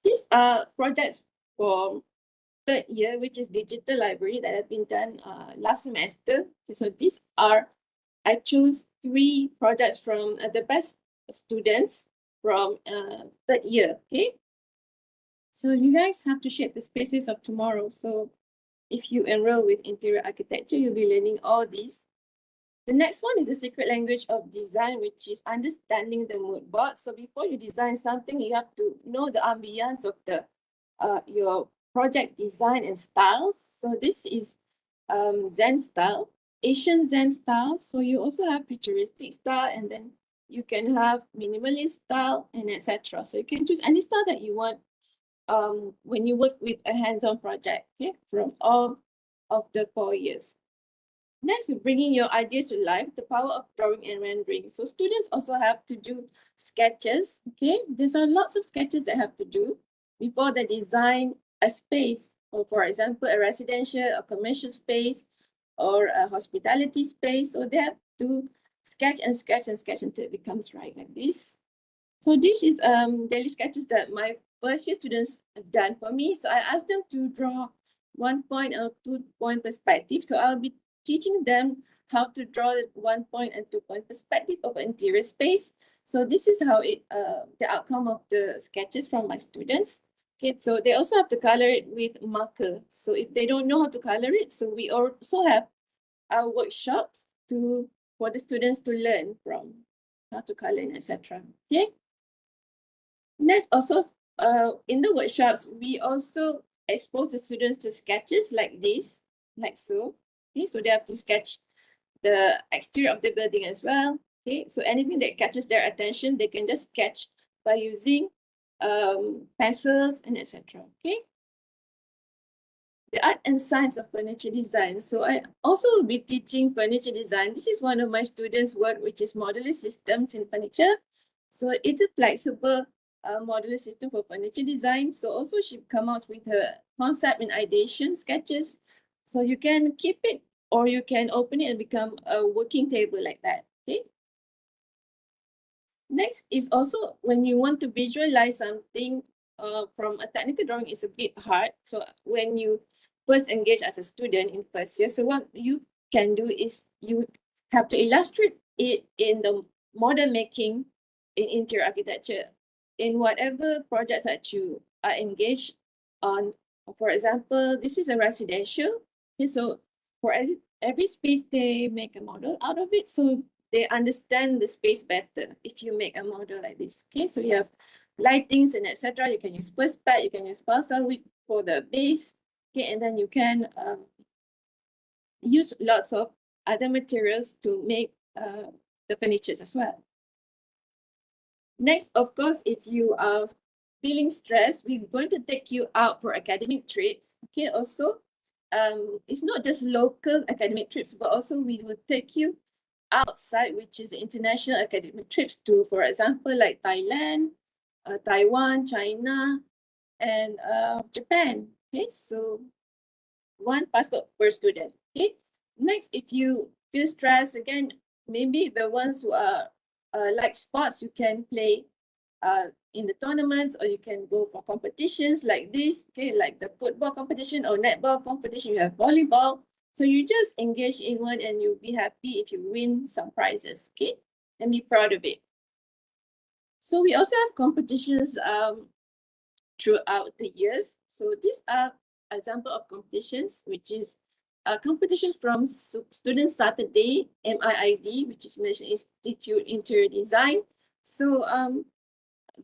These are projects for 3rd year, which is digital library that have been done last semester. Okay, so these are, I choose 3 projects from the best students from 3rd year. Okay. So you guys have to shape the spaces of tomorrow. So if you enroll with interior architecture, you'll be learning all these. The next one is the secret language of design, which is understanding the mood board. So before you design something, you have to know the ambience of the your project design and styles. So this is Zen style, Asian Zen style. So you also have futuristic style, and then you can have minimalist style, and etc. So you can choose any style that you want when you work with a hands-on project, okay, from all of the 4 years. Next, bringing your ideas to life, the power of drawing and rendering. So students also have to do sketches, okay? There's lots of sketches that have to do before they design a space, or for example, a residential or commercial space or a hospitality space. So they have to sketch and sketch and sketch until it becomes right like this. So this is daily sketches that my first year students have done for me. So I asked them to draw 1-point or 2-point perspective. So I'll be teaching them how to draw the 1-point and 2-point perspective of interior space. So this is how the outcome of the sketches from my students. Okay, so they also have to color it with marker. So if they don't know how to color it, so we also have our workshops for the students to learn from how to color and etc. Okay. Next, also in the workshops, we also expose the students to sketches like this, like so. Okay, so they have to sketch the exterior of the building as well. Okay, so anything that catches their attention, they can just sketch by using pencils and etc. Okay. The art and science of furniture design. So I also will be teaching furniture design. This is one of my students' work, which is modular systems in furniture. So it's a flexible modular system for furniture design. So also she come out with her concept and ideation sketches. So you can keep it or you can open it and become a working table like that. Okay. Next is also when you want to visualize something from a technical drawing is a bit hard. So when you first engage as a student in first year, so what you can do is you have to illustrate it in the model making in interior architecture in whatever projects that you are engaged on. For example, this is a residential. Okay, so for every space, they make a model out of it. So they understand the space better if you make a model like this. Okay, so you have lightings and etc. You can use perspex, you can use parcel width for the base. Okay, and then you can use lots of other materials to make the furnitures as well. Next, of course, if you are feeling stressed, we're going to take you out for academic trips. Okay, also, it's not just local academic trips, but also we will take you outside, which is international academic trips to, for example, like Thailand, Taiwan, China, and Japan. Okay, so one passport per student. Okay, next, if you feel stressed, again, maybe the ones who are like sports, you can play in the tournaments, or you can go for competitions like this, okay, like the football competition or netball competition. You have volleyball, so you just engage in one and you'll be happy if you win some prizes, okay, and be proud of it. So we also have competitions throughout the years. So these are example of competitions, which is a competition from Student Saturday, MIID, which is Malaysian Institute Interior Design. So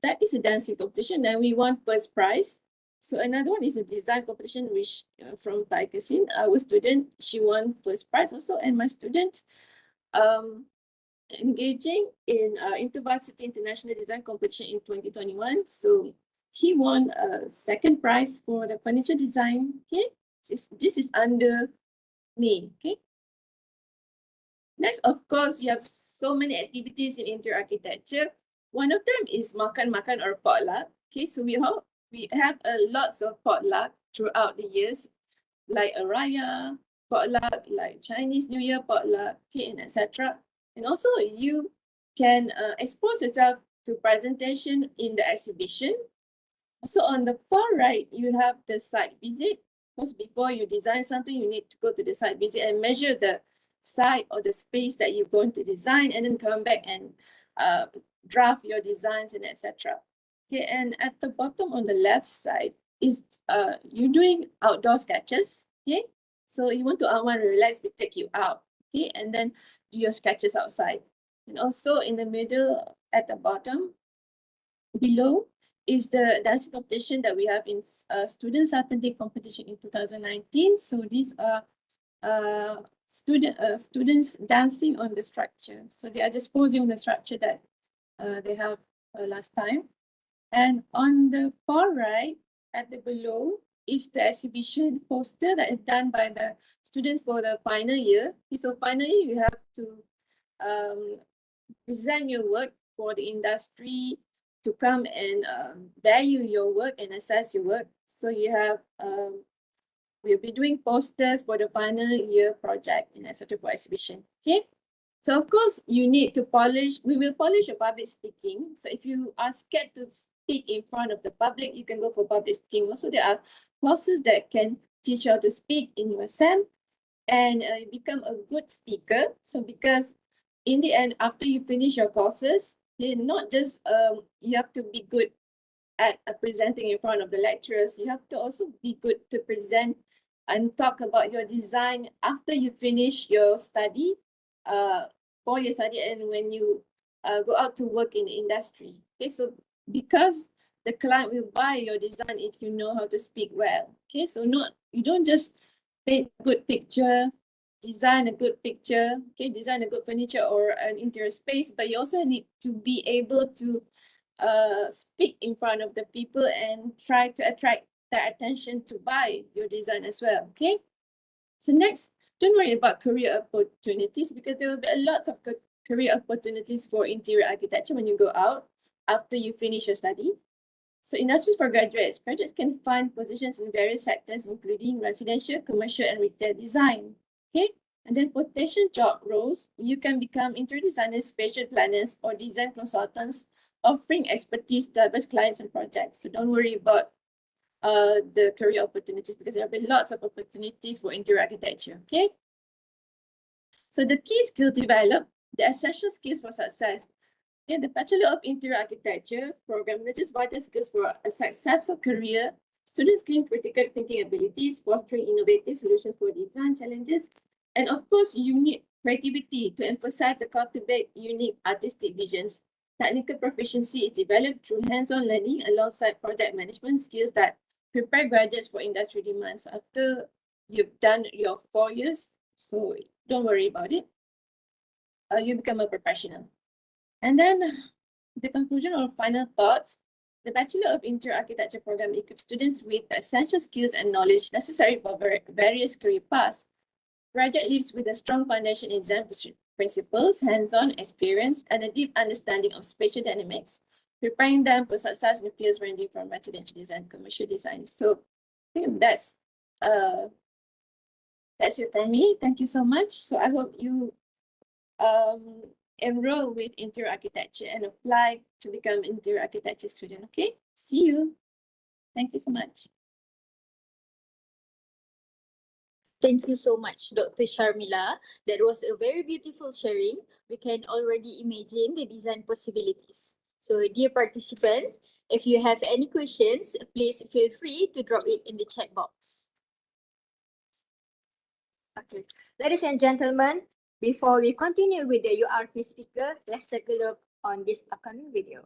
that is a dancing competition, and we won first prize. So another one is a design competition, which from Thai Cuisine, our student, she won first prize also, and my student engaging in InterVarsity International Design Competition in 2021. So he won a second prize for the furniture design. Okay, this is under me. Okay. Next, of course, you have so many activities in interior architecture. One of them is makan-makan or potluck. Okay, so we have lots of potluck throughout the years, like a raya potluck, like Chinese New Year potluck, okay, and etc. And also, you can expose yourself to presentation in the exhibition. So on the far right, you have the site visit. Because before you design something, you need to go to the site visit and measure the site or the space that you're going to design, and then come back and draft your designs and etc. Okay, and at the bottom on the left side is you're doing outdoor sketches. Okay, so you want to unwind and relax, we take you out. Okay, and then do your sketches outside. And also in the middle at the bottom below is the dancing competition that we have in Student Saturday competition in 2019. So these are students dancing on the structure. So they are just posing on the structure that they have last time. And on the far right, at the below, is the exhibition poster that is done by the students for the final year. So final year, you have to present your work for the industry to come and value your work and assess your work. So you have, we'll be doing posters for the final year project and etc. for exhibition. Okay. So of course you need to polish, we will polish your public speaking. So if you are scared to speak in front of the public, you can go for public speaking. Also, there are courses that can teach you how to speak in USM, and you become a good speaker. So because in the end, after you finish your courses, not just you have to be good at presenting in front of the lecturers, you have to also be good to present and talk about your design after you finish your study, for your study, and when you go out to work in the industry. Okay, so because the client will buy your design if you know how to speak well. Okay, so you don't just paint a good picture, design a good picture, okay, design a good furniture or an interior space, but you also need to be able to speak in front of the people and try to attract their attention to buy your design as well. Okay, so next, don't worry about career opportunities, because there will be a lot of career opportunities for interior architecture when you go out after you finish your study. So industries for graduates can find positions in various sectors, including residential, commercial, and retail design. Okay, and then potential job roles, you can become interior designers, spatial planners, or design consultants, offering expertise to diverse clients and projects. So don't worry about the career opportunities, because there will be lots of opportunities for interior architecture. Okay, so the key skills developed, the essential skills for success. Okay, the Bachelor of Interior Architecture program nurtures vital skills for a successful career. Students gain critical thinking abilities, fostering innovative solutions for design challenges, and of course, you need creativity to emphasize to cultivate unique artistic visions. Technical proficiency is developed through hands-on learning alongside project management skills that prepare graduates for industry demands after you've done your 4 years. So don't worry about it. You become a professional. And then the conclusion or final thoughts, the Bachelor of Interior Architecture program equips students with the essential skills and knowledge necessary for various career paths. Graduate leaves with a strong foundation in design principles, hands-on experience, and a deep understanding of spatial dynamics, preparing them for success in fields ranging from residential design, commercial design. So I think that's it from me. Thank you so much. So I hope you enroll with interior architecture and apply to become interior architecture student. Okay, see you. Thank you so much. Thank you so much, Dr. Sharmila. That was a very beautiful sharing. We can already imagine the design possibilities. So, dear participants, if you have any questions, please feel free to drop it in the chat box. Okay, ladies and gentlemen, before we continue with the URP speaker, let's take a look on this upcoming video.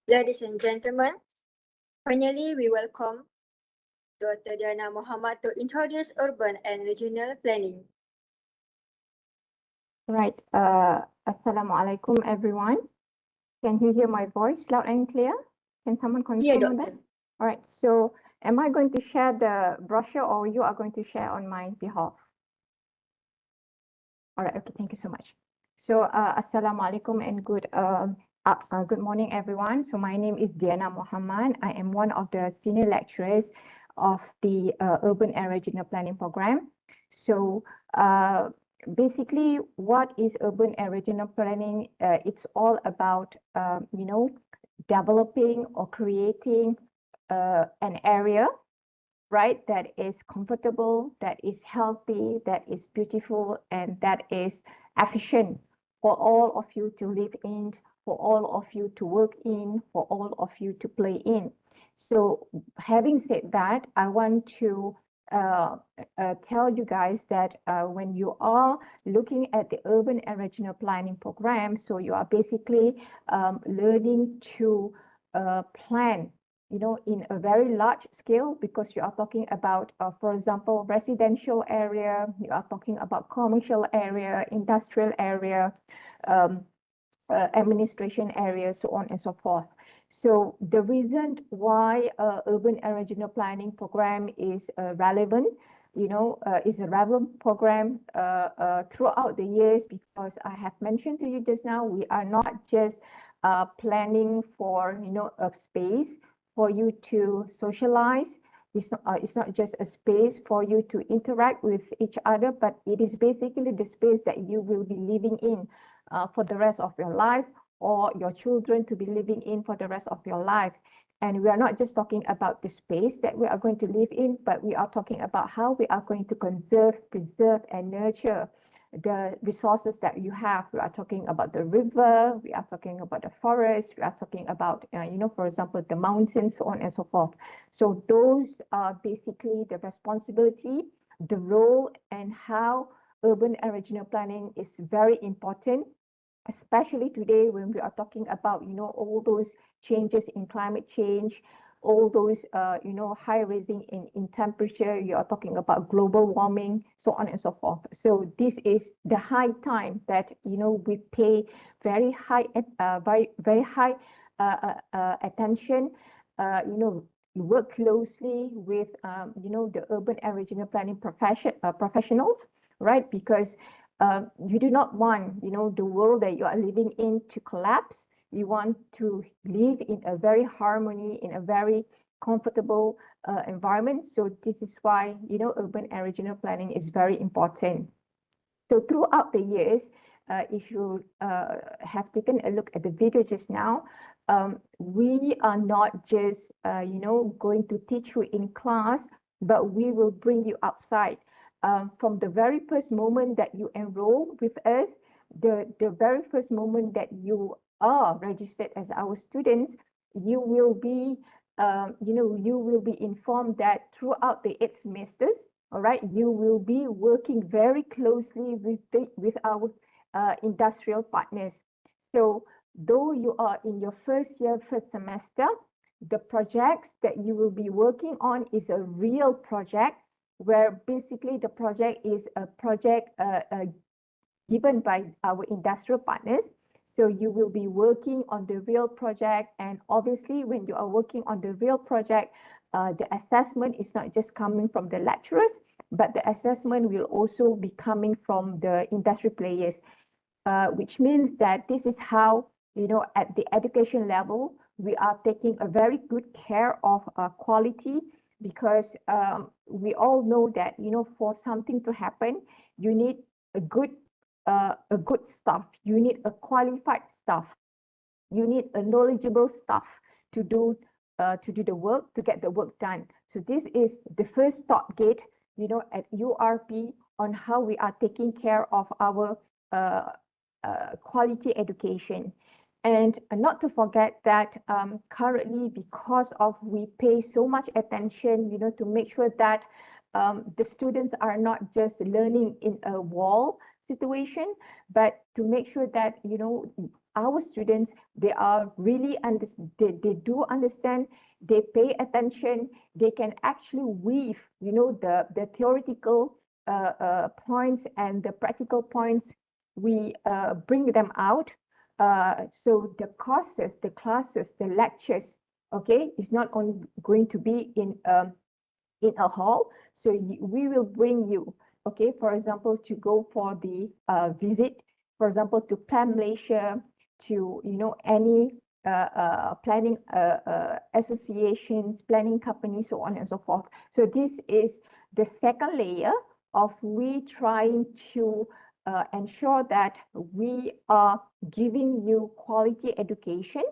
Ladies and gentlemen, finally we welcome Dr. Diana Muhammad to introduce urban and regional planning. Right. Assalamualaikum everyone. Can you hear my voice loud and clear? Can someone Yeah, confirm on that? Doctor. All right. So am I going to share the brochure or you are going to share on my behalf? All right. Okay. Thank you so much. So Assalamualaikum and good morning everyone. So my name is Diana Muhammad. I am one of the senior lecturers of the Urban and Regional Planning Program. So basically, what is urban and regional planning? It's all about, developing or creating an area, right, that is comfortable, that is healthy, that is beautiful, and that is efficient for all of you to live in, for all of you to work in, for all of you to play in. So having said that, I want to tell you guys that when you are looking at the urban and regional planning program, so you are basically learning to plan, in a very large scale, because you are talking about, for example, residential area, you are talking about commercial area, industrial area, administration area, so on and so forth. So the reason why urban and regional planning program is relevant, is a relevant program throughout the years, because I have mentioned to you just now, we are not just planning for, a space for you to socialize. It's not just a space for you to interact with each other, but it is basically the space that you will be living in for the rest of your life, or your children to be living in for the rest of your life. And we are not just talking about the space that we are going to live in, but we are talking about how we are going to conserve, preserve, and nurture the resources that you have. We are talking about the river, we are talking about the forest, we are talking about, for example, the mountains, so on and so forth. So those are basically the responsibility, the role, and how urban and regional planning is very important, especially today when we are talking about, all those changes in climate change, all those, high raising in temperature, you are talking about global warming, so on and so forth. So this is the high time that, we pay very high, very high attention, work closely with, the urban and regional planning professionals, right? Because you do not want, the world that you are living in to collapse. You want to live in a very harmony, in a very comfortable environment. So this is why, urban and regional planning is very important. So throughout the years, if you have taken a look at the video just now, we are not just, going to teach you in class, but we will bring you outside. From the very first moment that you enroll with us, the very first moment that you are registered as our students, you will be, you will be informed that throughout the 8 semesters, all right, you will be working very closely with our industrial partners. So though you are in your first year, first semester, the projects that you will be working on is a real project, where basically the project is a project given by our industrial partners. So you will be working on the real project, and obviously when you are working on the real project, the assessment is not just coming from the lecturers, but the assessment will also be coming from the industry players, which means that this is how, at the education level, we are taking a very good care of quality, because we all know that, for something to happen, you need a good staff, you need a qualified staff, you need a knowledgeable staff to do the work, to get the work done. So this is the first stop gate, at URP, on how we are taking care of our quality education. And not to forget that currently, because of we pay so much attention, to make sure that the students are not just learning in a wall situation, but to make sure that, you know, our students, they are really, they do understand, they pay attention, they can actually weave, you know, the theoretical points and the practical points, we bring them out. So the courses, the classes, the lectures, okay, is not only going to be in a hall. So we will bring you, okay, for example, to go for the visit, for example, to Plan Malaysia, to, you know, any planning associations, planning companies, so on and so forth. So this is the second layer of we trying to ensure that we are giving you quality education.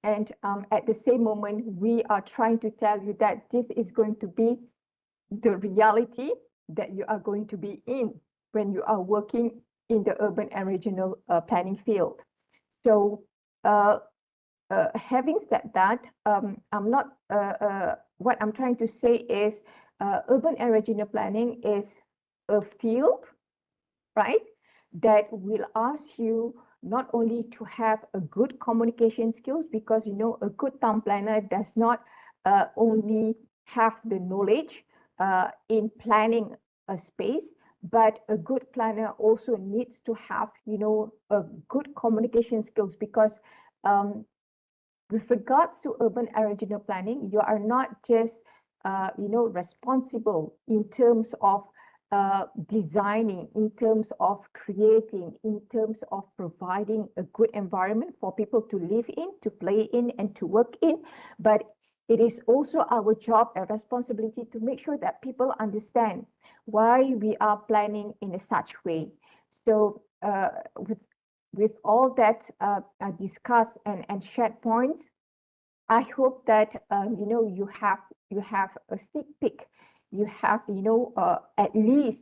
And at the same moment, we are trying to tell you that this is going to be the reality that you are going to be in when you are working in the urban and regional planning field. So having said that, I'm not, what I'm trying to say is urban and regional planning is a field, right, that will ask you not only to have a good communication skills, because, you know, a good town planner does not only have the knowledge in planning a space, but a good planner also needs to have, you know, a good communication skills, because with regards to urban and regional planning, you are not just, you know, responsible in terms of designing, in terms of creating, in terms of providing a good environment for people to live in, to play in, and to work in, but it is also our job and responsibility to make sure that people understand why we are planning in a such way. So with all that discussed and shared points, I hope that you know, you have a sneak peek, you have, you know, at least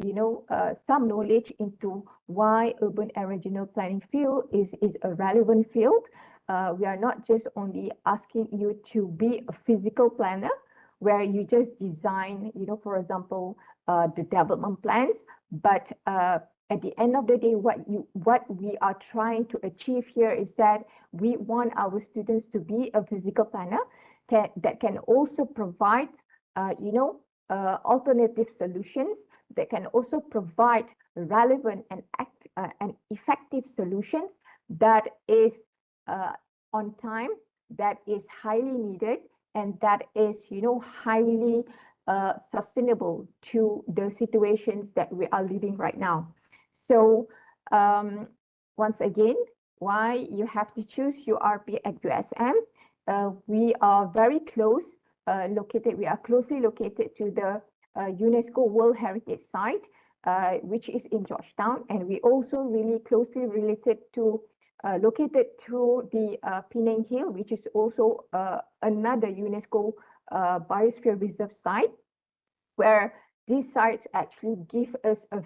you know, some knowledge into why urban and regional planning field is a relevant field. We are not just only asking you to be a physical planner where you just design, you know, for example, the development plans, but at the end of the day, what we are trying to achieve here is that we want our students to be a physical planner that can also provide, you know, alternative solutions, that can also provide relevant and effective solutions that is on time, that is highly needed, and that is, you know, highly sustainable to the situations that we are living right now. So once again, why you have to choose URP at USM? We are very close, we are closely located to the UNESCO World Heritage Site, which is in Georgetown, and we also really closely located to the Penang Hill, which is also another UNESCO Biosphere Reserve site, where these sites actually give us a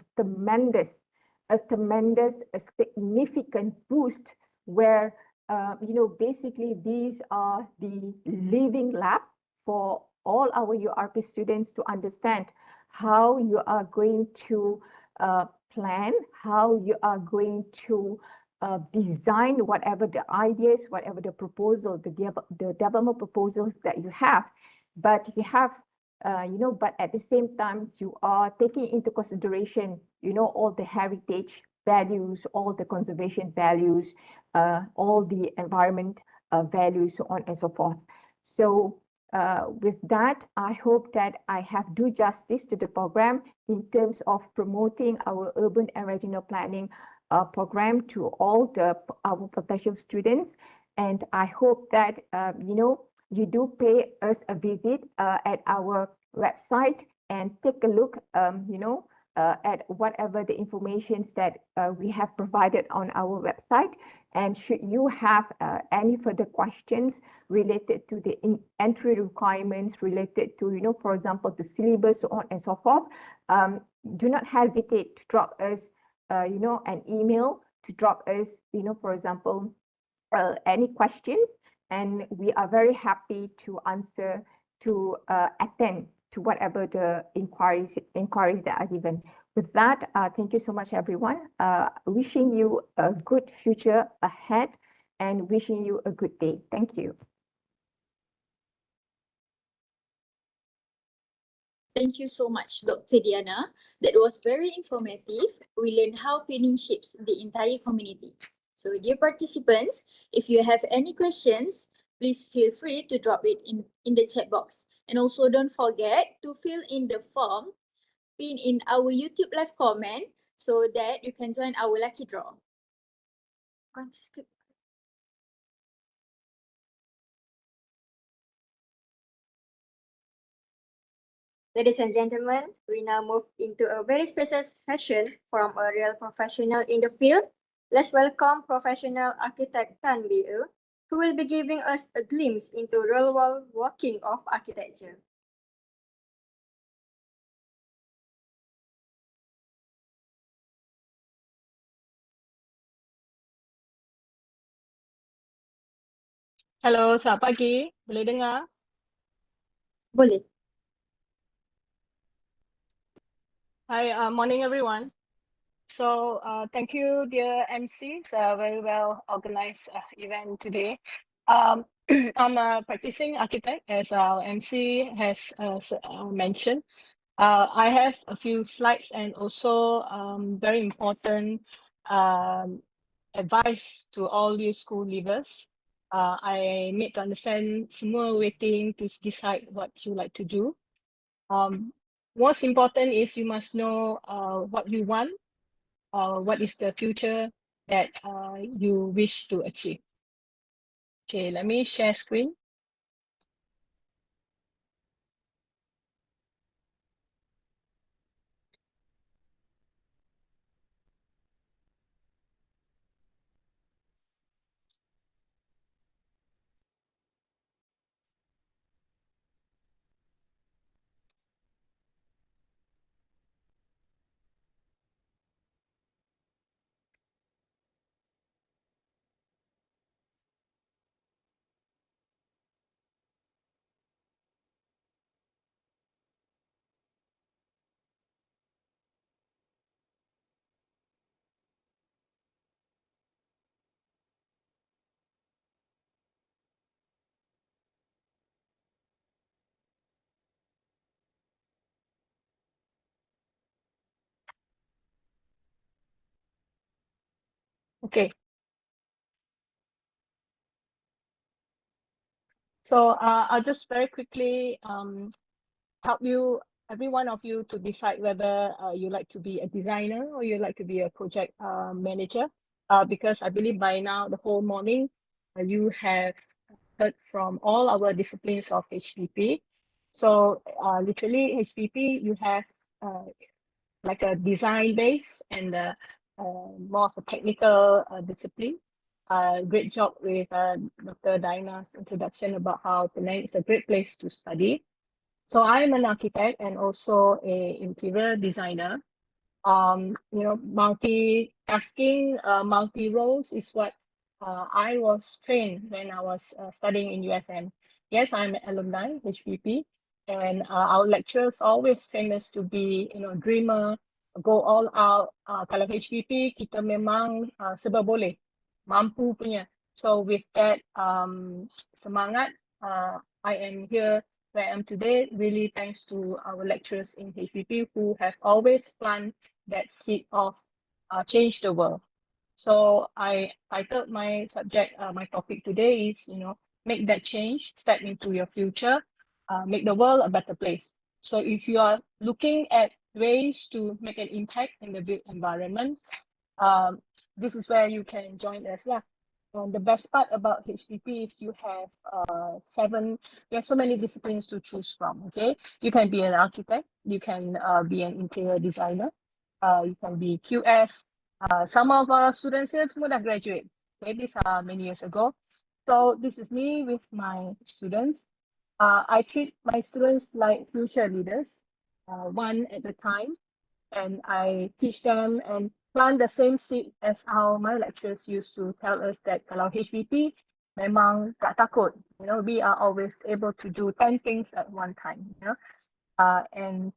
significant boost, where you know, basically these are the living lab for all our URP students to understand how you are going to plan, how you are going to design whatever the ideas, whatever the proposal, the development proposals that you have. But you have you know, but at the same time, you are taking into consideration, you know, all the heritage values, all the conservation values, all the environment values, so on and so forth. So with that, I hope that I have do justice to the program in terms of promoting our urban and regional planning program to all our potential students. And I hope that, you know, you do pay us a visit at our website and take a look, you know, at whatever the information that we have provided on our website. And should you have any further questions related to the entry requirements, related to, you know, for example, the syllabus, so on and so forth, do not hesitate to drop us, you know, an email, to drop us, you know, for example, any questions. And we are very happy to answer, to attend to whatever the inquiries that are given. With that, thank you so much, everyone. Wishing you a good future ahead and wishing you a good day. Thank you. Thank you so much, Dr. Diana. That was very informative. We learned how cleaning shapes the entire community. So, dear participants, if you have any questions, please feel free to drop it in the chat box. And also don't forget to fill in the form pinned in our YouTube live comment so that you can join our lucky draw. Skip. Ladies and gentlemen, we now move into a very special session from a real professional in the field. Let's welcome professional architect Tan Bu, who will be giving us a glimpse into real-world working of architecture. Halo, selamat pagi. Boleh dengar? Boleh. Hi, morning everyone. So thank you, dear MCs. Very well organized event today. I'm a practicing architect, as our MC has mentioned. I have a few slides and also very important advice to all you school leavers. I need to understand semua waiting to decide what you like to do. Most important is you must know what you want, what is the future that you wish to achieve. Okay, let me share screen. Okay. So I'll just very quickly help you, every one of you, to decide whether you like to be a designer or you like to be a project manager. Because I believe by now, the whole morning, you have heard from all our disciplines of HBP. So literally HBP, you have like a design base and more of a technical discipline. Great job with Dr. Dina's introduction about how Penang is a great place to study. So I'm an architect and also a interior designer. Multitasking, multi-roles is what I was trained when I was studying in USM. Yes, I'm an alumni, HBP, and our lecturers always train us to be, dreamer, go all out. Kalau HBP, kita memang serba boleh, mampu punya. So with that semangat, I am here where I am today, really thanks to our lecturers in HBP who have always planted that seed of change the world. So I titled my subject, my topic today is, make that change, step into your future, make the world a better place. So if you are looking at ways to make an impact in the built environment, this is where you can join us. Yeah. And the best part about HBP is you have so many disciplines to choose from. Okay, you can be an architect, you can be an interior designer, you can be QS. Some of our students here semua dah graduate. Okay, these are many years ago. So this is me with my students. I treat my students like future leaders, one at a time, and I teach them and plant the same seed as how my lecturers used to tell us that kalau HBP memang tak takut. We are always able to do 10 things at one time. And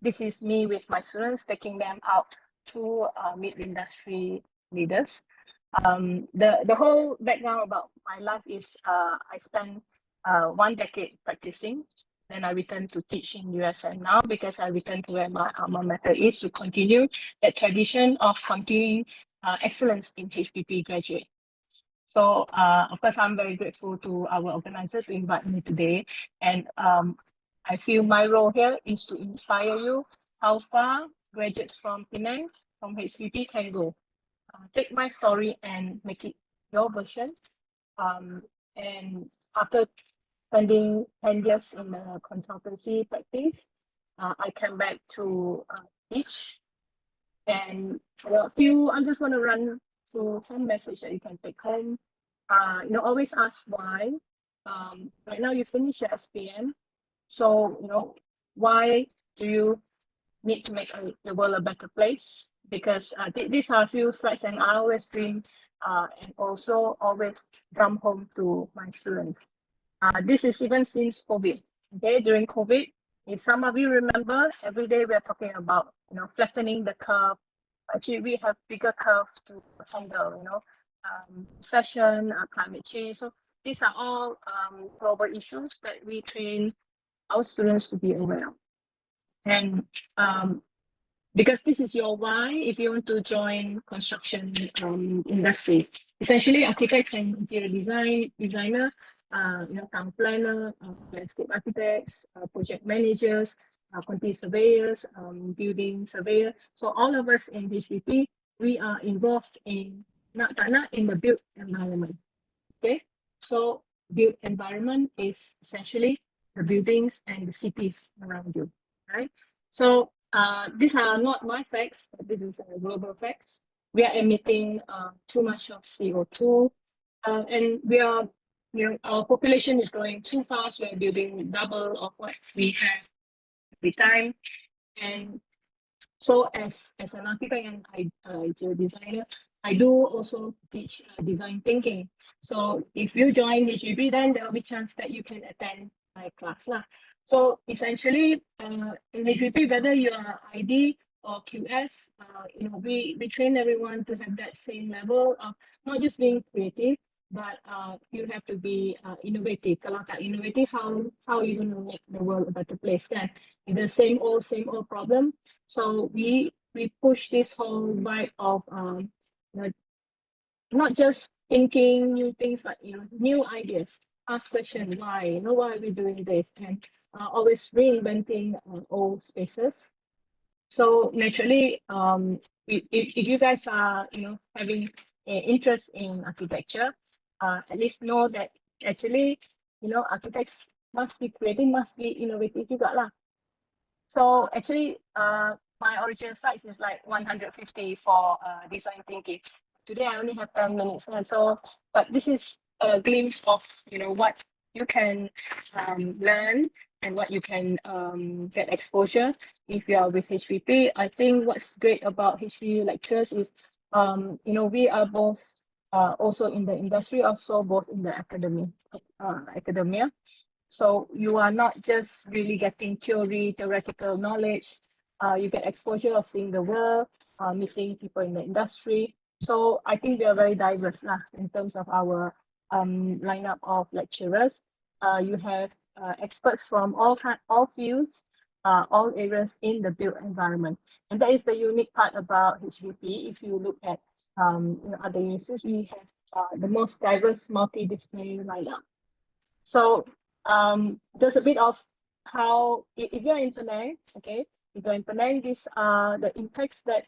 this is me with my students taking them out to meet industry leaders. The whole background about my life is I spent 1 decade practicing. Then I returned to teach in USM now because I returned to where my alma mater is to continue that tradition of continuing excellence in HBP graduate. So of course, I'm very grateful to our organizer to invite me today. And I feel my role here is to inspire you how far graduates from Penang, from HBP can go. Take my story and make it your version. And after spending 10 years in the consultancy practice, I came back to teach. And a few, I'm just going to run through some message that you can take home. Always ask why. Right now you finish your SPM. So, why do you need to make the world a better place? Because these are a few slides and I always dream and also always drum home to my students. This is even since COVID. Okay, during COVID, if some of you remember, every day we are talking about flattening the curve. Actually, we have bigger curve to handle. Recession, climate change. So these are all global issues that we train our students to be aware of. And because this is your why, if you want to join construction industry, essentially architects and interior designer, town planner, landscape architects, project managers, quantity surveyors, building surveyors. So all of us in HBP, we are involved in in the built environment. Okay, so built environment is essentially the buildings and the cities around you, right? So these are not my facts, but this is global facts. We are emitting too much of CO2, and we are, our population is growing too fast. We're building double of what we have every time, and so as an architect and interior designer, I do also teach design thinking. So if you join HBP, then there will be chance that you can attend my class lah. So essentially, in HBP, whether you are ID or QS, we train everyone to have that same level of not just being creative, but you have to be innovative. Kalau tak innovative, how are you going to make the world a better place? Then the same old problem. So we push this whole vibe of not just thinking new things, but new ideas. Ask questions why, why are we doing this, and always reinventing old spaces. So naturally, if you guys are having an interest in architecture, at least know that actually architects must be creative, must be innovative juga lah. So actually, my original size is like 150 for design thinking. Today I only have 10 minutes, and so but this is a glimpse of what you can learn and what you can get exposure if you are with HBP. I think what's great about HBP lecturers is we are both also in the industry, also both in the academia. So you are not just really getting theoretical knowledge. You get exposure of seeing the world, meeting people in the industry. So I think we are very diverse in terms of our lineup of lecturers. You have experts from all fields, all areas in the built environment. And that is the unique part about HBP. If you look at other universities, we have the most diverse multidisciplinary lineup. So there's a bit of how, if you're in Penang, okay, if you're in Penang, these are the impacts that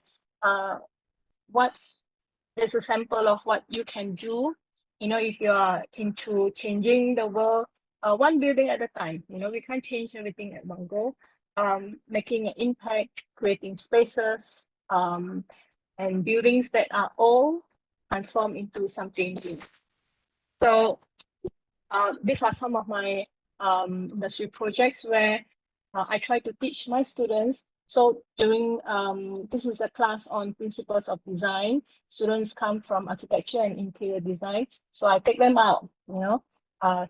there's a sample of what you can do, if you are into changing the world, one building at a time. We can't change everything at one go. Making an impact, creating spaces, and buildings that are all transformed into something new. So these are some of my industry projects where I try to teach my students. So during this is a class on principles of design. Students come from architecture and interior design. So I take them out,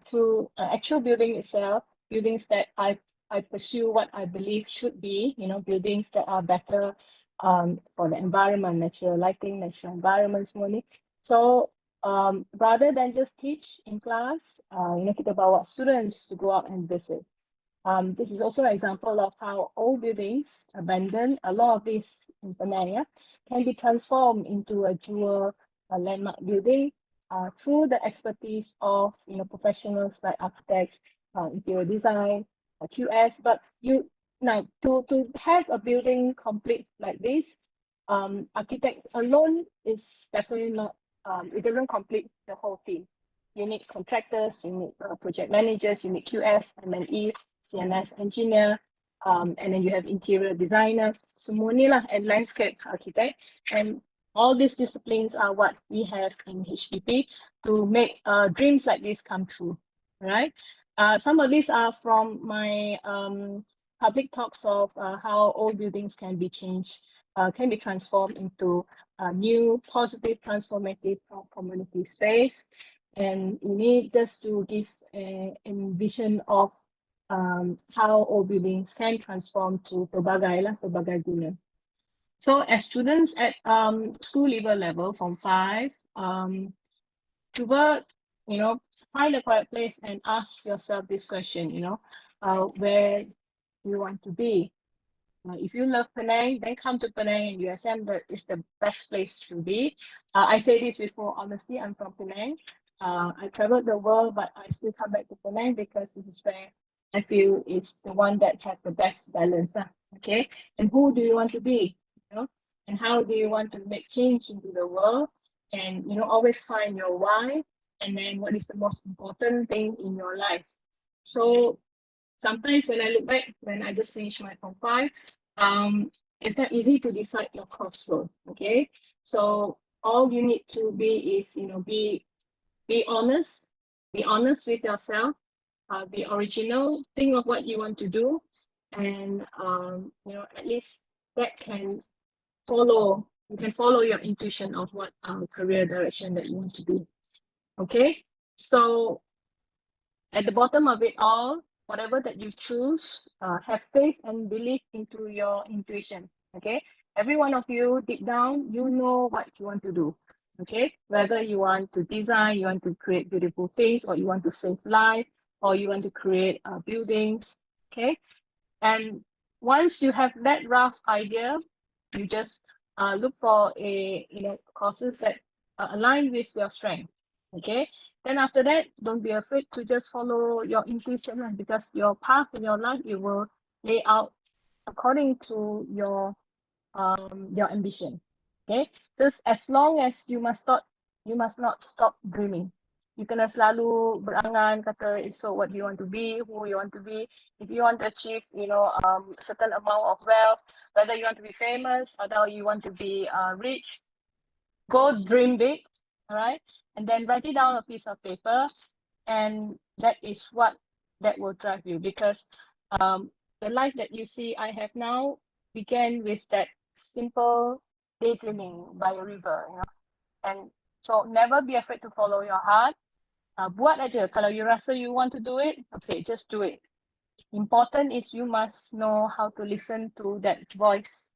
to actual building itself, buildings that I I pursue what I believe should be, buildings that are better for the environment, natural lighting, natural environments, money. So rather than just teach in class, kita bawa students to go out and visit. This is also an example of how old buildings, abandoned, a lot of these in Penang, can be transformed into a jewel, a landmark building through the expertise of professionals like architects, interior design, QS. But to have a building complete like this, architects alone is definitely not. It doesn't complete the whole team. You need contractors, you need project managers, you need QS, M&E, CNS engineer, and then you have interior designer, semua ni lah, and landscape architect. And all these disciplines are what we have in HBP to make dreams like this come true, right? Some of these are from my public talks of how old buildings can be changed, can be transformed into a new, positive, transformative community space. And ini just to give a vision of how old buildings can transform to pelbagai guna. So as students at school level, Form 5, cuba, find a quiet place and ask yourself this question, where you want to be. If you love Penang, then come to Penang and USM. That is the best place to be. I say this before, honestly, I'm from Penang. I traveled the world, but I still come back to Penang because this is where I feel is the one that has the best balance. Okay, and who do you want to be? And how do you want to make change into the world? And always find your why, and then what is the most important thing in your life. So sometimes when I look back, when I just finished my Form 5, it's not easy to decide your crossroad. Okay, so all you need to be is be honest with yourself, be original, think of what you want to do, and at least that can you can follow your intuition of what career direction that you want to be. Okay, so at the bottom of it all, whatever that you choose, have faith and believe into your intuition. Okay, every one of you deep down, you know what you want to do. Okay, whether you want to design, you want to create beautiful things, or you want to save life, or you want to create buildings. Okay, and once you have that rough idea, you just look for courses that align with your strength. Okay, then after that, don't be afraid to just follow your intuition, because your path in your life, it will lay out according to your ambition. Okay, just as long as you must not stop dreaming. You kena selalu berangan, kata, so what you want to be, who you want to be. If you want to achieve, certain amount of wealth, whether you want to be famous or you want to be rich, go dream big, all right? And then write it down on a piece of paper, and that is what that will drive you. Because the life that you see I have now began with that simple daydreaming by a river, And so never be afraid to follow your heart. Buat aja. Kalau you rasa you want to do it, okay, just do it. Important is you must know how to listen to that voice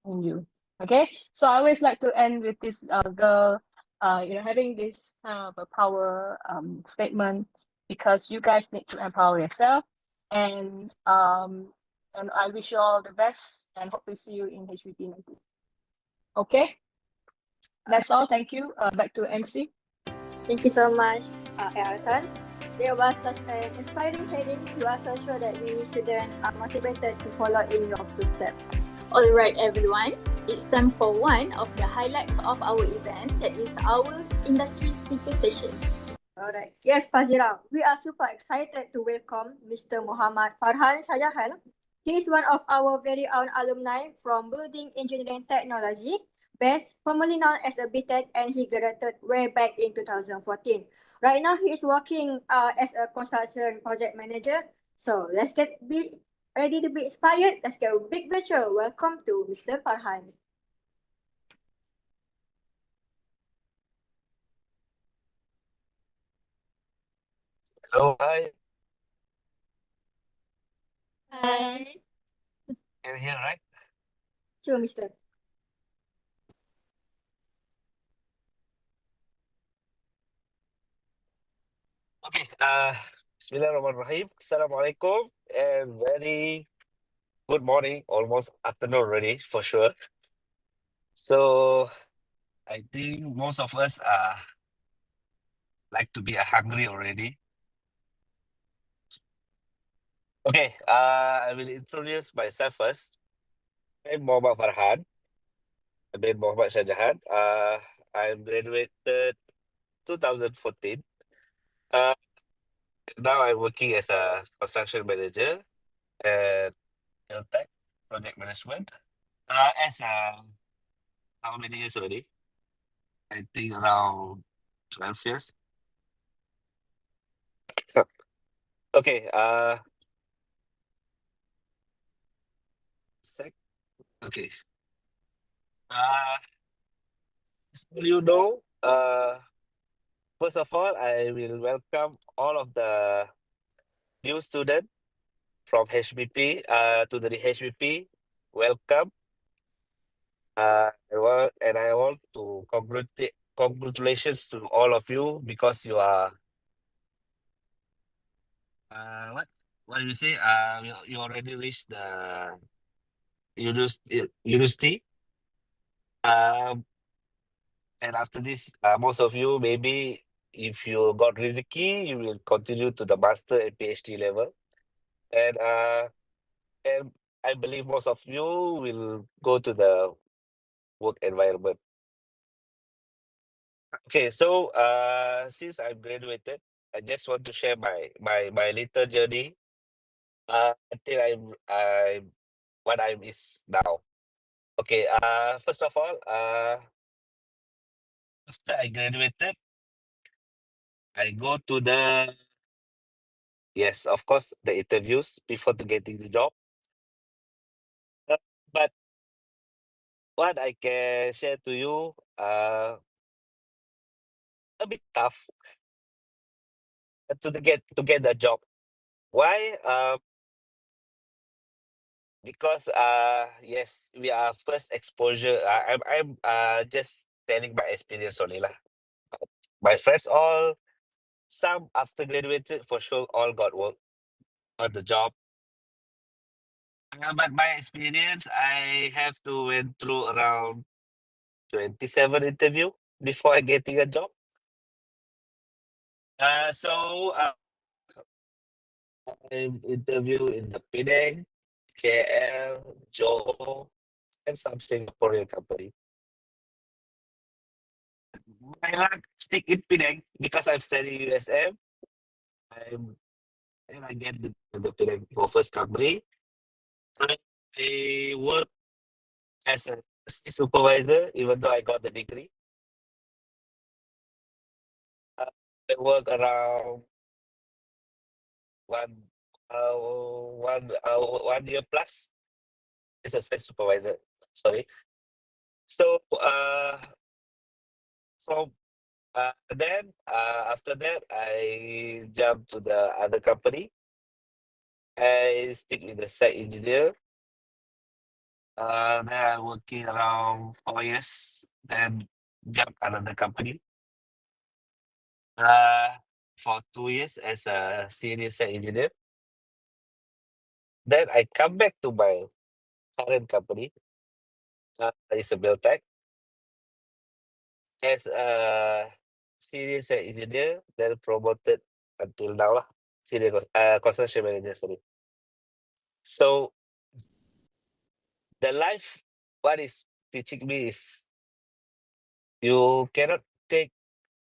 in you. Okay, so I always like to end with this girl, having this kind of a power statement, because you guys need to empower yourself, and I wish you all the best, and hope to see you in HBP next. Okay, that's all. Thank you. Back to MC. Thank you so much, Ayrton. There was such an inspiring sharing. You are so sure that many students are motivated to follow in your footsteps. Alright everyone, it's time for one of the highlights of our event, that is our industry speaker session. Alright, yes, Fazira, we are super excited to welcome Mr. Muhammad Farhan Shajahan. He is one of our very own alumni from Building Engineering Technology, BEST, formerly known as a BTech, and he graduated way back in 2014. Right now, he is working as a construction project manager. So let's get ready to be inspired. Let's get a big virtual welcome to Mr. Farhan. Hello, hi. Hi. Can you hear, right? Sure, Mr. Okay. Bismillahirrahmanirrahim. Assalamualaikum and very good morning, almost afternoon already for sure. So I think most of us are like to be hungry already. Okay. I will introduce myself first. I'm Muhammad Farhan. I'm Muhammad Shahjahan. I'm graduated 2014. Uh, Now I'm working as a construction manager at Tech Project Management. As how many years already? I think around 12 years. Okay. Sec. Okay. So you know, first of all, I will welcome all of the new student from HBP to the HBP. Welcome. I want to congratulations to all of you because you are what do you say? You already reached the university. And after this, most of you maybe if you got Riziki, you will continue to the master and PhD level. And I believe most of you will go to the work environment. Okay, so since I'm graduated, I just want to share my little journey until I'm what I is now. Okay, first of all, after I graduated, I go to the yes, of course, the interviews before to getting the job. But what I can share to you, a bit tough to get the job. Why? Because yes, we are first exposure. I'm just telling my experience only lah. My friends all some after graduated for sure all got work, got the job. But my experience, I have to went through around 27 interview before I getting a job. So I'm interview in the Penang, KL, Johor, and some Singaporean company. My luck stick in Penang because I'm studying USM. I'm and I get the Penang for first company. I work as a supervisor, even though I got the degree. I work around one uh, 1 year plus as a site supervisor. Sorry. So from then after that I jump to the other company. I stick with the site engineer. Then I working around 4 years. Then jump another company. For 2 years as a senior site engineer. Then I come back to my current company. It's a Tech as a senior site engineer, then promoted until now lah. Senior construction manager, sorry. So the life, what is teaching me is you cannot take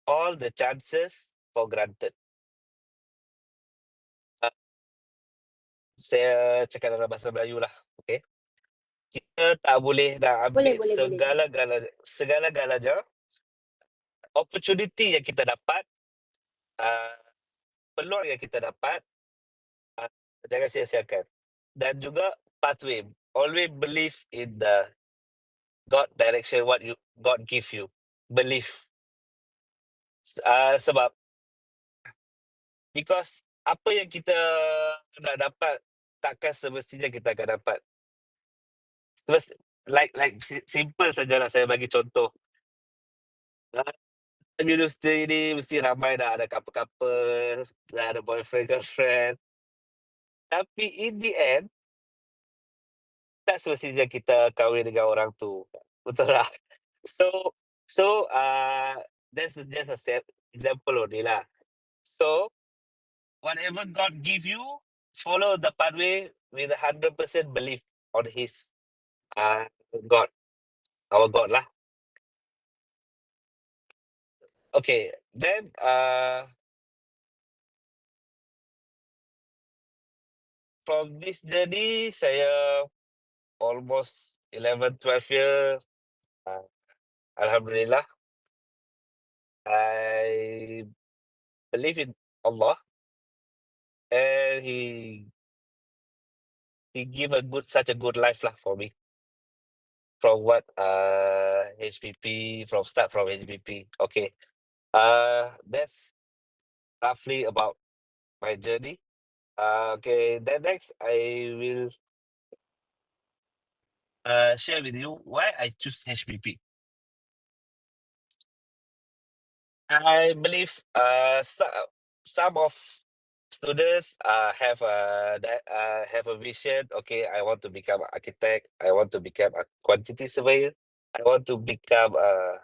all the chances for granted. Saya cakap dalam bahasa Melayu lah, okay? Kita tak boleh nak ambil segala-galanya opportunity yang kita dapat, peluang yang kita dapat, jangan sia-siakan. Dan juga pathway. Always believe in the God direction, what God give you. Believe. Sebab because apa yang kita nak dapat takkan semestinya kita akan dapat. Simple sajalah saya bagi contoh. Universiti ni mesti ramai dah ada couple-couple, dah ada boyfriend, girlfriend. Tapi in the end, tak semestinya kita kahwin dengan orang tu. Betul tak? So, that's just a set example only lah. So, whatever God give you, follow the pathway with 100% belief on His God, our God lah. Okay, then from this journey, saya almost 11, 12 year. Alhamdulillah, I believe in Allah, and He give such a good life lah for me. From what HBP, from HBP. Okay, that's roughly about my journey. Okay, then next I will share with you why I choose HBP. I believe some of students have a vision. Okay, I want to become an architect. I want to become a quantity surveyor. I want to become a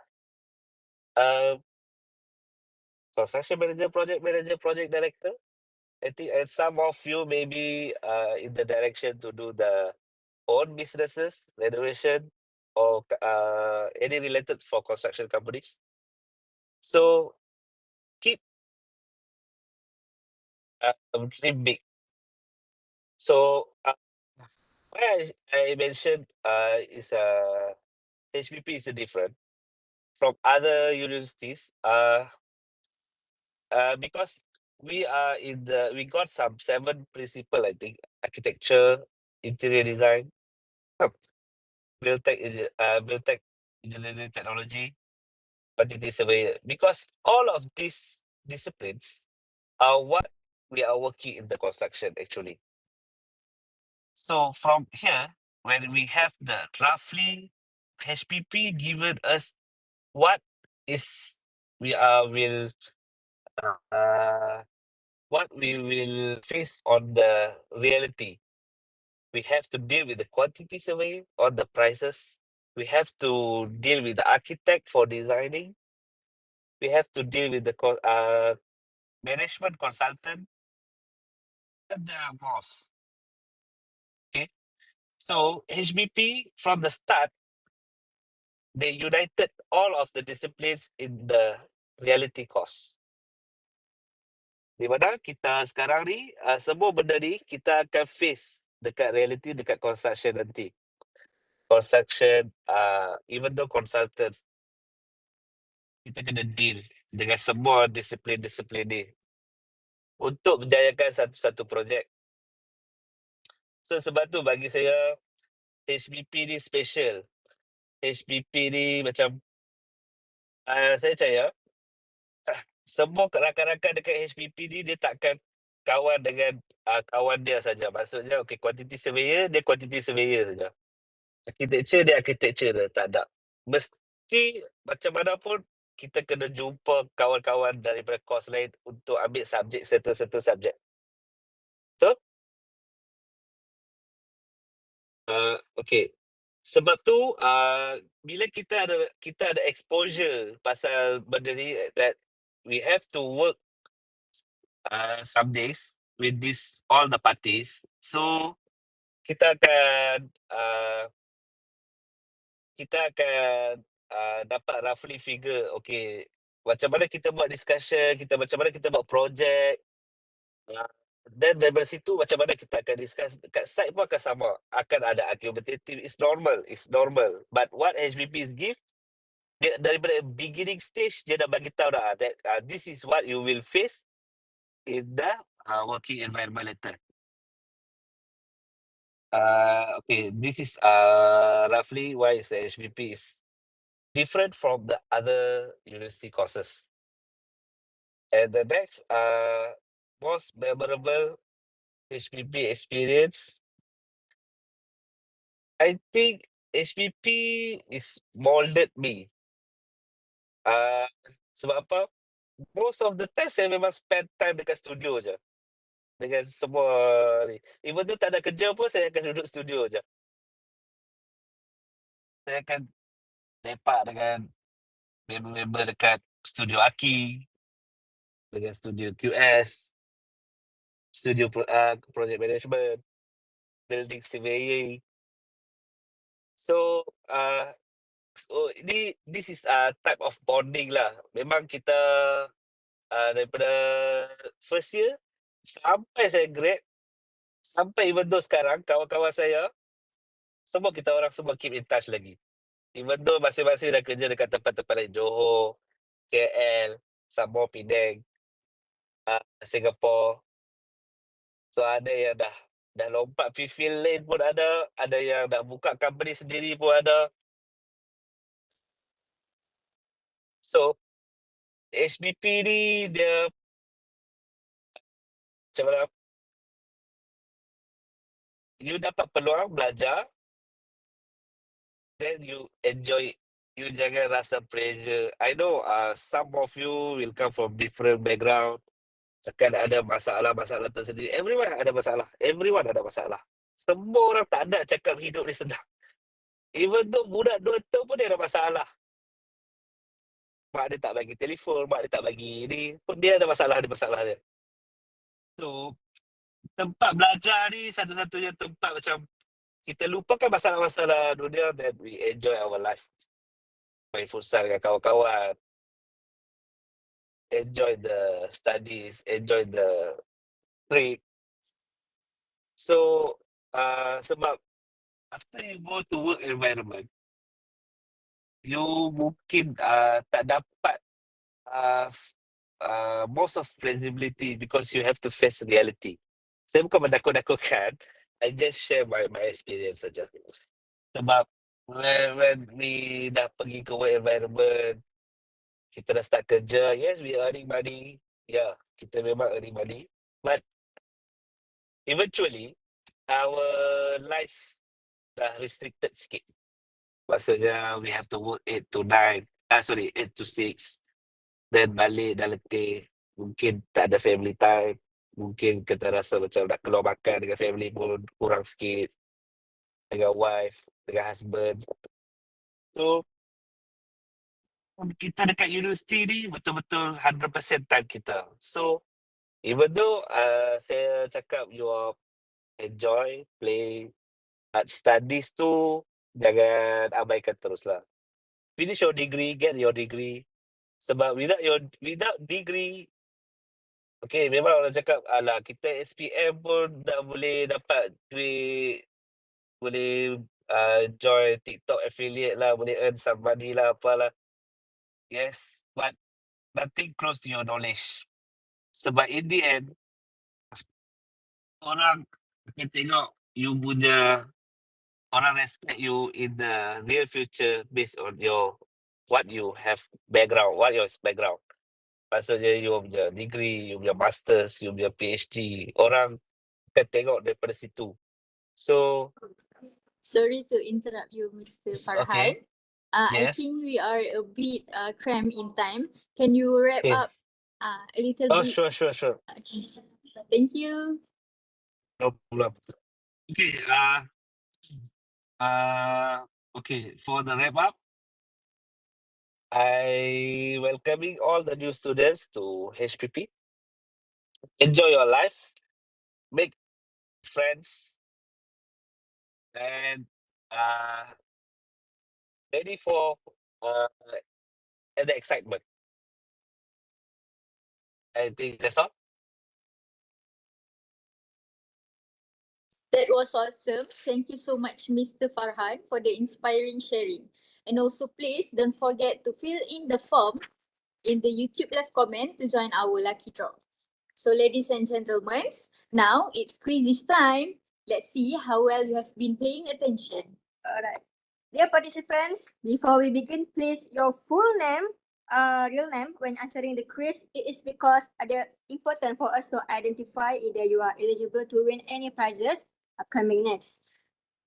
construction manager, project director. I think, and some of you maybe in the direction to do the own businesses, renovation, or any related for construction companies. So keep dream big. So why I mentioned is HBP is different from other universities. Because we got some 7 principle, I think: architecture, interior design, build tech engineering technology, quantity surveyor. Because all of these disciplines are what we are working in the construction actually. So from here, when we have the roughly HPP given us what is we will what we will face on the reality. We have to deal with the quantity survey or the prices. We have to deal with the architect for designing. We have to deal with the management consultant and the boss. Okay, so HBP from the start, they united all of the disciplines in the reality course. Di mana kita sekarang ni semua benda ni kita akan face dekat reality, dekat construction nanti. Construction, even though consultants, kita kena deal dengan semua disiplin-disiplin ni untuk menjayakan satu-satu projek. So sebab tu bagi saya HBP ni special. HBP ni macam saya percaya semua rakan-rakan dekat HBP ni dia takkan kawan dengan kawan dia saja. Maksudnya quantity surveyor dia quantity surveyor saja. Architecture dia architecture dia, tak ada. Mesti macam mana pun kita kena jumpa kawan-kawan daripada course lain untuk ambil subjek certain subjek. So okay. Sebab tu bila kita ada exposure pasal benda ni, that we have to work some days with all the parties. So kita akan dapat roughly figure, okay, macam mana kita buat discussion, macam mana kita buat project. Dan dari situ macam mana kita akan discuss kat site pun akan sama, akan ada argumentative. It's normal. But what HBP give, dia daripada beginning stage dia dah bagi tahu dah that this is what you will face in the working environment later. Okay, this is roughly why the HBP is different from the other university courses. And the next most memorable HBP experience, I think HBP is molded me. Sebab apa? Most of the time saya memang spend time dekat studio je. Dengan semua ni. Even tu tak ada kerja pun saya akan duduk studio je. Saya akan lepak dengan member-member dekat studio Aki, dengan studio QS, studio project management, building surveying. So, this is type of bonding lah. Memang kita daripada first year sampai saya grade, sampai even though sekarang kawan-kawan saya semua kita orang semua keep in touch lagi. Even though masing-masing dah kerja dekat tempat-tempat lain, Johor, KL, Sabah, Penang, Singapore. So ada yang dah lompat field lain pun ada yang dah buka company sendiri pun ada. So HBP ni dia macam mana? You dapat peluang belajar, then you enjoy it. You jangan rasa pressure. I know some of you will come from different background. Akan ada masalah-masalah tersendiri. Everyone ada masalah. Everyone ada masalah. Semua orang tak ada cakap hidup ni senang. Even tu budak 2 tahun pun dia ada masalah. Mak dia tak bagi telefon, mak dia tak bagi ni. Pun dia ada masalah dia. So, tempat belajar ni satu-satunya tempat macam kita lupakan masalah-masalah dunia, then we enjoy our life. Main futsal dengan kawan-kawan. Enjoy the studies, enjoy the trip. So, sebab after you go to work environment, you mungkin tak dapat most of flexibility because you have to face reality. Saya bukan menakut-nakutkan, I just share my experience saja. Sebab when we dah pergi ke work environment, kita dah start kerja, yes, we earning money. Yeah, kita memang earning money. But eventually, our life dah restricted sikit. Maksudnya, we have to work 8 to 6. Then balik dah letih. Mungkin tak ada family time. Mungkin kita rasa macam nak keluar makan dengan family pun kurang sikit. Dengan wife, dengan husband. So, kita dekat universiti ni betul-betul 100% time kita. So, even though saya cakap you all enjoy, play, studies tu jangan abaikan teruslah. Finish your degree, get your degree. Sebab without degree, okay, memang orang cakap, alah, kita SPM pun dah boleh dapat duit, boleh join TikTok affiliate lah, boleh earn some money lah, apalah. Yes, but nothing close to your knowledge. Sebab in the end, orang akan tengok you punya, orang respect you in the real future based on what you have background, what your background. Maksudnya you punya degree, you punya masters, you punya PhD. Orang akan tengok daripada situ. So, sorry to interrupt you, Mr. Farhan. Okay. I Yes. think we are a bit cramped in time. Can you wrap Okay. up a little Oh, bit? sure. Okay. Thank you. No problem. Okay. Okay. For the wrap up, I welcoming all the new students to HPP. Enjoy your life. Make friends. And ready for the excitement. I think that's all. That was awesome. Thank you so much, Mr. Farhan, for the inspiring sharing. And also, please don't forget to fill in the form in the YouTube live comment to join our lucky draw. So, ladies and gentlemen, now it's quizzes time. Let's see how well you have been paying attention. Alright. Dear participants, before we begin, please your full name, real name when answering the quiz, it is because ada important for us to identify either you are eligible to win any prizes upcoming next.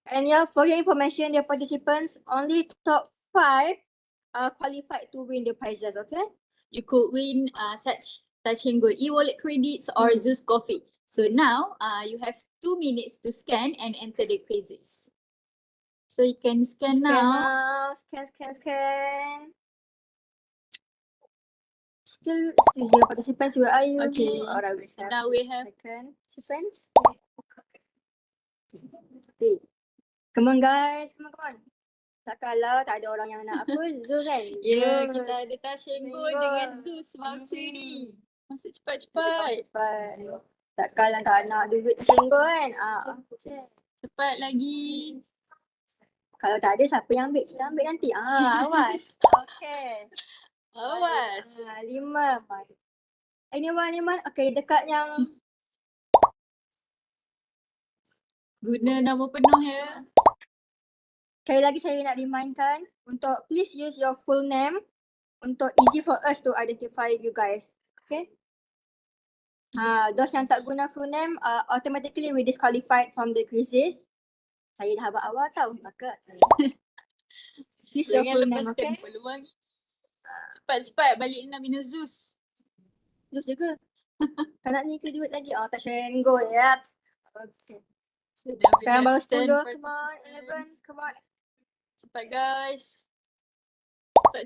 And yeah, for your information, the participants, only top 5 are qualified to win the prizes, okay? You could win such Touch and Go e-wallet credits or Zeus coffee. So now you have 2 minutes to scan and enter the quizzes. So you can scan now. Scan. Still zero participants. Where are you? Okay. Alright, Now we have second participants. Okay. Come on guys, come on. Tak kalah, tak ada orang yang nak apa, Zeus kan? Ya, Zeus. kita ada Touch and Go dengan Zeus voucher ni. Masuk cepat-cepat. Tak kalah tak nak duit Cenggo kan? Okay. Cepat lagi. Kalau tak ada, siapa yang ambil? Kita ambil nanti. Awas. Okay. Awas. 5. Anyone? Okay, dekat yang Guna nama penuh ya. sekali lagi saya nak remindkan untuk please use your full name untuk easy for us to identify you guys. Okay. Those yang tak guna full name automatically we disqualified from the quizzes. Saya dah abang awal tau, maka please your full name, okay? Peluang. Cepat-cepat balik nak minum Zeus. Zeus juga. Tak nak ni ke duit lagi? Touch and Go, yaps. Okay. Sekarang baru 10, come on, 11, come on. Cepat guys.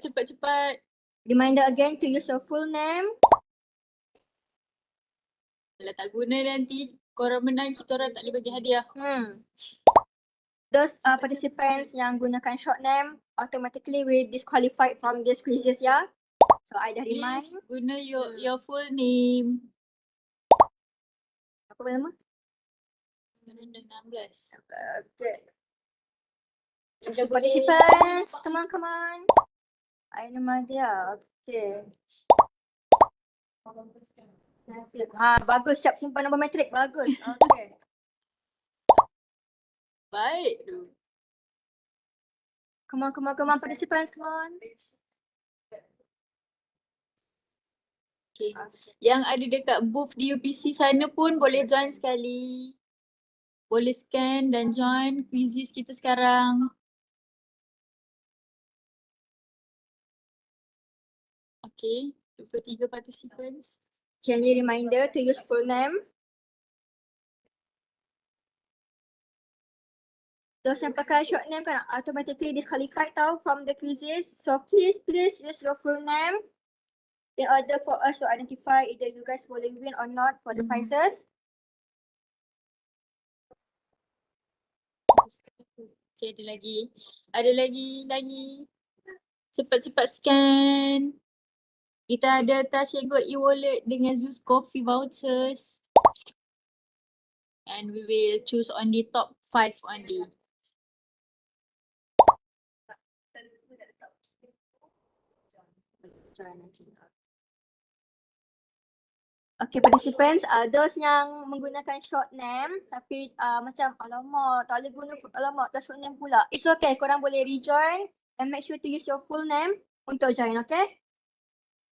Cepat. Reminder again to use your full name. Kalau tak guna nanti korang menang, kita orang tak boleh bagi hadiah. Those participants yang gunakan short name automatically we disqualified from these quizzes ya. So I dah remind. Please guna your full name. Apa nama? 16. Okay. Participants, come on. I nama dia. Okay. Bagus, siap simpan nombor matrik. Bagus. Okay. Baik. Come on, participants, come on. Okay. Yang ada dekat booth di UPC sana pun boleh join sekali. Boleh scan dan join quizzes kita sekarang. Okay, 23 participants. Gently reminder to use full name. Those yang pakai short name kan automatically disqualified tau from the quizzes. So please use your full name in order for us to identify either you guys boleh win or not for the prizes. Okay, ada lagi. Cepat-cepat scan. Kita ada Touch and Go e-wallet dengan Zeus coffee vouchers. And we will choose only top 5 only. Okay, participants, those yang menggunakan short name tapi macam alamak, tak boleh guna tak short name pula. It's okay, korang boleh rejoin and make sure to use your full name untuk join, okay?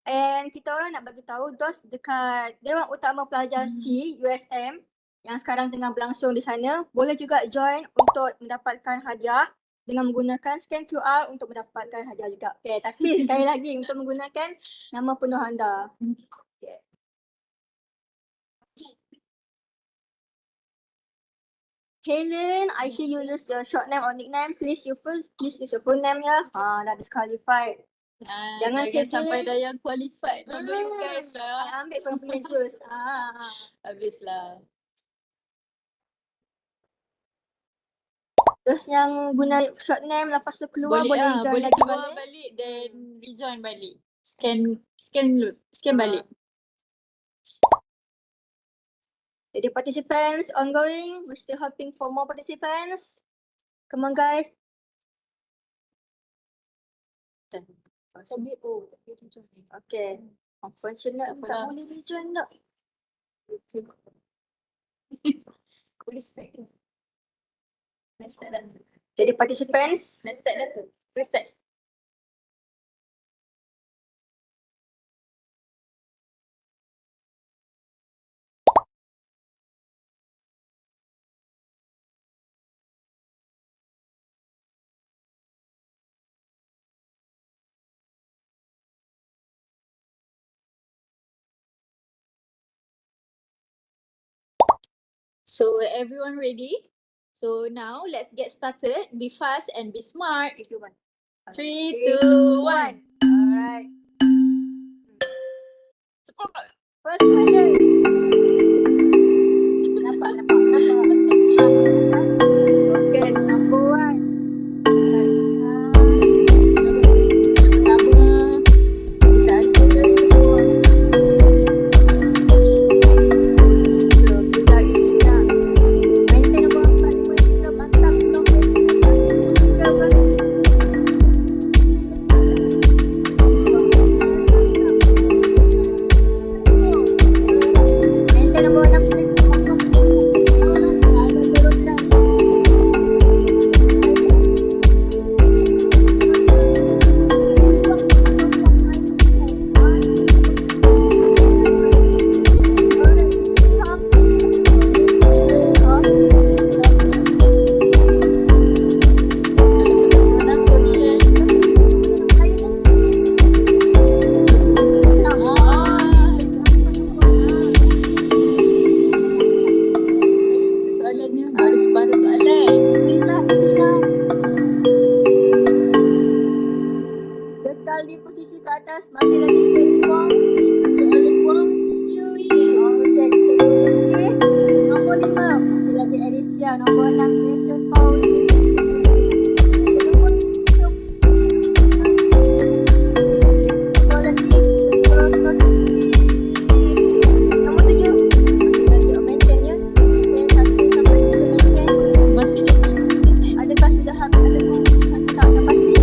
And kita orang nak bagi tahu those dekat Dewan Utama Pelajar C USM yang sekarang tengah berlangsung di sana, boleh juga join untuk mendapatkan hadiah dengan menggunakan scan QR untuk mendapatkan hadiah juga. Okay, tapi sekali lagi untuk menggunakan nama penuh anda. Okay. Helen, I see you use your short name or nickname. Please use your full name ya. Dah disqualified. Jangan sampai dah yang qualified. No, you guys lah. Ambil korang punya Zeus. Habislah. Terus yang guna short name lepas tu keluar boleh join boleh lagi keluar balik then rejoin balik. Scan balik. Jadi participants ongoing, we're still hoping for more participants. Come on guys. Okay. Unfortunately tak boleh rejoin tak. Boleh start. Jadi participants. Let's start dah tu. Press start. So everyone ready? So now let's get started. Be fast and be smart. 3, 2, 1. 3, 2, 1. Alright. Cepat. First question. Nampak. Okay, number 1. Di posisi ke atas masih lagi Shirley Wong. Diikuti oleh Wong Yui. Okey, kita terus lagi. Nombor 5 masih lagi Alicia. Nombor 6 Jason Paul. Nombor 7 masih lagi Omenton ya. Okey, 1 sampai 7 maintain. Masih lagi. Adakah sudah habis? Tak pasti.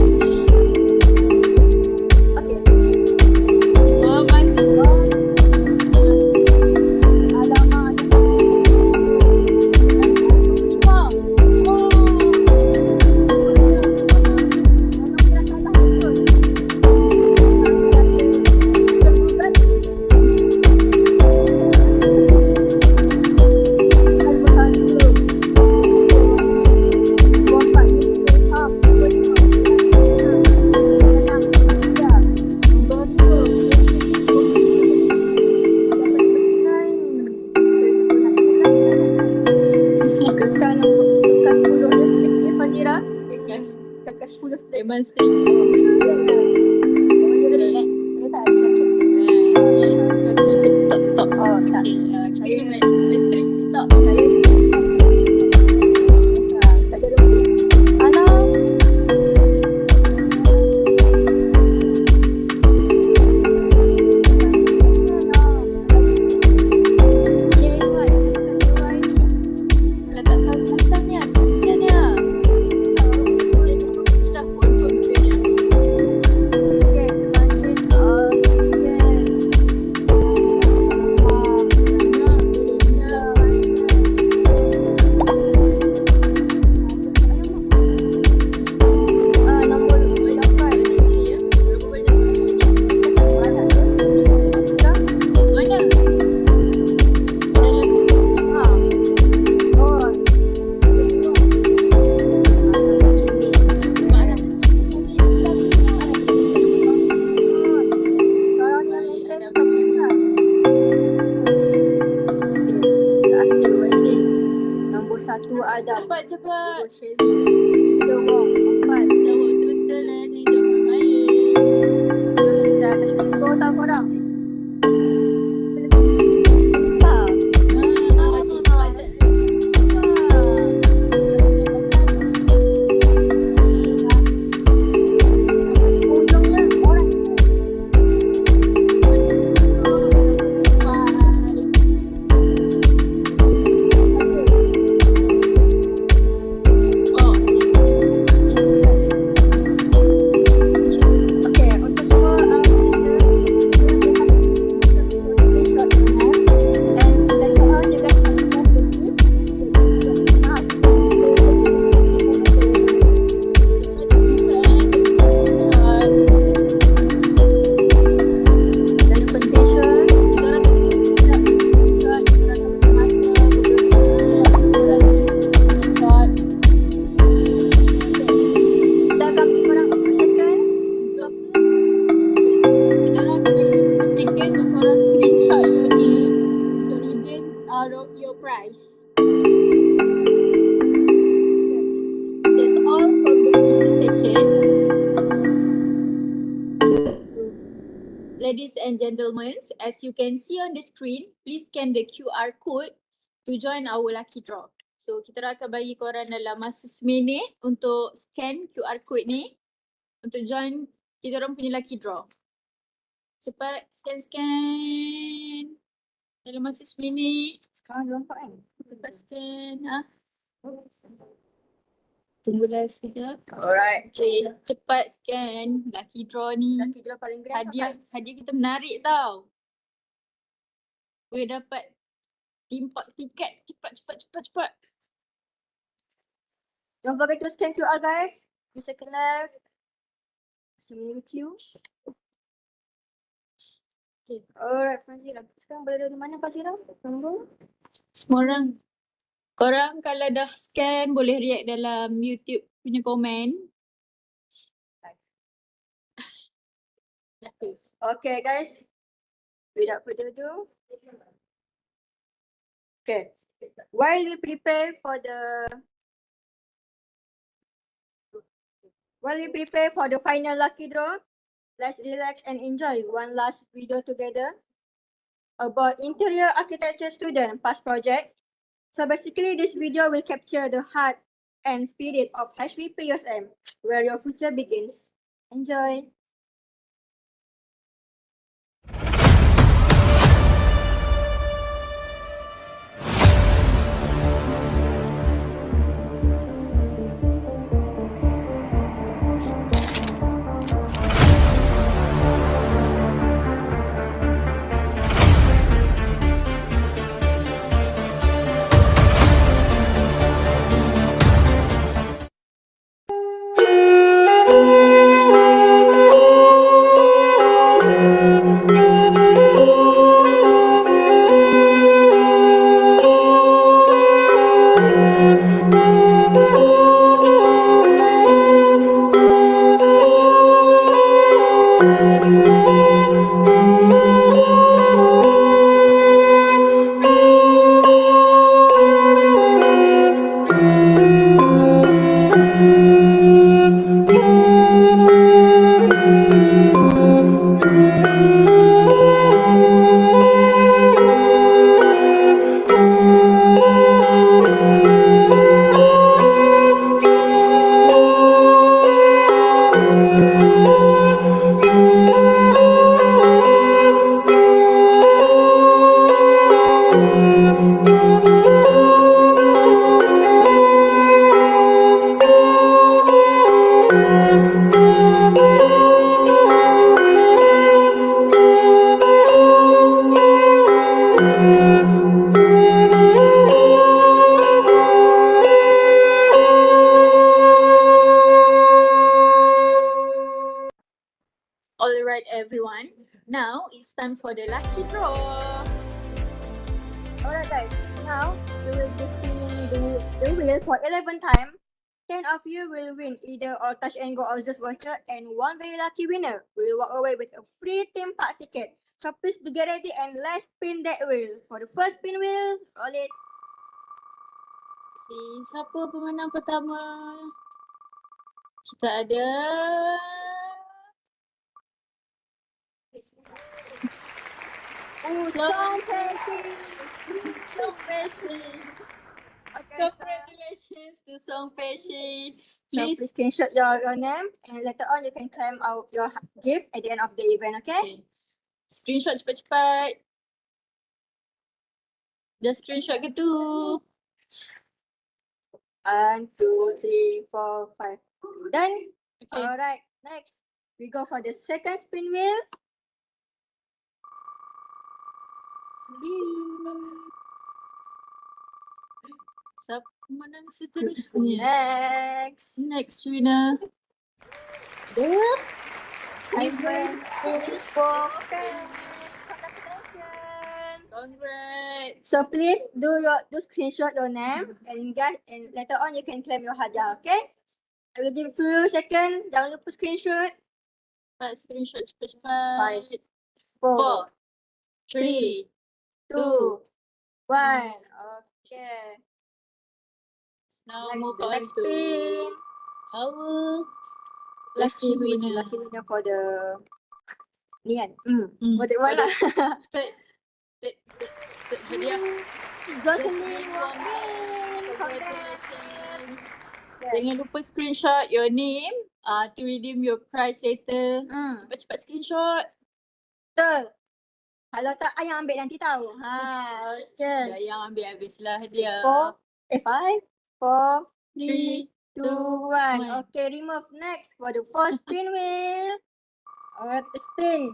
Cepat. Shirley. 3 Wong. 4. Betul lah ni. Jangan main. Terus dah atas tempo tau korang. Okay, untuk semua kita and gentlemen, as you can see on the screen, please scan the QR code to join our lucky draw. So kita akan bagi korang dalam masa seminit untuk scan QR code ni untuk join kita orang punya lucky draw. Cepat scan dalam masa seminit. Sekarang dia nampak kan? Cepat scan. Tunggulah sekejap. Alright. Okay, cepat scan lucky draw ni. Lucky draw paling grand Hadiah kita menarik tau. Boleh dapat timpak tiket. Cepat. Don't forget to scan QR guys. 2 second left. Masih menunggu queue. Okay. Alright, Fazira. Sekarang boleh dari mana Fazira? Nombor? Semua orang. Korang kalau dah scan boleh react dalam YouTube punya komen. Okay guys. Without further ado. Okay. While we prepare for the final lucky draw, let's relax and enjoy one last video together about interior architecture student past project. So basically this video will capture the heart and spirit of HBP USM, where your future begins. Enjoy. Alright everyone, now it's time for the lucky draw. Alright guys, now we will be spinning the wheel for 11 times. 10 of you will win either all touch and go or just voucher, and one very lucky winner will walk away with a free theme park ticket. So please be get ready and let's spin that wheel. For the first spin wheel, roll it. Siapa pemenang pertama? Kita ada Song Peshi. Congratulations to Song Peshi. So please screenshot your name and later on you can claim out your gift at the end of the event, okay? Screenshot cepat-cepat. Dah screenshot ke tu? 1, 2, 3, 4, 5. Done? Okay. Alright, next. We go for the second spin wheel. Siapa menang seterusnya? Next winner. Ada Ivan Congratulations. Congrats. So please do screenshot your name and later on you can claim your hadiah, okay? I will give you a second. Jangan lupa screenshot. Screenshot cepat-cepat. 5, 4, 3, 2, 1. Okay. Now Next, move the on next to spin. our Lucky lucky winner. Lucky winner for the Ni kan? Project 1 lah. Hadiah. Jocelyn Wong-Min. Congratulations. Jangan lupa screenshot your name to redeem your prize later. Cepat-cepat screenshot. Betul. Kalau tak, ayang ambil nanti tahu. Okay. Ayang ambil habislah hadiah. 5, 4, 3, 2, 1. Okay, remove. Next for the first spin wheel. Alright, spin.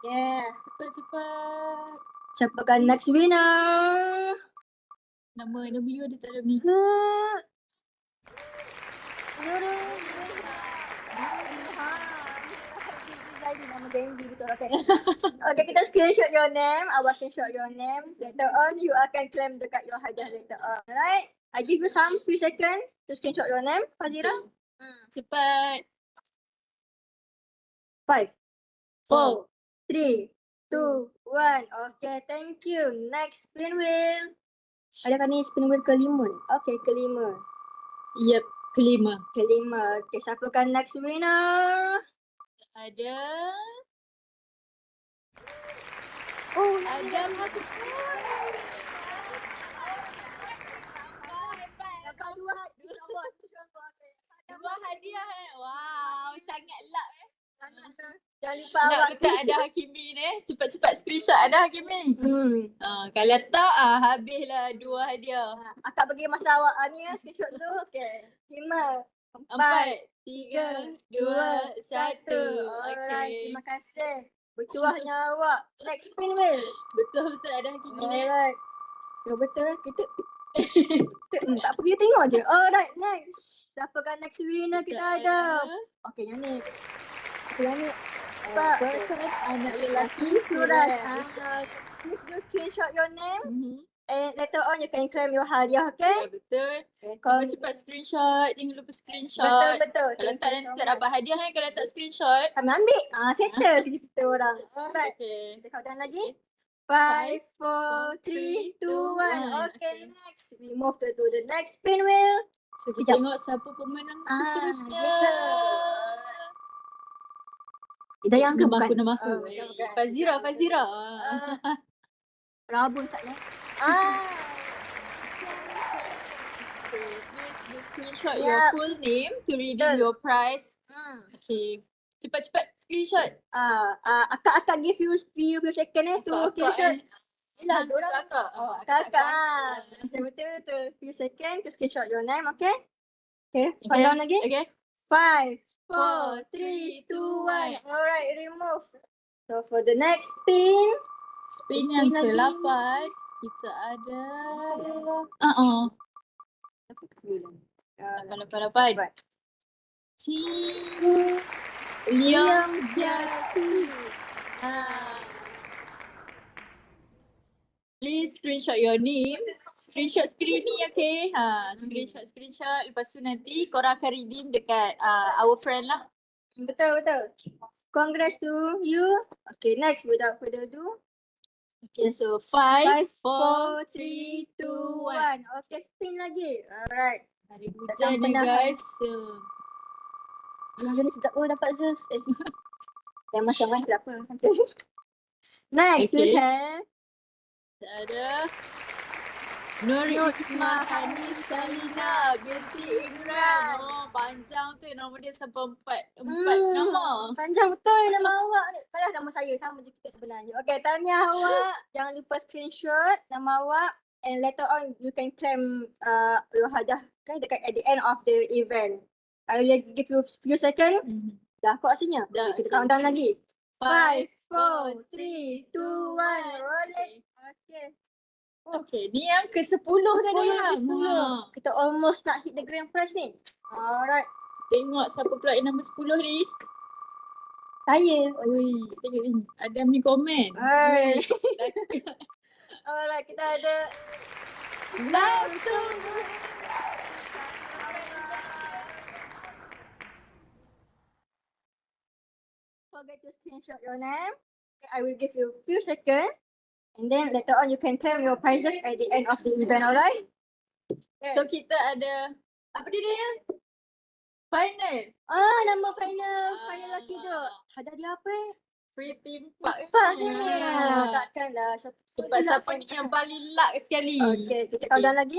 Yeah. Cepat-cepat. Siapakah next winner? Nama you ada tak ada ni? Nurul. Nama Gandy betul okay. Okay, kita screenshot your name. Awak screenshot your name. Later on, you akan claim dekat your hadiah later on. Alright? I give you some few seconds to screenshot your name. Fazira. Cepat. 5, 4, 3, 2, 1. Okay, thank you. Next spin wheel. Adakah ni spin wheel kelima? Okay, kelima. Yep, kelima. Okay, siapakah next winner? Ada. Oh, ada satu. Dua hadiah Wow, sangat luck Jangan lupa awak tak ada Hakimi ni. Cepat-cepat screenshot ada Hakimi. Kalau tak habislah dua hadiah. Akak bagi masa awak ni screenshot dulu. Okay. 5, 4, 3, 2, 1. Alright, terima kasih. Bertuahnya awak. Next spin wheel. Betul ada Hakimi ni. Alright. Betul. Kita tak pergi tengok je. Alright, next. Siapakah next winner kita ada? Okay, yang ni. Yang ni. Person anak lelaki Surat. Please do screenshot your name. And later on you can claim your hadiah, okay? Betul. Cepat screenshot. Jangan lupa screenshot. Betul. Kalau tak nanti tak dapat hadiah kalau tak screenshot. Kami ambil. Settle kita orang. Alright. Kita countdown lagi. 5, 4, 3, 2, 1. Okay, next. We move to the next spin wheel. So kita tengok siapa pemenang seterusnya. Ida yang ke bukan? Nama aku. Fazira. Rabun saknya. Okay, please screenshot your full name to redeem your prize. Okay, cepat-cepat screenshot. Akak give you few second to screenshot. Yelah, kakak. Kakak. Betul. Few second to screenshot your name, okay? Okay, countdown lagi. Okay. 5, 4, 3, 2, 1. Alright, remove. So for the next spin yang ke-8 kita ada 8. Liang Jati. Please screenshot your name. Screenshot screen ni, okay? Screenshot. Lepas tu nanti korang akan redeem dekat our friend lah. Betul. Congrats to you. Okay, next without further ado. Okay, so 5, 4, 3, 2, 1. Okay, spin lagi. Alright. Hari hujan ni guys. Yang ni dapat Zeus. Yang macam kan kenapa? Next we have. Ada Nur Ismahani Salina binti Imran. Panjang tu nama dia sampai 4 nama. Panjang betul nama awak. Kalau nama saya sama je kita sebenarnya. Okay, tahniah awak. Jangan lupa screenshot nama awak and later on you can claim your hadiah kan dekat at the end of the event. I will give you few seconds. Dah kok rasanya? Kita countdown lagi. 5, 4, 3, 2, 1. Rolling. Okay, ni yang ke-10 dah dia. Kita almost nak hit the grand prize ni. Alright. Tengok siapa pula yang nombor 10 ni. Saya. Tengok ni. Ada ni komen. Alright, kita ada Love to forget to screenshot your name. Okay, I will give you a few seconds. And then later on you can claim your prizes at the end of the event, alright? So kita ada apa dia yang? Final. Nama final lelaki tu. Hadiah dia apa? Pretty Park. Takkanlah. Sebab siapa ni yang paling luck sekali. Okay, kita countdown lagi.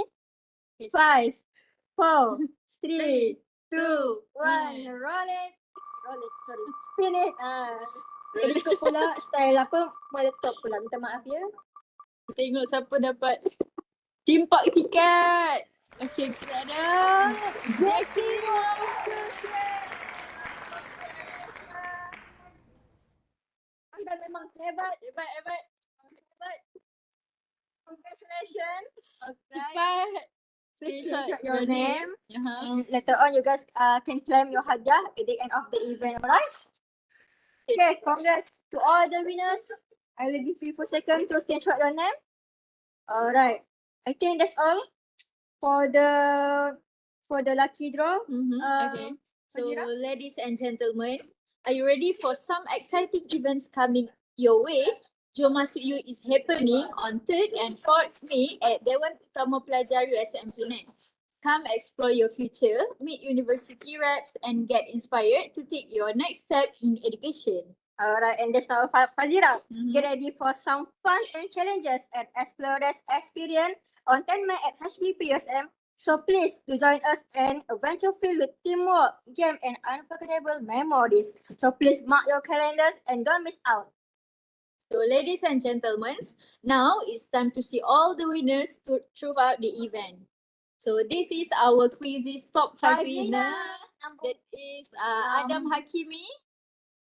5, 4, 3, 2, 1, roll it. Roll it, sorry. Spin it. Kita ikut pula style apa, meletup pula. Minta maaf ya. Tengok siapa dapat Theme Park tiket. Okay, kita ada Jackie Wong. Anda memang hebat. Hebat. Congratulations. Cepat. Screenshot your name. And later on you guys can claim your hadiah at the end of the event, alright? Okay, congrats to all the winners. I will give you 4 seconds to screenshot your name. Alright. I think that's all for the lucky draw. Okay. So, ladies and gentlemen, are you ready for some exciting events coming your way? Jom Masuk You is happening on 3rd and 4th May at Dewan Utama Pelajar USM Penang. Come explore your future, meet university reps and get inspired to take your next step in education. Alright, and that's now Fazira. Get ready for some fun and challenges at Explorers Experience on 10 May at HBP USM. So please do join us an adventure filled with teamwork, game and unforgettable memories. So please mark your calendars and don't miss out. So ladies and gentlemen, now it's time to see all the winners throughout the event. So this is our quizzes top 5 winner. That is Adam Hakimi,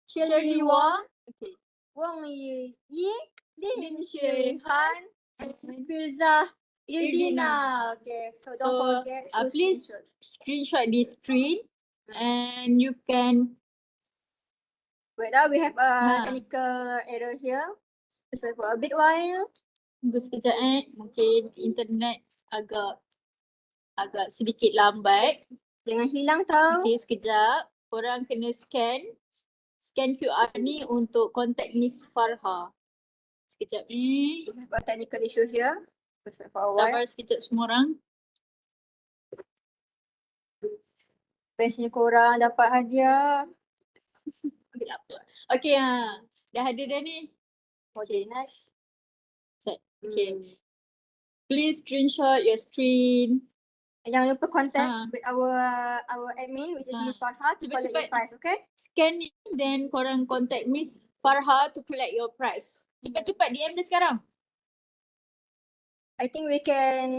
Shirley Wong, Wong Yi, Lin Shui Han, and Filza Iridina. Okay, so don't forget to please screenshot this screen and you can. Wait, we have a technical error here. So for a bit while. Tunggu sekejap mungkin internet agak sedikit lambat. Jangan hilang tau. Okay, sekejap. Korang kena scan QR ni untuk contact Miss Farha. Sekejap ni. We have a technical issue here. Sabar sekejap semua orang. Bestnya korang dapat hadiah. Ambil apa? Okay, dah ada dah ni. Okay, next. Set. Okay. Please screenshot your screen. Jangan lupa contact with our admin, which is Miss Farha, to collect your prize, okay? Scan ni, then korang contact Miss Farha to collect your prize. Cepat-cepat DM dia sekarang. I think we can.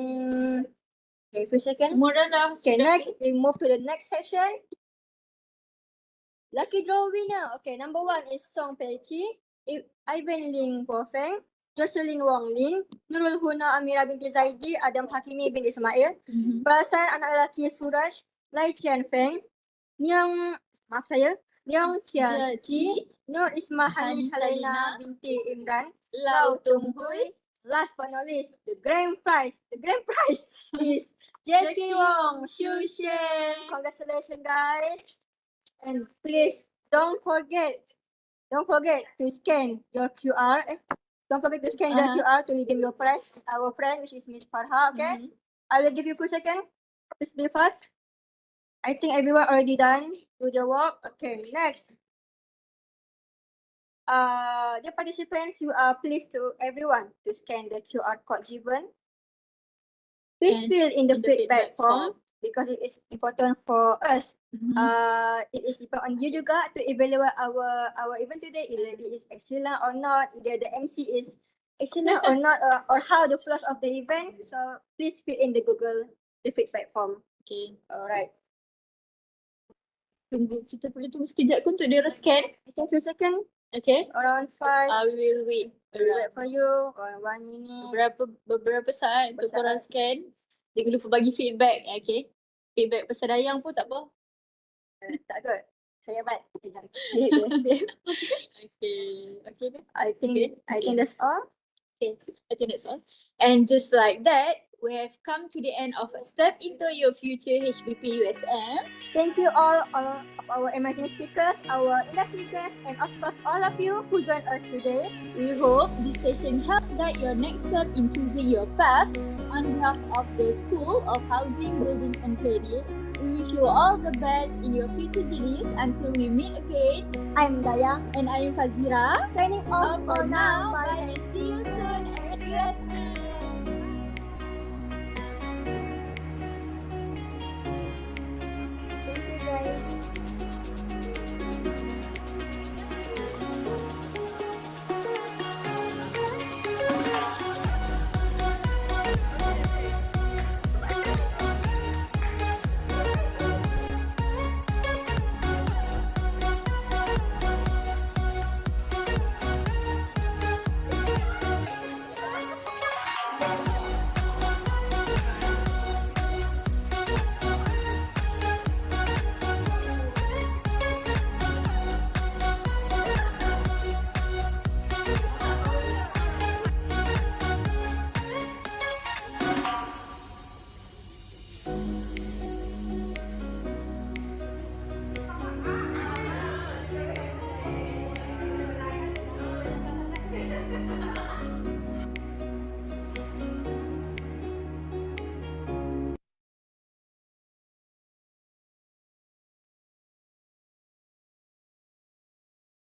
Okay, few seconds. Semua orang dah. Okay, next we move to the next section. Lucky draw winner. Okay, number 1 is Song Pei Chi, Ivan Ling Guo Feng, Jocelyn Wong Lin, Nurul Huna Amira binti Zaidi, Adam Hakimi bin Ismail, Perasaan anak lelaki Suraj, Lai Chian Feng, Liang Chia Chi, Nur Ismahani Salina binti Imran, Lau Tung Hui. Last but not least, the grand prize is Jackie Wong Xiu Shen. Congratulations, guys. And please don't forget to scan your QR. Don't forget to scan the QR to redeem your prize. Our friend, which is Miss Farha, okay? I will give you 4 seconds. Please be fast. I think everyone already done do their work. Okay, next. Dear participants, you are pleased to everyone to scan the QR code given. Please fill in the feedback form because it is important for us. It is important on you juga to evaluate our event today, either it is excellent or not, either the MC is excellent or not, or how the flows of the event. So please fill in the feedback form. Okay. Alright. Kita perlu tunggu sekejap untuk dia scan. I think few seconds. Okay. Around 5. We will wait. We will wait for you. 1 minute. Beberapa saat untuk korang scan. Jangan lupa bagi feedback. Okay. Feedback pasal dayang pun tak apa. Tak kot. Saya bat. Okay. I think that's all. Okay. I think that's all. And just like that, we have come to the end of A Step Into Your Future HBP USM. Thank you all of our amazing speakers, our industry guests, and of course all of you who joined us today. We hope this session helps guide your next step in choosing your path. On behalf of the School of Housing, Building and Training, we wish you all the best in your future journeys. Until we meet again, I'm Dayang and I'm Fazira. Signing off For for now. now, bye and see you soon at USM.